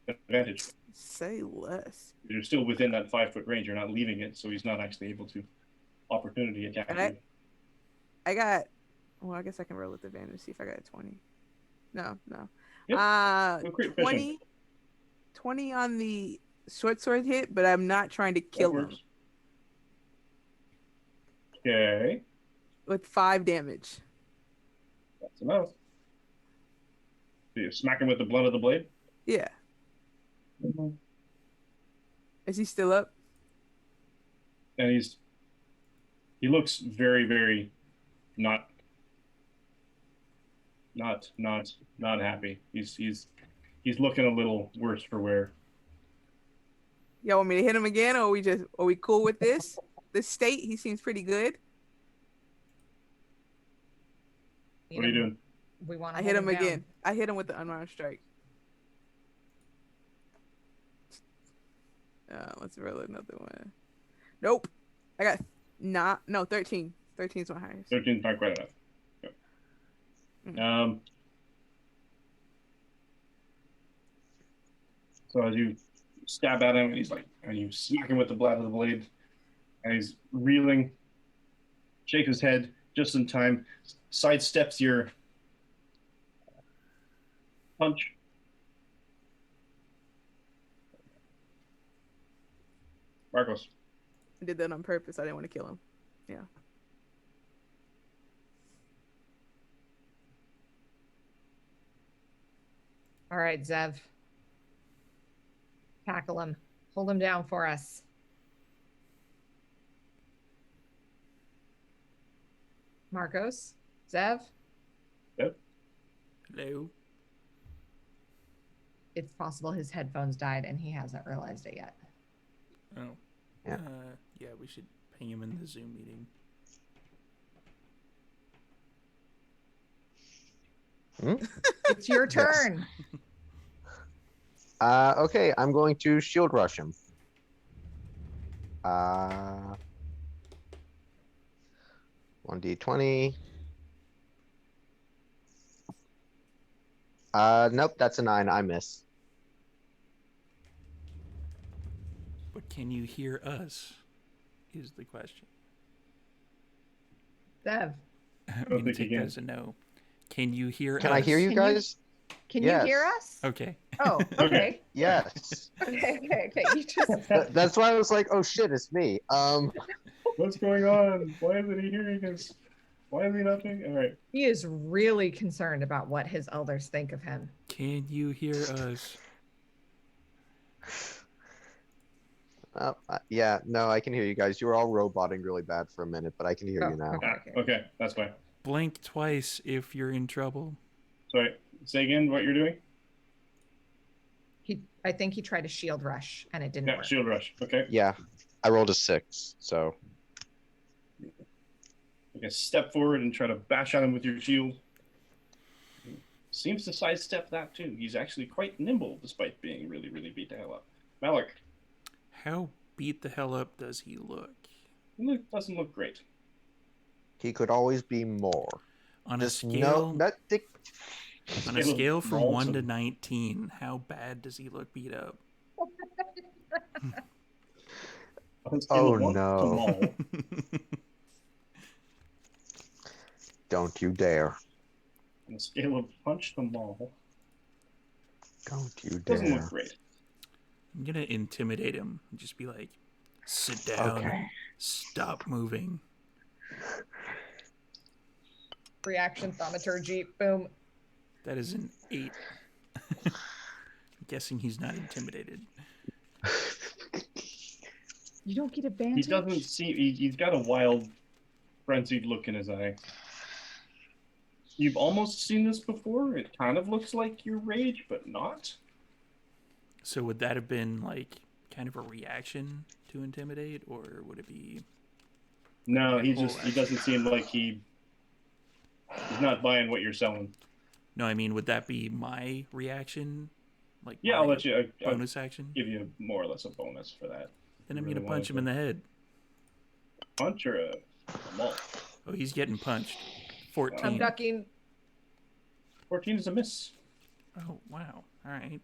advantage. Say less. You're still within that 5-foot range. You're not leaving it, so he's not actually able to opportunity attack And you. I got. Well, I guess I can roll with advantage. See if I got a 20. No. Yep. Go crit fishing. 20 on the short sword hit, but I'm not trying to kill him. Okay. With 5 damage. That's enough. So you smack him with the blunt of the blade? Yeah. Is he still up? And he looks very, very not happy. He's looking a little worse for wear. Y'all want me to hit him again, or are we cool with this? This state, he seems pretty good. What are you doing? We want to I hit him again. I hit him with the unarmed strike. Let's roll another one. Nope. I got 13. 13 is my highest. 13 is not quite enough. Okay. So as you stab at him, and you smack him with the blade of the blade, and he's reeling, shake his head just in time, sidesteps your punch. Marcos. I did that on purpose. I didn't want to kill him. Yeah. All right, Zev. Tackle him. Hold him down for us. Marcos? Zev? Yep. Hello. It's possible his headphones died and he hasn't realized it yet. Oh. Yeah. Yeah, we should ping him in the Zoom meeting. It's your Yes. turn. Okay, I'm going to shield rush him. 1d20. Nope, that's a 9. I miss. But can you hear us? Is the question. Dev, I'm don't going to think you take that can. as a no. Can you hear us? Can I hear you Can you- guys? can you hear Yes. us? Okay. Oh, okay. Yes. Okay. You just That's why I was like, oh shit, it's me. What's going on? Why isn't he hearing us? Why is he not doing? All right. he is really concerned about what his elders think of him. Can you hear us? Yeah, no, I can hear you guys. You were all roboting really bad for a minute, but I can hear you now. Okay. Okay, that's fine. Blink twice if you're in trouble. Sorry. Say again what you're doing. I think he tried to shield rush and it didn't Yeah, work. shield rush. Okay. Yeah, I rolled a 6, so. Okay, step forward and try to bash at him with your shield. Seems to sidestep that too. He's actually quite nimble despite being really, really beat the hell up. Malik, How beat the hell up does he look? doesn't look great. He could always be more. On Just a scale, on a Scale of scale from balls 1 to of- 19, how bad does he look beat up? On a scale Oh, of 1 to no. Maul, Don't you dare. on a scale of punch to Maul, Don't you doesn't dare. look great. I'm gonna intimidate him and just be like, sit down, Okay. stop moving. Reaction thaumaturgy. Boom. That is an 8. I'm guessing he's not intimidated. You don't get He advantage. doesn't seem. He's got a wild, frenzied look in his eye. You've almost seen this before. It kind of looks like your rage, but not. So would that have been like kind of a reaction to intimidate, or would it be? No, Your he whole just. He doesn't seem like he's not buying what you're selling. No, I mean, would that be my reaction? Like, Yeah, my I'll let you. I'll bonus action. give you more or less a bonus for that. Then I'm really gonna wanted punch him in to. the head. Punch or a maul? Oh, he's getting punched. I'm 14. ducking. 14 is a miss. Oh wow! All right,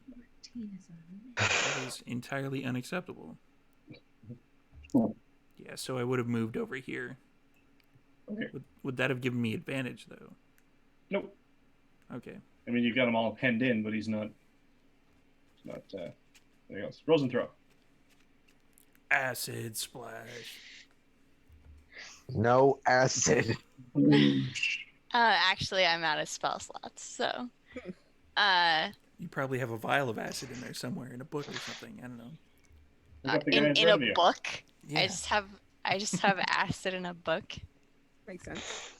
that is entirely unacceptable. Yeah, so I would have moved over here. Okay. Would that have given me advantage though? Nope. Okay. I mean, you've got him all penned in, but he's not. Anything else? Rosen throw. Acid splash. No acid. Actually, I'm out of spell slots, so. You probably have a vial of acid in there somewhere in a book or something. I don't know. Look up the guy in front a of you. book. Yeah. I just have acid in a book. Makes sense.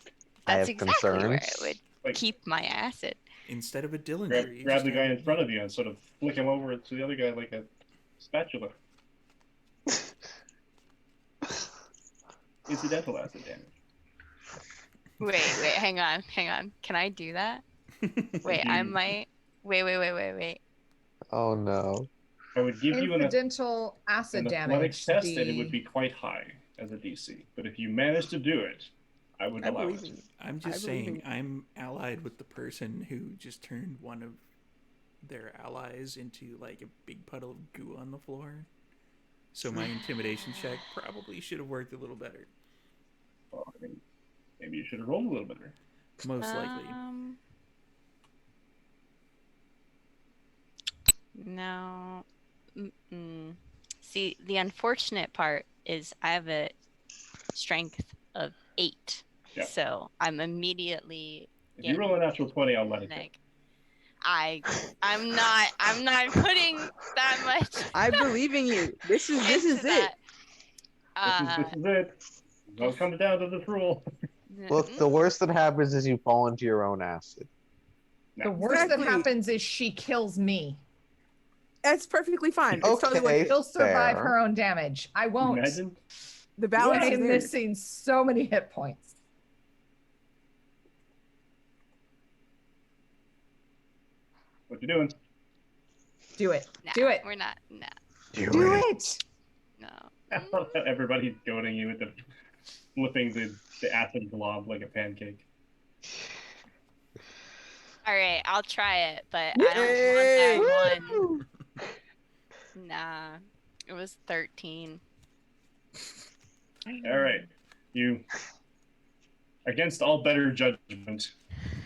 I That's have exactly where I concerns. would Like, keep my acid. Instead of a Dillinger, grab, you grab just the guy have- in front of you and sort of flick him over to the other guy like a spatula. Incidental acid damage. Wait, hang on. Can I do that? Wait, I might. Wait. Oh no. I would give you Incidental acid an damage. athletics test, and it would be quite high as a DC. But if you manage to do it, I would I allow believe it. in you. I'm I just believe saying, in- I'm allied with the person who just turned one of their allies into like a big puddle of goo on the floor. So my intimidation check probably should have worked a little better. Well, I mean, maybe you should have rolled a little better. Most likely. No. See, the unfortunate part is I have a strength of 8. Yeah. So I'm immediately If you roll a natural 20, I'll let it go. neg. I'm not putting that much. I believe in you. This is into it. that. This is it. It all comes down to this rule. Look, the worst that happens is you fall into your own acid. The worst Exactly. that happens is she kills me. That's perfectly fine. It's totally Okay. like She'll survive Fair. her own damage. I won't. Imagine. the balance I is am there. missing so many hit points. you doing? Do it. Nah, Do it. We're not. Nah. Do it. No. Everybody's goading you with the flipping the acid glob like a pancake. All right, I'll try it, but I don't want that one. Nah, it was 13. All right, you, against all better judgment,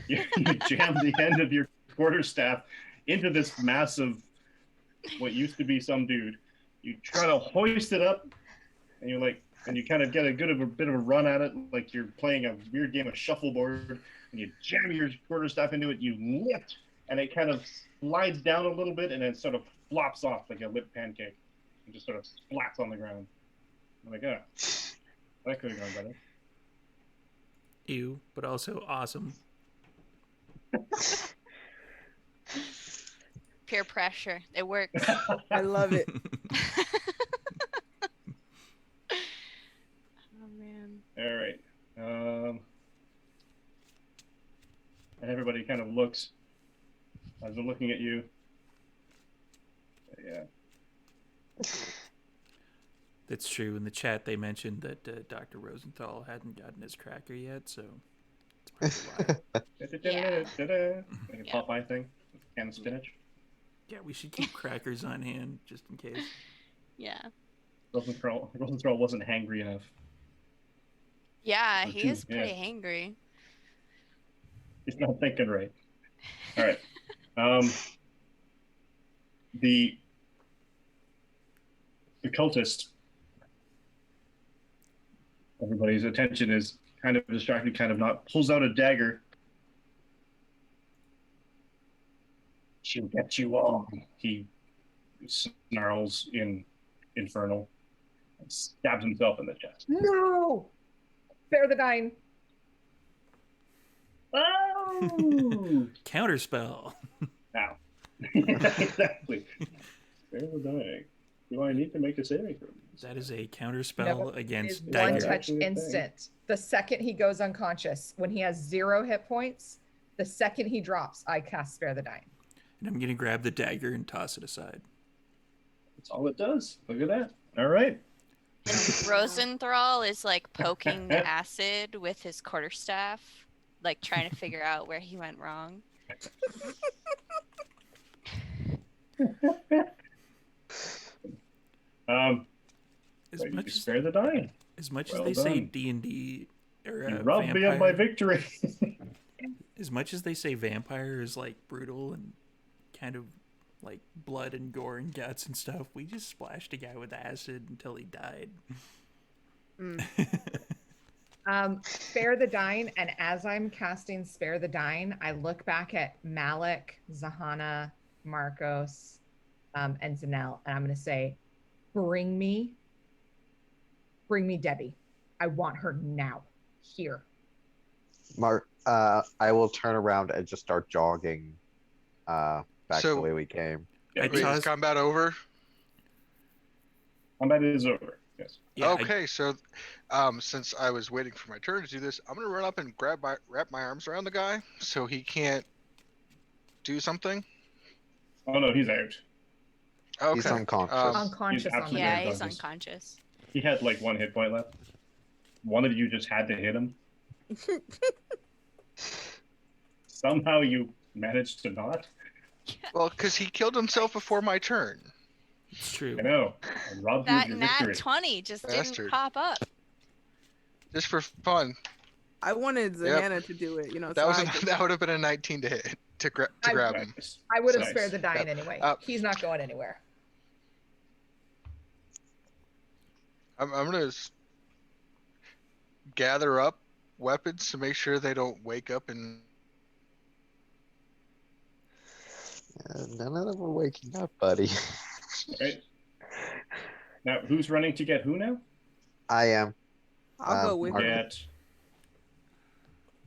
you jam the end of your quarterstaff into this massive, what used to be some dude. You try to hoist it up, and you're like, and you kind of get a bit of a run at it, like you're playing a weird game of shuffleboard, and you jam your quarterstaff into it. You lift, and it kind of slides down a little bit, and then sort of flops off like a lit pancake, and just sort of splats on the ground. I'm like, that could have gone better. Ew, but also awesome. Peer pressure. It works. I love it. Oh man. All right. And everybody kind of looks as they're looking at you. Yeah. That's true. In the chat, they mentioned that Dr. Rosenthal hadn't gotten his cracker yet, so it's probably why. Yeah. Like a Popeye thing. Can of spinach. Yeah, we should keep crackers on hand just in case. Yeah. Rosenthal wasn't hangry enough. Yeah, Or he two, is pretty yeah. hangry. He's not thinking right. All right. The cultist. Everybody's attention is kind of distracted, kind of not. Pulls out a dagger. She'll get you all. He snarls in Infernal and stabs himself in the chest. No. Spare the dying. Oh! Counterspell. Now. Exactly. Spare the dying. Do I need to make a saving throw? That is a counterspell It's against one dagger. touch Actually a thing. instant. The second he goes unconscious, when he has 0 hit points, the second he drops, I cast Spare the Dying. And I'm going to grab the dagger and toss it aside. That's all it does. Look at that. All right. And Rosenthal is like poking the acid with his quarterstaff, like trying to figure out where he went wrong. As You much as, spare the dying. as much Well as they say done. D&D or You robbed me of my victory. as much as they say vampire is like brutal and kind of like blood and gore and guts and stuff, we just splashed a guy with acid until he died. Spare the Dying, and as I'm casting Spare the Dying, I look back at Malik, Zahana, Marcos, and Zanel, and I'm going to say, bring me Debbie. I want her now, here. I will turn around and just start jogging back So- the way we came. I Wait, is tossed- combat over? Combat is over. Yes. Yeah, Okay, so since I was waiting for my turn to do this, I'm gonna run up and wrap my arms around the guy so he can't do something. Oh no, he's out. Okay. He's unconscious. Unconscious on the absolutely Yeah, ground. he's unconscious. unconscious. He had like 1 hit point left. One of you just had to hit him. Somehow you managed to not. Well, because he killed himself before my turn. it's true. I know. I robbed you of That your nat victory. 20 just didn't Bastard. pop up. Just for fun. I wanted Zahana to do it, That so was I could- that would have been a 19 to hit to grab him. Nice. I would have Nice. spared the Dying anyway. He's not going anywhere. I'm gonna gather up weapons to make sure they don't wake up and None of them are waking up, buddy. Right. Now, who's running to get who now? I am. I'll go with Mark- you. Get.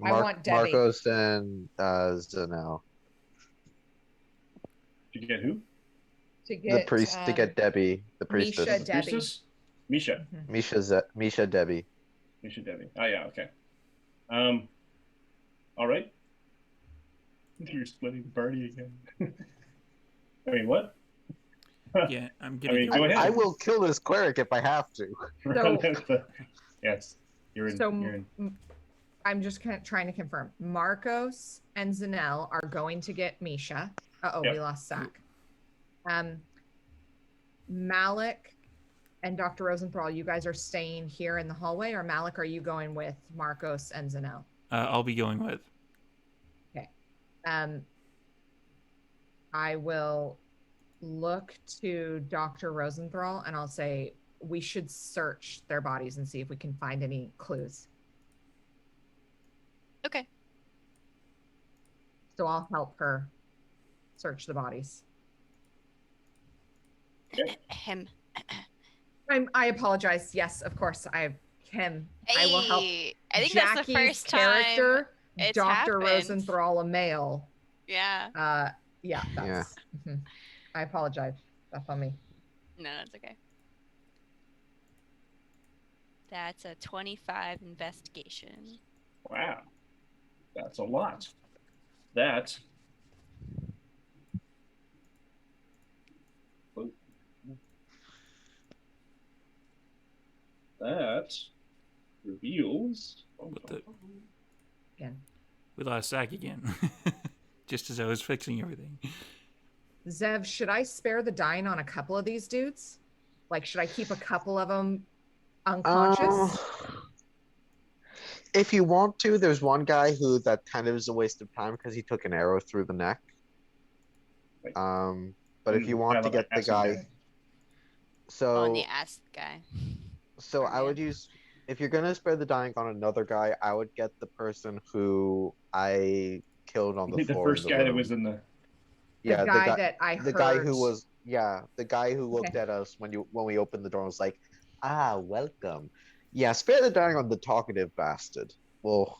I want Debbie. Marcos and Zanel. To get who? To get The priest to get Debbie, the priestess. Misha Debbie. Priestess? Misha. Misha Debbie. Misha Debbie. Oh yeah, okay. All right. You're splitting the party again. I mean, what? Yeah, I'm I gonna mean, go. go with- I ahead. will kill this cleric if I have to. Yes, you're in. So You're in. I'm just trying to confirm. Marcos and Zanel are going to get Misha. We Yep. lost Zach. Malik and Dr. Rosenthal, you guys are staying here in the hallway, or Malik, are you going with Marcos and Zanel? I'll be going with. Okay. I will look to Dr. Rosenthal and I'll say we should search their bodies and see if we can find any clues. Okay. So I'll help her search the bodies. Him. I apologize. Yes, of course. Him. I will help. Hey, I think Jackie's that's the first character, time it's Dr. happened. Rosenthal, a male. Yeah. Yeah, that's. Mhm. I apologize. That's on me. No, that's okay. That's a 25 investigation. Wow, that's a lot. That. That reveals. What the? Again. We lost Zach again. Just as I was fixing everything. Zev, should I spare the dying on a couple of these dudes? Like, should I keep a couple of them unconscious? If you want to, there's one guy who that kind of is a waste of time because he took an arrow through the neck. But if you want to get the guy, so On the ass guy. So I would use, if you're gonna spare the dying on another guy, I would get the person who I killed on the floor. The first guy that was in the. Yeah, the guy that I the heard. guy who was, the guy who looked at us when we opened the door and was like, welcome. Yeah, spare the dying on the talkative bastard. We'll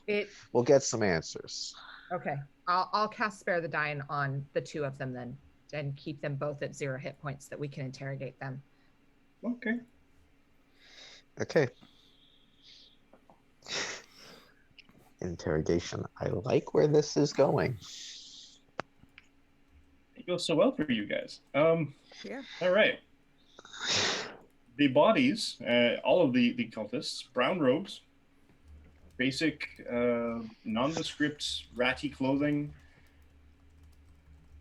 get some answers. Okay, I'll cast spare the dying on the two of them then, and keep them both at 0 hit points that we can interrogate them. Okay. Okay. Interrogation. I like where this is going. It goes so well for you guys. Yeah. All right. The bodies, all of the cultists, brown robes, basic nondescript ratty clothing.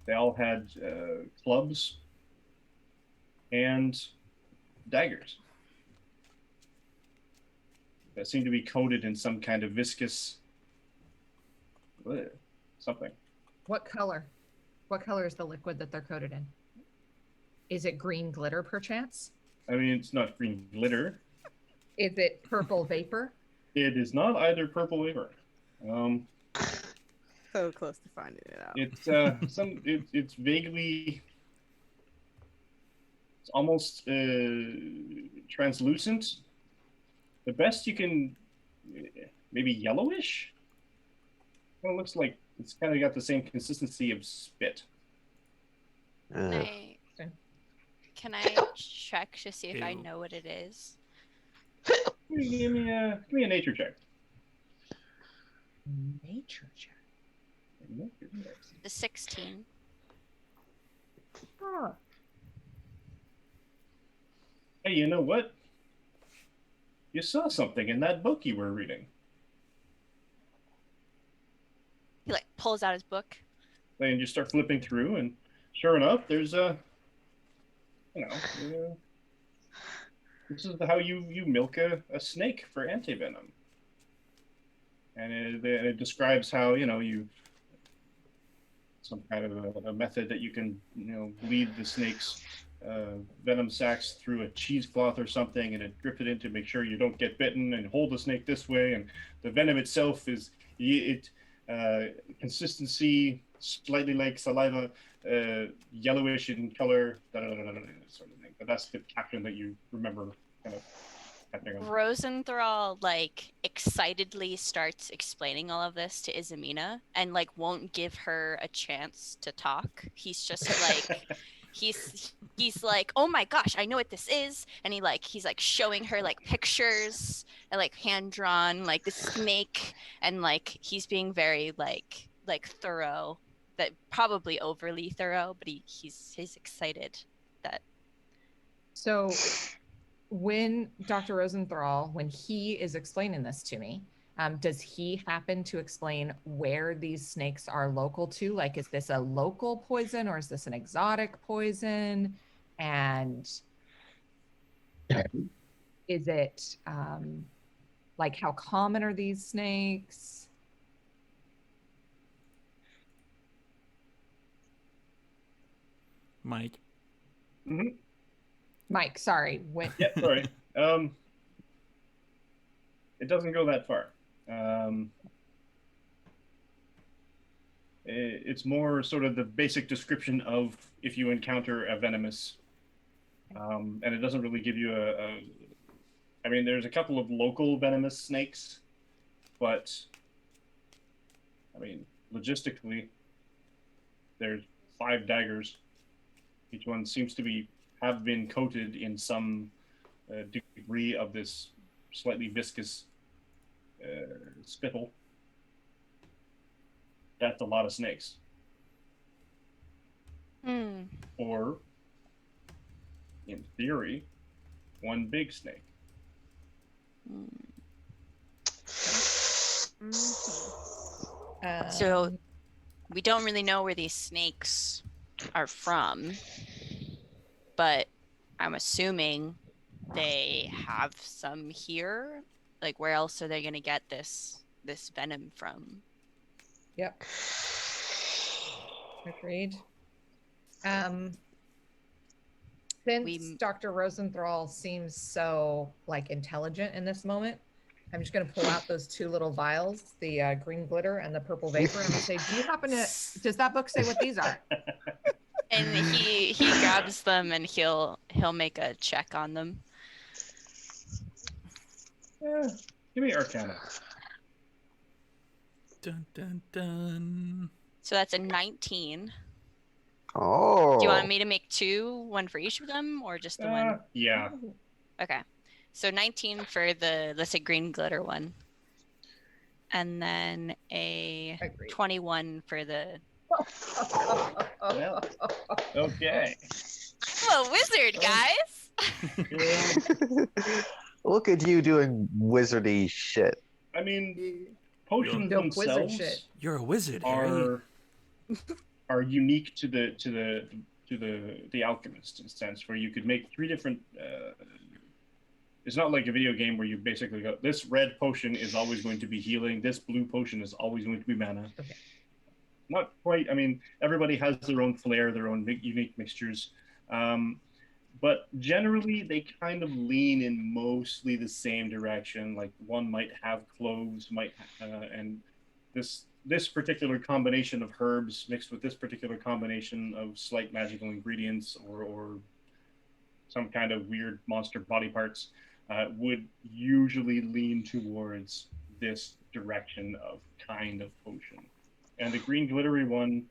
They all had clubs and daggers that seemed to be coated in some kind of viscous something. What color? What color is the liquid that they're coated in? Is it green glitter, perchance? I mean, it's not green glitter. Is it purple vapor? It is not either purple vapor. So close to finding it out. It's it's vaguely. It's almost translucent. The best you can, maybe yellowish. Well, it looks like it's kind of got the same consistency of spit. Can I check to see if I know what it is? Give me a nature check. Nature check. The 16. Oh. Hey, you know what? You saw something in that book you were reading. He like pulls out his book. And you start flipping through, and sure enough, there's a, this is how you milk a snake for antivenom. And it describes how, you, some kind of a method that you can, bleed the snake's venom sacs through a cheesecloth or something, and it drip it in to make sure you don't get bitten, and hold the snake this way. And the venom itself is, consistency, slightly like saliva, yellowish in color, sort of thing. But that's the caption that you remember kind of happening on. Rosenthal excitedly starts explaining all of this to Izamina and won't give her a chance to talk. He's just he's like, oh my gosh, I know what this is, and he's showing her pictures and hand drawn the snake, and he's being very thorough that probably overly thorough, but he's excited that. So when Dr. Rosenthal, when he is explaining this to me, does he happen to explain where these snakes are local to? Like, is this a local poison or is this an exotic poison? And is it like, how common are these snakes? Mike. Mm-hmm. Mike, sorry. Yeah, sorry. It doesn't go that far. It's more sort of the basic description of if you encounter a venomous, and it doesn't really give you I mean, there's a couple of local venomous snakes, but I mean, logistically, there's 5 daggers. Each one seems to have been coated in some degree of this slightly viscous spittle. That's a lot of snakes. Or, in theory, one big snake. So we don't really know where these snakes are from, but I'm assuming they have some here. Like, where else are they going to get this venom from? Yep. Agreed. Since Dr. Rosenthal seems so like intelligent in this moment, I'm just going to pull out those 2 little vials, the green glitter and the purple vapor, and I'm going to say, do you happen to, does that book say what these are? And he grabs them and he'll make a check on them. Give me Arcana. Dun, dun, dun. So that's a 19. Oh. Do you want me to make 2, one for each of them, or just the one? Yeah. Okay. So 19 for the, let's say, green glitter one. And then a 21 for the... Well, okay. I'm a wizard, guys! Look at you doing wizardy shit. I mean, potions themselves You're a wizard, Harry. Are unique to the alchemist, in a sense, where you could make 3 different. It's not like a video game where you basically go, this red potion is always going to be healing, this blue potion is always going to be mana. Okay. Not quite. I mean, everybody has their own flair, their own unique mixtures. But generally, they kind of lean in mostly the same direction. Like, one might have cloves, and this particular combination of herbs mixed with this particular combination of slight magical ingredients or some kind of weird monster body parts would usually lean towards this direction of kind of potion. And the green glittery one,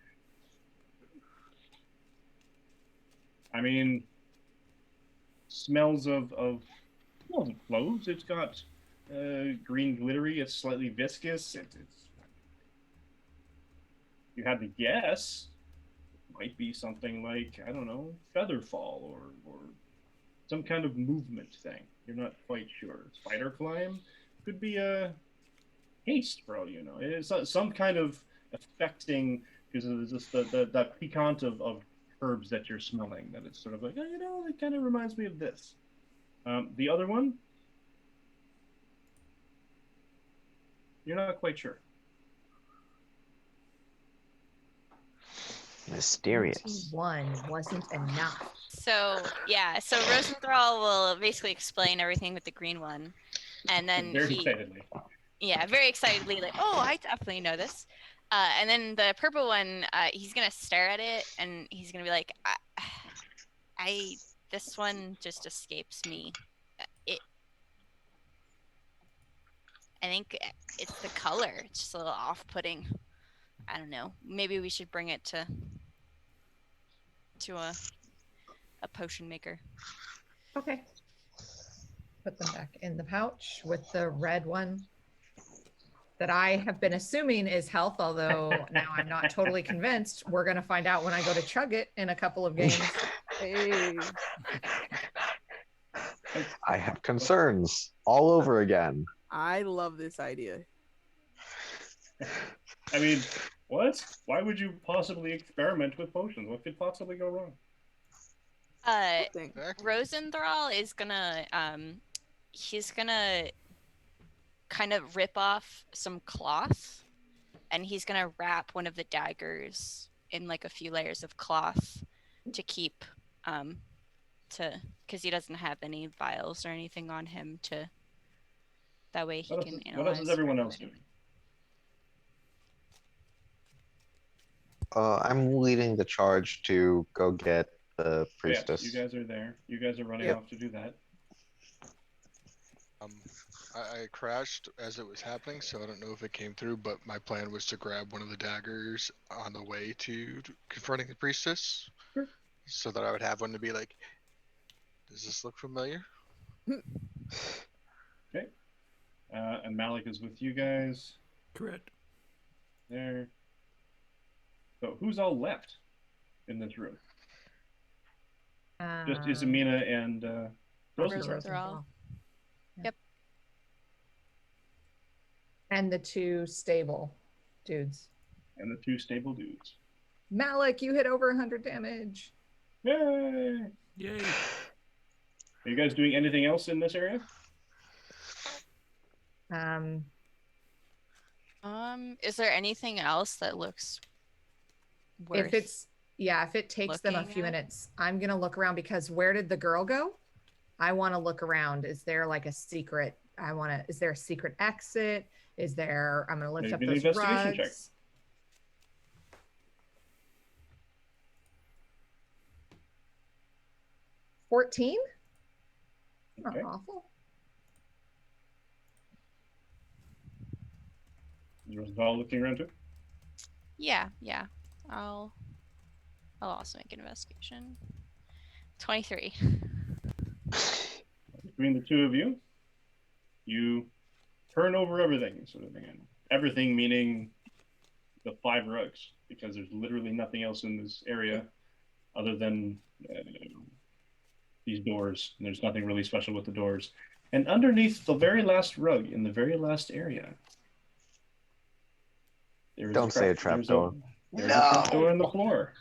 I mean, smells of cloves. It's got green glittery. It's slightly viscous. It's you had to guess, might be something like, I don't know, feather fall or some kind of movement thing. You're not quite sure. Spider climb could be a haste, for all you know. It's some kind of affecting, because it's just that piquant of herbs that you're smelling, that it's sort of like, oh, you know, it kind of reminds me of this. The other one, you're not quite sure. Mysterious. 21 wasn't enough. So Rosenthal will basically explain everything with the green one, and then very excitedly. Yeah, very excitedly, like, oh, I definitely know this. And then the purple one, he's gonna stare at it, and he's gonna be like, this one just escapes me. I think it's the color. It's just a little off-putting. I don't know. Maybe we should bring it to a potion maker. Okay. Put them back in the pouch with the red one. that I have been assuming is health, although now I'm not totally convinced. We're going to find out when I go to chug it in a couple of games. Hey. I have concerns all over again. I love this idea. I mean, what? Why would you possibly experiment with potions? What could possibly go wrong? Thing. Exactly. Rosenthal is gonna he's gonna kind of rip off some cloth, and he's gonna wrap one of the daggers in like a few layers of cloth to keep because he doesn't have any vials or anything on him to that way he can analyze. What else is everyone else doing? I'm leading the charge to go get the priestess. Yes, you guys are there. You guys are running Yep. off to do that. I crashed as it was happening, so I don't know if it came through, but my plan was to grab one of the daggers on the way to confronting the priestess, Sure. so that I would have one to be like, does this look familiar? Okay. And Malik is with you guys. Correct. There. So who's all left in this room? Just Izamina and Rosenthal. Rosenthal. Yeah. Yep. And the two stable dudes. And the two stable dudes. Malik, you hit over 100 damage. Yay! Yay. Are you guys doing anything else in this area? Is there anything else that looks worth If it takes them a looking few at? minutes, I'm gonna look around because where did the girl go? I want to look around. Is there like a secret? Is there a secret exit? I'm gonna lift Maybe up an those investigation check. rugs. 14? Not Okay. awful. Is Rosenthal looking around too? Yeah. I'll also make an investigation. 23. Between the two of you, you turn over everything, sort of thing. Everything meaning the 5 rugs, because there's literally nothing else in this area other than these doors. And there's nothing really special with the doors. And underneath the very last rug, in the very last area, there's Don't say a trapdoor. There's a trapdoor in the floor.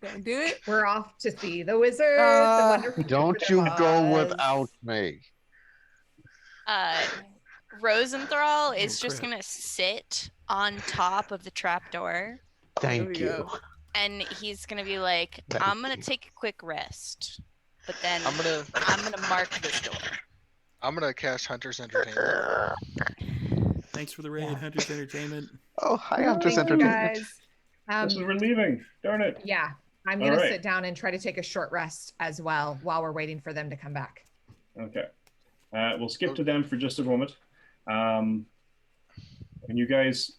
Don't do it. We're off to see the wizard. The wonderful Don't Wizard you of go Oz. without me. Rosenthal is Oh, just crap. gonna sit on top of the trapdoor, Thank we you. go. and he's gonna be like, Thank I'm gonna you. take a quick rest, but then I'm gonna mark this door. I'm gonna cast Hunter's Entertainment. Thanks for the raid, Hunter's Entertainment. Oh, hi, Hunter's Thank you, Entertainment. guys. This is we're leaving. Darn it. Yeah, I'm All gonna right. sit down and try to take a short rest as well while we're waiting for them to come back. Okay. We'll skip to them for just a moment. And you guys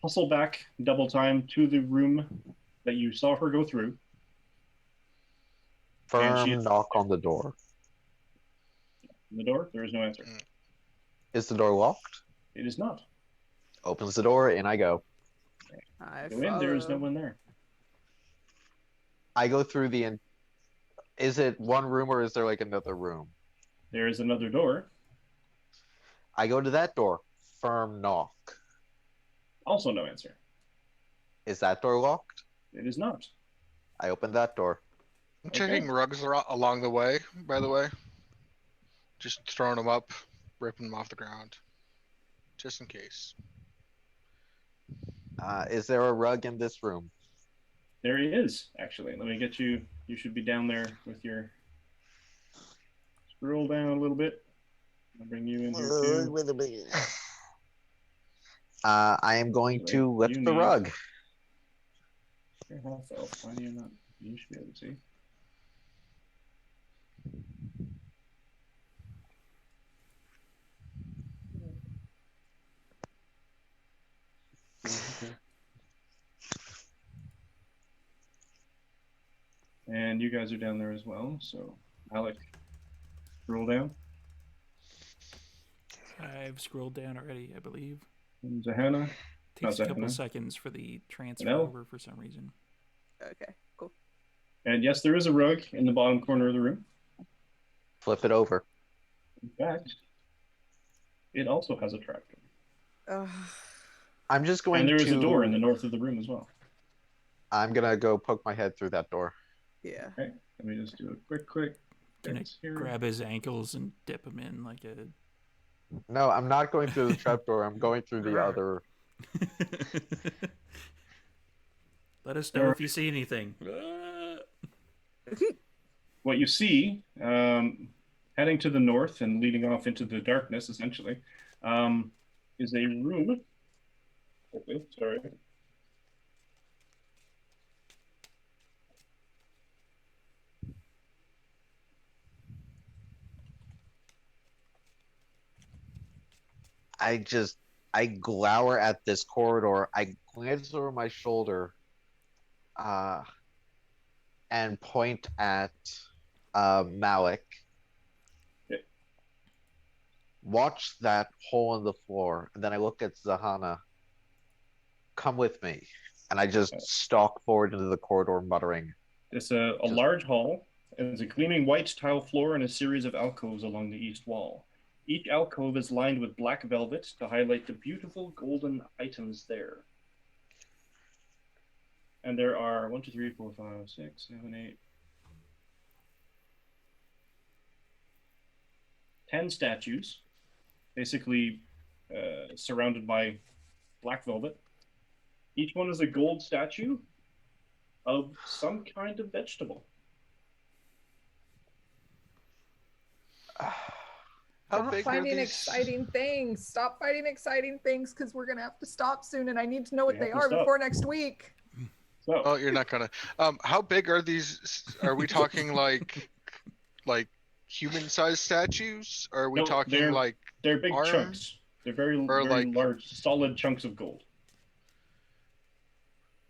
hustle back double time to the room that you saw her go through. And she- Firm knock on the door. In the door, there is no answer. Is the door locked? It is not. Opens the door, in I go. I Go in, there is no follow. one there. I go through is it one room or is there like another room? There is another door. I go to that door. Firm knock. Also no answer. Is that door locked? It is not. I open that door. I'm Okay. checking rugs along the way, by the way. Just throwing them up, ripping them off the ground. Just in case. Is there a rug in this room? There is, actually. Let me get you. You should be down there with your. Scroll down a little bit. I'll bring you in here too. I am going to lift You the need- rug. Your half elf. Why do you not? You should be able to see. Okay. And you guys are down there as well. So, Alec, scroll down. I've scrolled down already, I believe. And Zahana. Takes Not a couple Zahana. seconds for the transfer No. over for some reason. Okay, cool. And yes, there is a rug in the bottom corner of the room. Flip it over. In fact, it also has a trapdoor. I'm just going And there is to. a door in the north of the room as well. I'm gonna go poke my head through that door. Yeah. Okay, let me just do a quick. Gonna fix here. grab his ankles and dip him in like a. No, I'm not going through the trapdoor. I'm going through the other. Let us know if you see anything. What you see, heading to the north and leading off into the darkness, essentially, is a room. Okay, sorry. I glower at this corridor. I glance over my shoulder, and point at Malik. Okay. Watch that hole in the floor, and then I look at Zahana. Come with me, and I just stalk forward into the corridor, muttering. It's a large hall. There's a gleaming white tile floor and a series of alcoves along the east wall. Each alcove is lined with black velvet to highlight the beautiful golden items there. And there are 1, 2, 3, 4, 5, 6, 7, 8, 10 statues, basically surrounded by black velvet. Each one is a gold statue of some kind of vegetable. How Stop big are finding these? exciting things. Stop fighting exciting things because we're gonna have to stop soon, and I need to know what We they have to are stop. before next week. So, Oh, you're not gonna. How big are these? Are we talking like human-sized statues? Or are we No, talking like? they're big arm? chunks. They're very like- large, solid chunks of gold.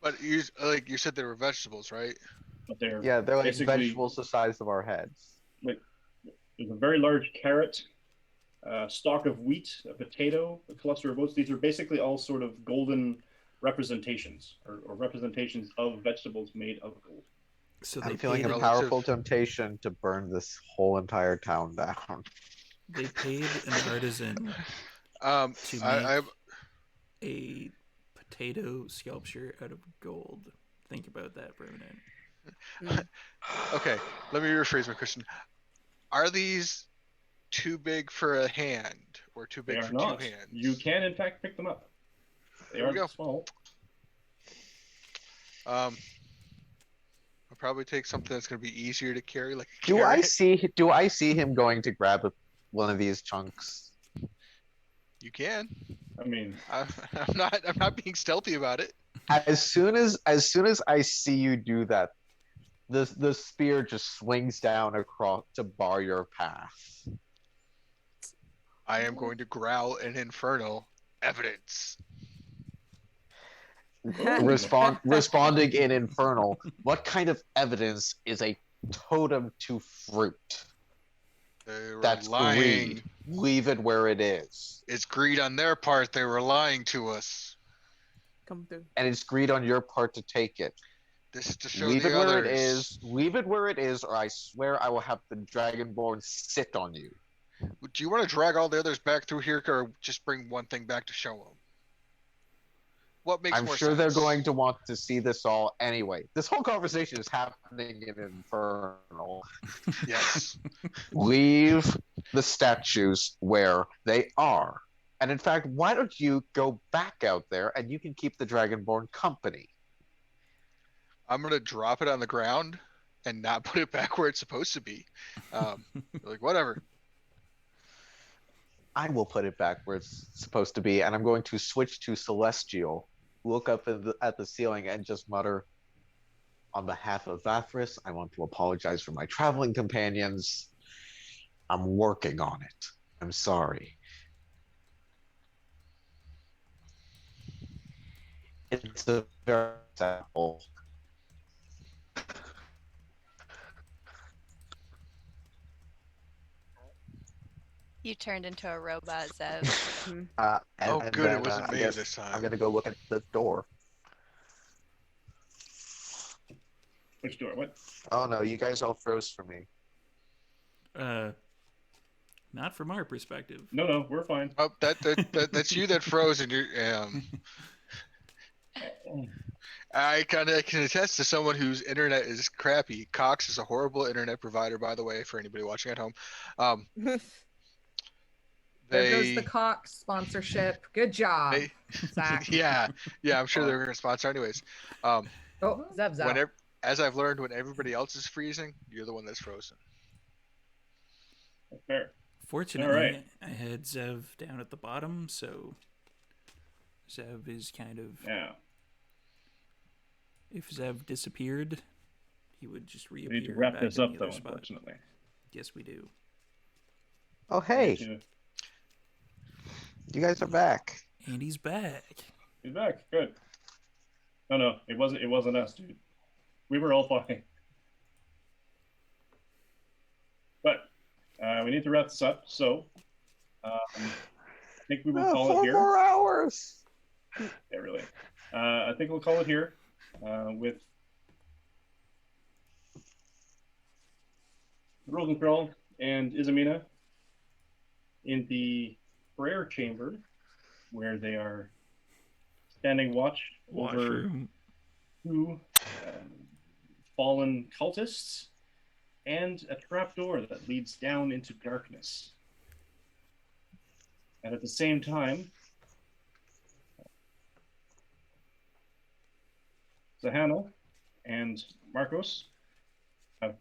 But you said they were vegetables, right? But they're Yeah, they're like basically vegetables the size of our heads. there's a very large carrot, a stalk of wheat, a potato, a cluster of oats. These are basically all sort of golden representations or representations of vegetables made of gold. So I'm they feeling paid, a powerful temptation to burn this whole entire town down. they paid an artisan Um, to make I a potato sculpture out of gold. Think about that for a minute. okay. Let me rephrase my question. Are these too big for a hand or too They big are for not. two hands? You can, in fact, pick them up. They There we are go. small. I'll probably take something that's going to be easier to carry, like a Do carrot. I see him going to grab one of these chunks? You can. I mean, I'm not being stealthy about it. As soon as I see you do that, the spear just swings down across to bar your path. I am going to growl an infernal evidence. Responding in infernal. What kind of evidence is a totem to fruit? They were That's lying. greed. Leave it where it is. It's greed on their part. They were lying to us. Come through. And it's greed on your part to take it. This is to show Leave the it where others. it is. Leave it where it is, or I swear I will have the Dragonborn sit on you. Do you want to drag all the others back through here, or just bring one thing back to show them? What makes I'm more sure sense? they're going to want to see this all anyway. This whole conversation is happening in Infernal. Yes. Leave the statues where they are. And in fact, why don't you go back out there and you can keep the Dragonborn company? I'm gonna drop it on the ground and not put it back where it's supposed to be. Like whatever. I will put it back where it's supposed to be, and I'm going to switch to Celestial, look up at the ceiling, and just mutter, on behalf of Vathris, I want to apologize for my traveling companions. I'm working on it. I'm sorry. It's a very simple. You turned into a robot, Zev. Oh, good, it then, wasn't I me guess this time. I'm gonna go look at the door. Which door? What? Oh no, you guys all froze for me. Not from our perspective. No, we're fine. Oh, that's you that froze, and you're. I kind of can attest to someone whose internet is crappy. Cox is a horrible internet provider, by the way, for anybody watching at home. There goes the Cox sponsorship. Good job, Zach. yeah, I'm sure they're going to sponsor anyways. Oh, Zev's out. Whenever, as I've learned, when everybody else is freezing, you're the one that's frozen. Fair. Fortunately, All right. I had Zev down at the bottom, so Zev is kind of. Yeah. If Zev disappeared, he would just reappear. We need to wrap back this in up, the though, other spot. unfortunately. Yes, we do. Oh hey, you guys are back. And he's back. He's back. Good. No, it wasn't us, dude. We were all fine. But we need to wrap this up, so I think we will call it 4 here. more hours. Yeah, really. I think we'll call it here with Rosenthal and Izamina in the prayer chamber, where they are standing watch over Washroom. 2 fallen cultists and a trapdoor that leads down into darkness. And at the same time, Zahana and Marcos have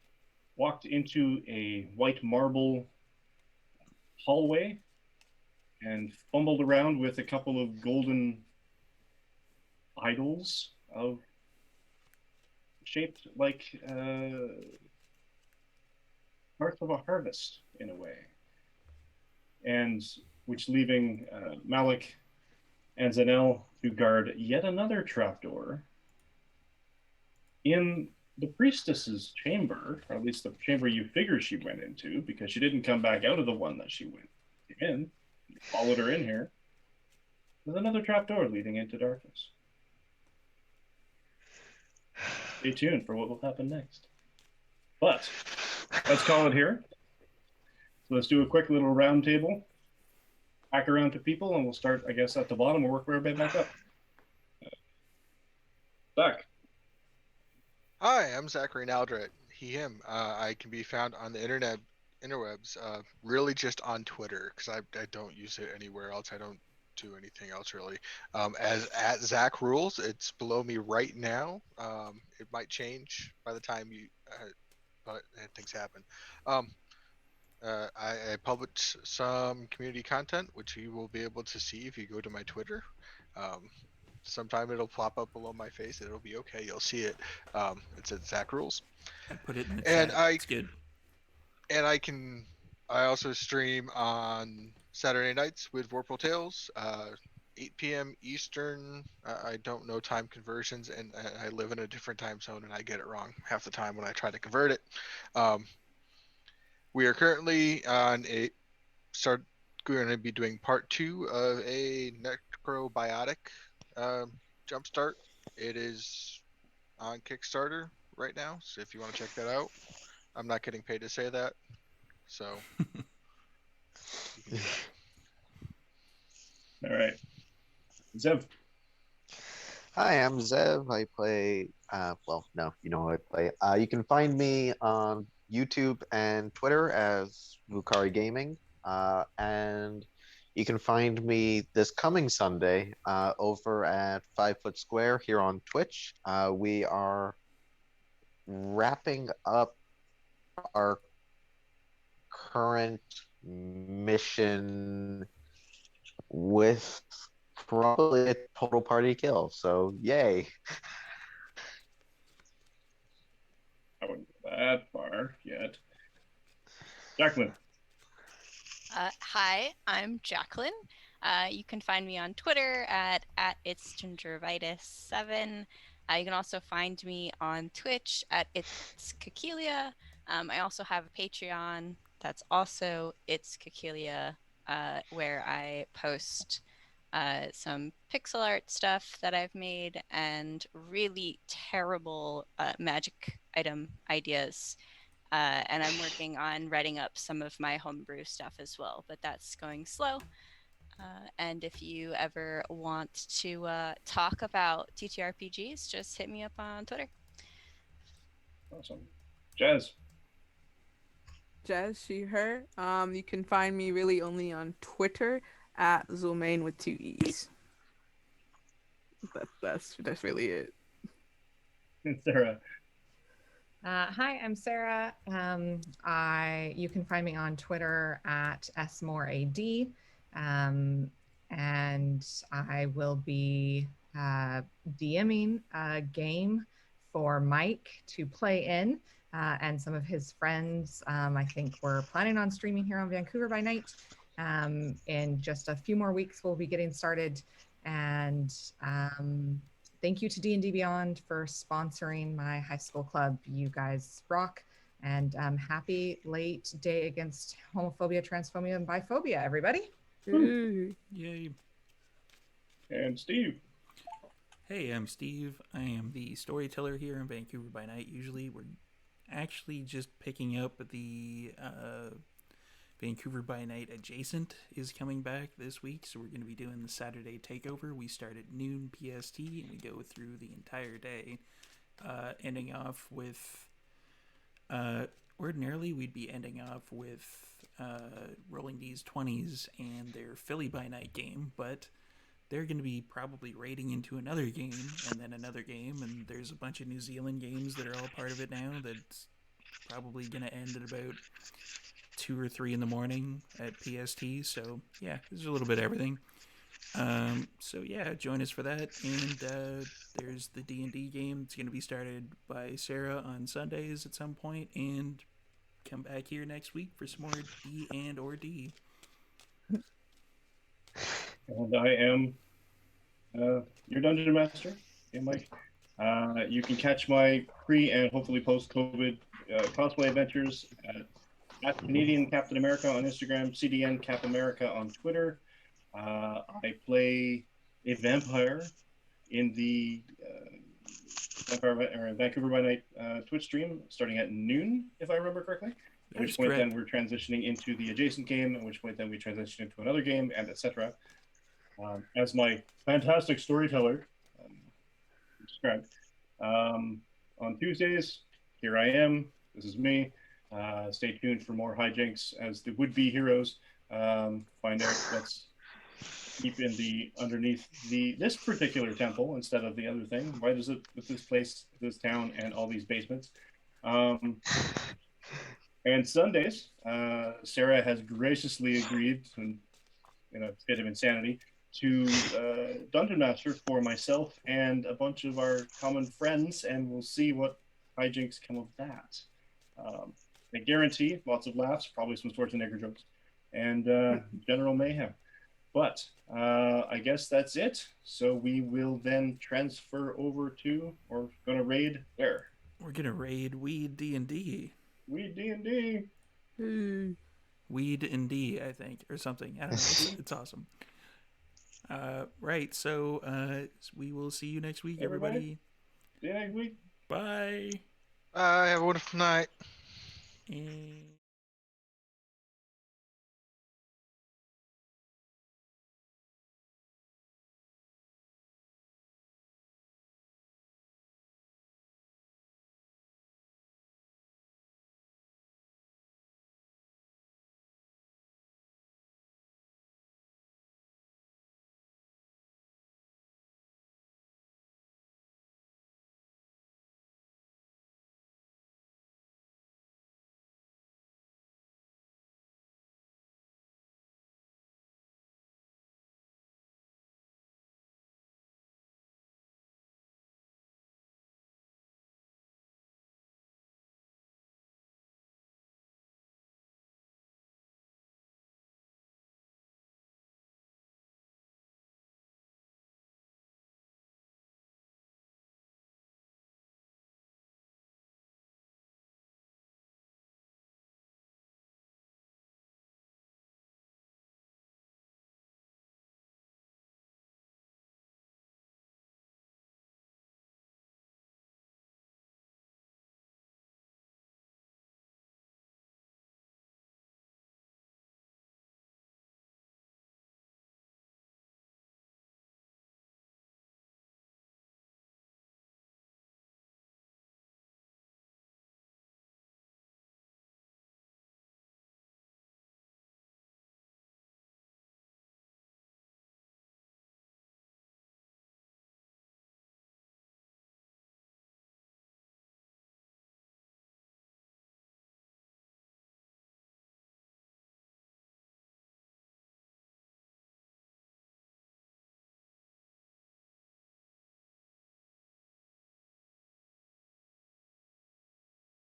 walked into a white marble hallway and fumbled around with a couple of golden idols of shaped like parts of a harvest in a way, and which leaving Malik and Zanel to guard yet another trapdoor in the priestess's chamber, or at least the chamber you figure she went into, because she didn't come back out of the one that she went in. You followed her in here. There's another trapdoor leading into darkness. Stay tuned for what will happen next. But let's call it here. So let's do a quick little round table. Back around to people, and we'll start, I guess, at the bottom and work our way back up. Zach. Hi, I'm Zachary Naldret. He, him. I can be found on the interwebs, really just on Twitter, because I don't use it anywhere else. I don't do anything else really. As at Zach Rules, it's below me right now. It might change by the time you, but things happen. I publish some community content, which you will be able to see if you go to my Twitter. Sometime it'll pop up below my face. It'll be okay. You'll see it. It's at Zach Rules. I put it in the And chat. It's good. And I also stream on Saturday nights with Vorpal Tales, 8 p.m. Eastern. I don't know time conversions, and I live in a different time zone, and I get it wrong half the time when I try to convert it. We are currently on going to be doing part 2 of a necrobiotic jumpstart. It is on Kickstarter right now, so if you want to check that out. I'm not getting paid to say that, so you can do that. All right. Zev. Hi, I'm Zev. I play, well, no, you know who I play. You can find me on YouTube and Twitter as Vukari Gaming. And you can find me this coming Sunday over at 5 Foot Square here on Twitch. We are wrapping up our current mission with probably a total party kill. So yay. I wouldn't go that far yet. Jacqueline. Hi, I'm Jacqueline. You can find me on Twitter at It's Gingivitis7. You can also find me on Twitch at It's Kakelia. I also have a Patreon That's also It's Cacilia, where I post some pixel art stuff that I've made and really terrible magic item ideas. And I'm working on writing up some of my homebrew stuff as well, but that's going slow. And if you ever want to talk about TTRPGs, just hit me up on Twitter. Awesome. Jazz. Jazz, she, her. You can find me really only on Twitter at Zulmain with 2 E's. That's really it. Sarah. Hi, I'm Sarah. You can find me on Twitter at smorad, and I will be DMing a game for Mike to play in, and some of his friends. I think we're planning on streaming here on Vancouver by Night. In just a few more weeks, we'll be getting started, and thank you to D&D Beyond for sponsoring my high school club. You guys rock. And happy late day against homophobia, transphobia, and biphobia, everybody. Ooh. Yay. And Steve. Hey, I'm Steve. I am the storyteller here in Vancouver by Night. Usually we're actually just picking up the Vancouver by Night Adjacent is coming back this week, so we're going to be doing the Saturday Takeover. We start at noon PST, and we go through the entire day, ending off with... ordinarily, we'd be ending off with Rolling These 20s and their Philly by Night game, but they're going to be probably raiding into another game, and then another game, and there's a bunch of New Zealand games that are all part of it now that's probably going to end at about 2 or 3 in the morning at PST. So yeah, there's a little bit of everything. So yeah, join us for that. And there's the D&D game. It's going to be started by Sarah on Sundays at some point, and come back here next week for some more D and or D. And I am your Dungeon Master, Mike. You can catch my pre and hopefully post-COVID cosplay adventures at Canadian Captain America on Instagram, CDN Cap America on Twitter. I play a vampire in the Vancouver by Night Twitch stream starting at noon, if I remember correctly. At which point then we're transitioning into the adjacent game, at which point then we transition into another game, and etc. As my fantastic storyteller described, on Tuesdays, here I am. This is me. Stay tuned for more hijinks as the would-be heroes find out what's deep in the underneath this particular temple instead of the other thing. Why does it with this place, this town, and all these basements? And Sundays, Sarah has graciously agreed, in a bit of insanity, to Dungeon Master for myself and a bunch of our common friends, and we'll see what hijinks come of that. I guarantee lots of laughs, probably some Schwarzenegger jokes, and general mayhem. But I guess that's it. So we will then transfer over to, or going to raid where? We're going to raid Weed D&D. Weed D&D. Weed and D, I think, or something. I don't know. It's awesome. Right, so we will see you next week, everybody. See you next week. Bye. Have a wonderful night. And...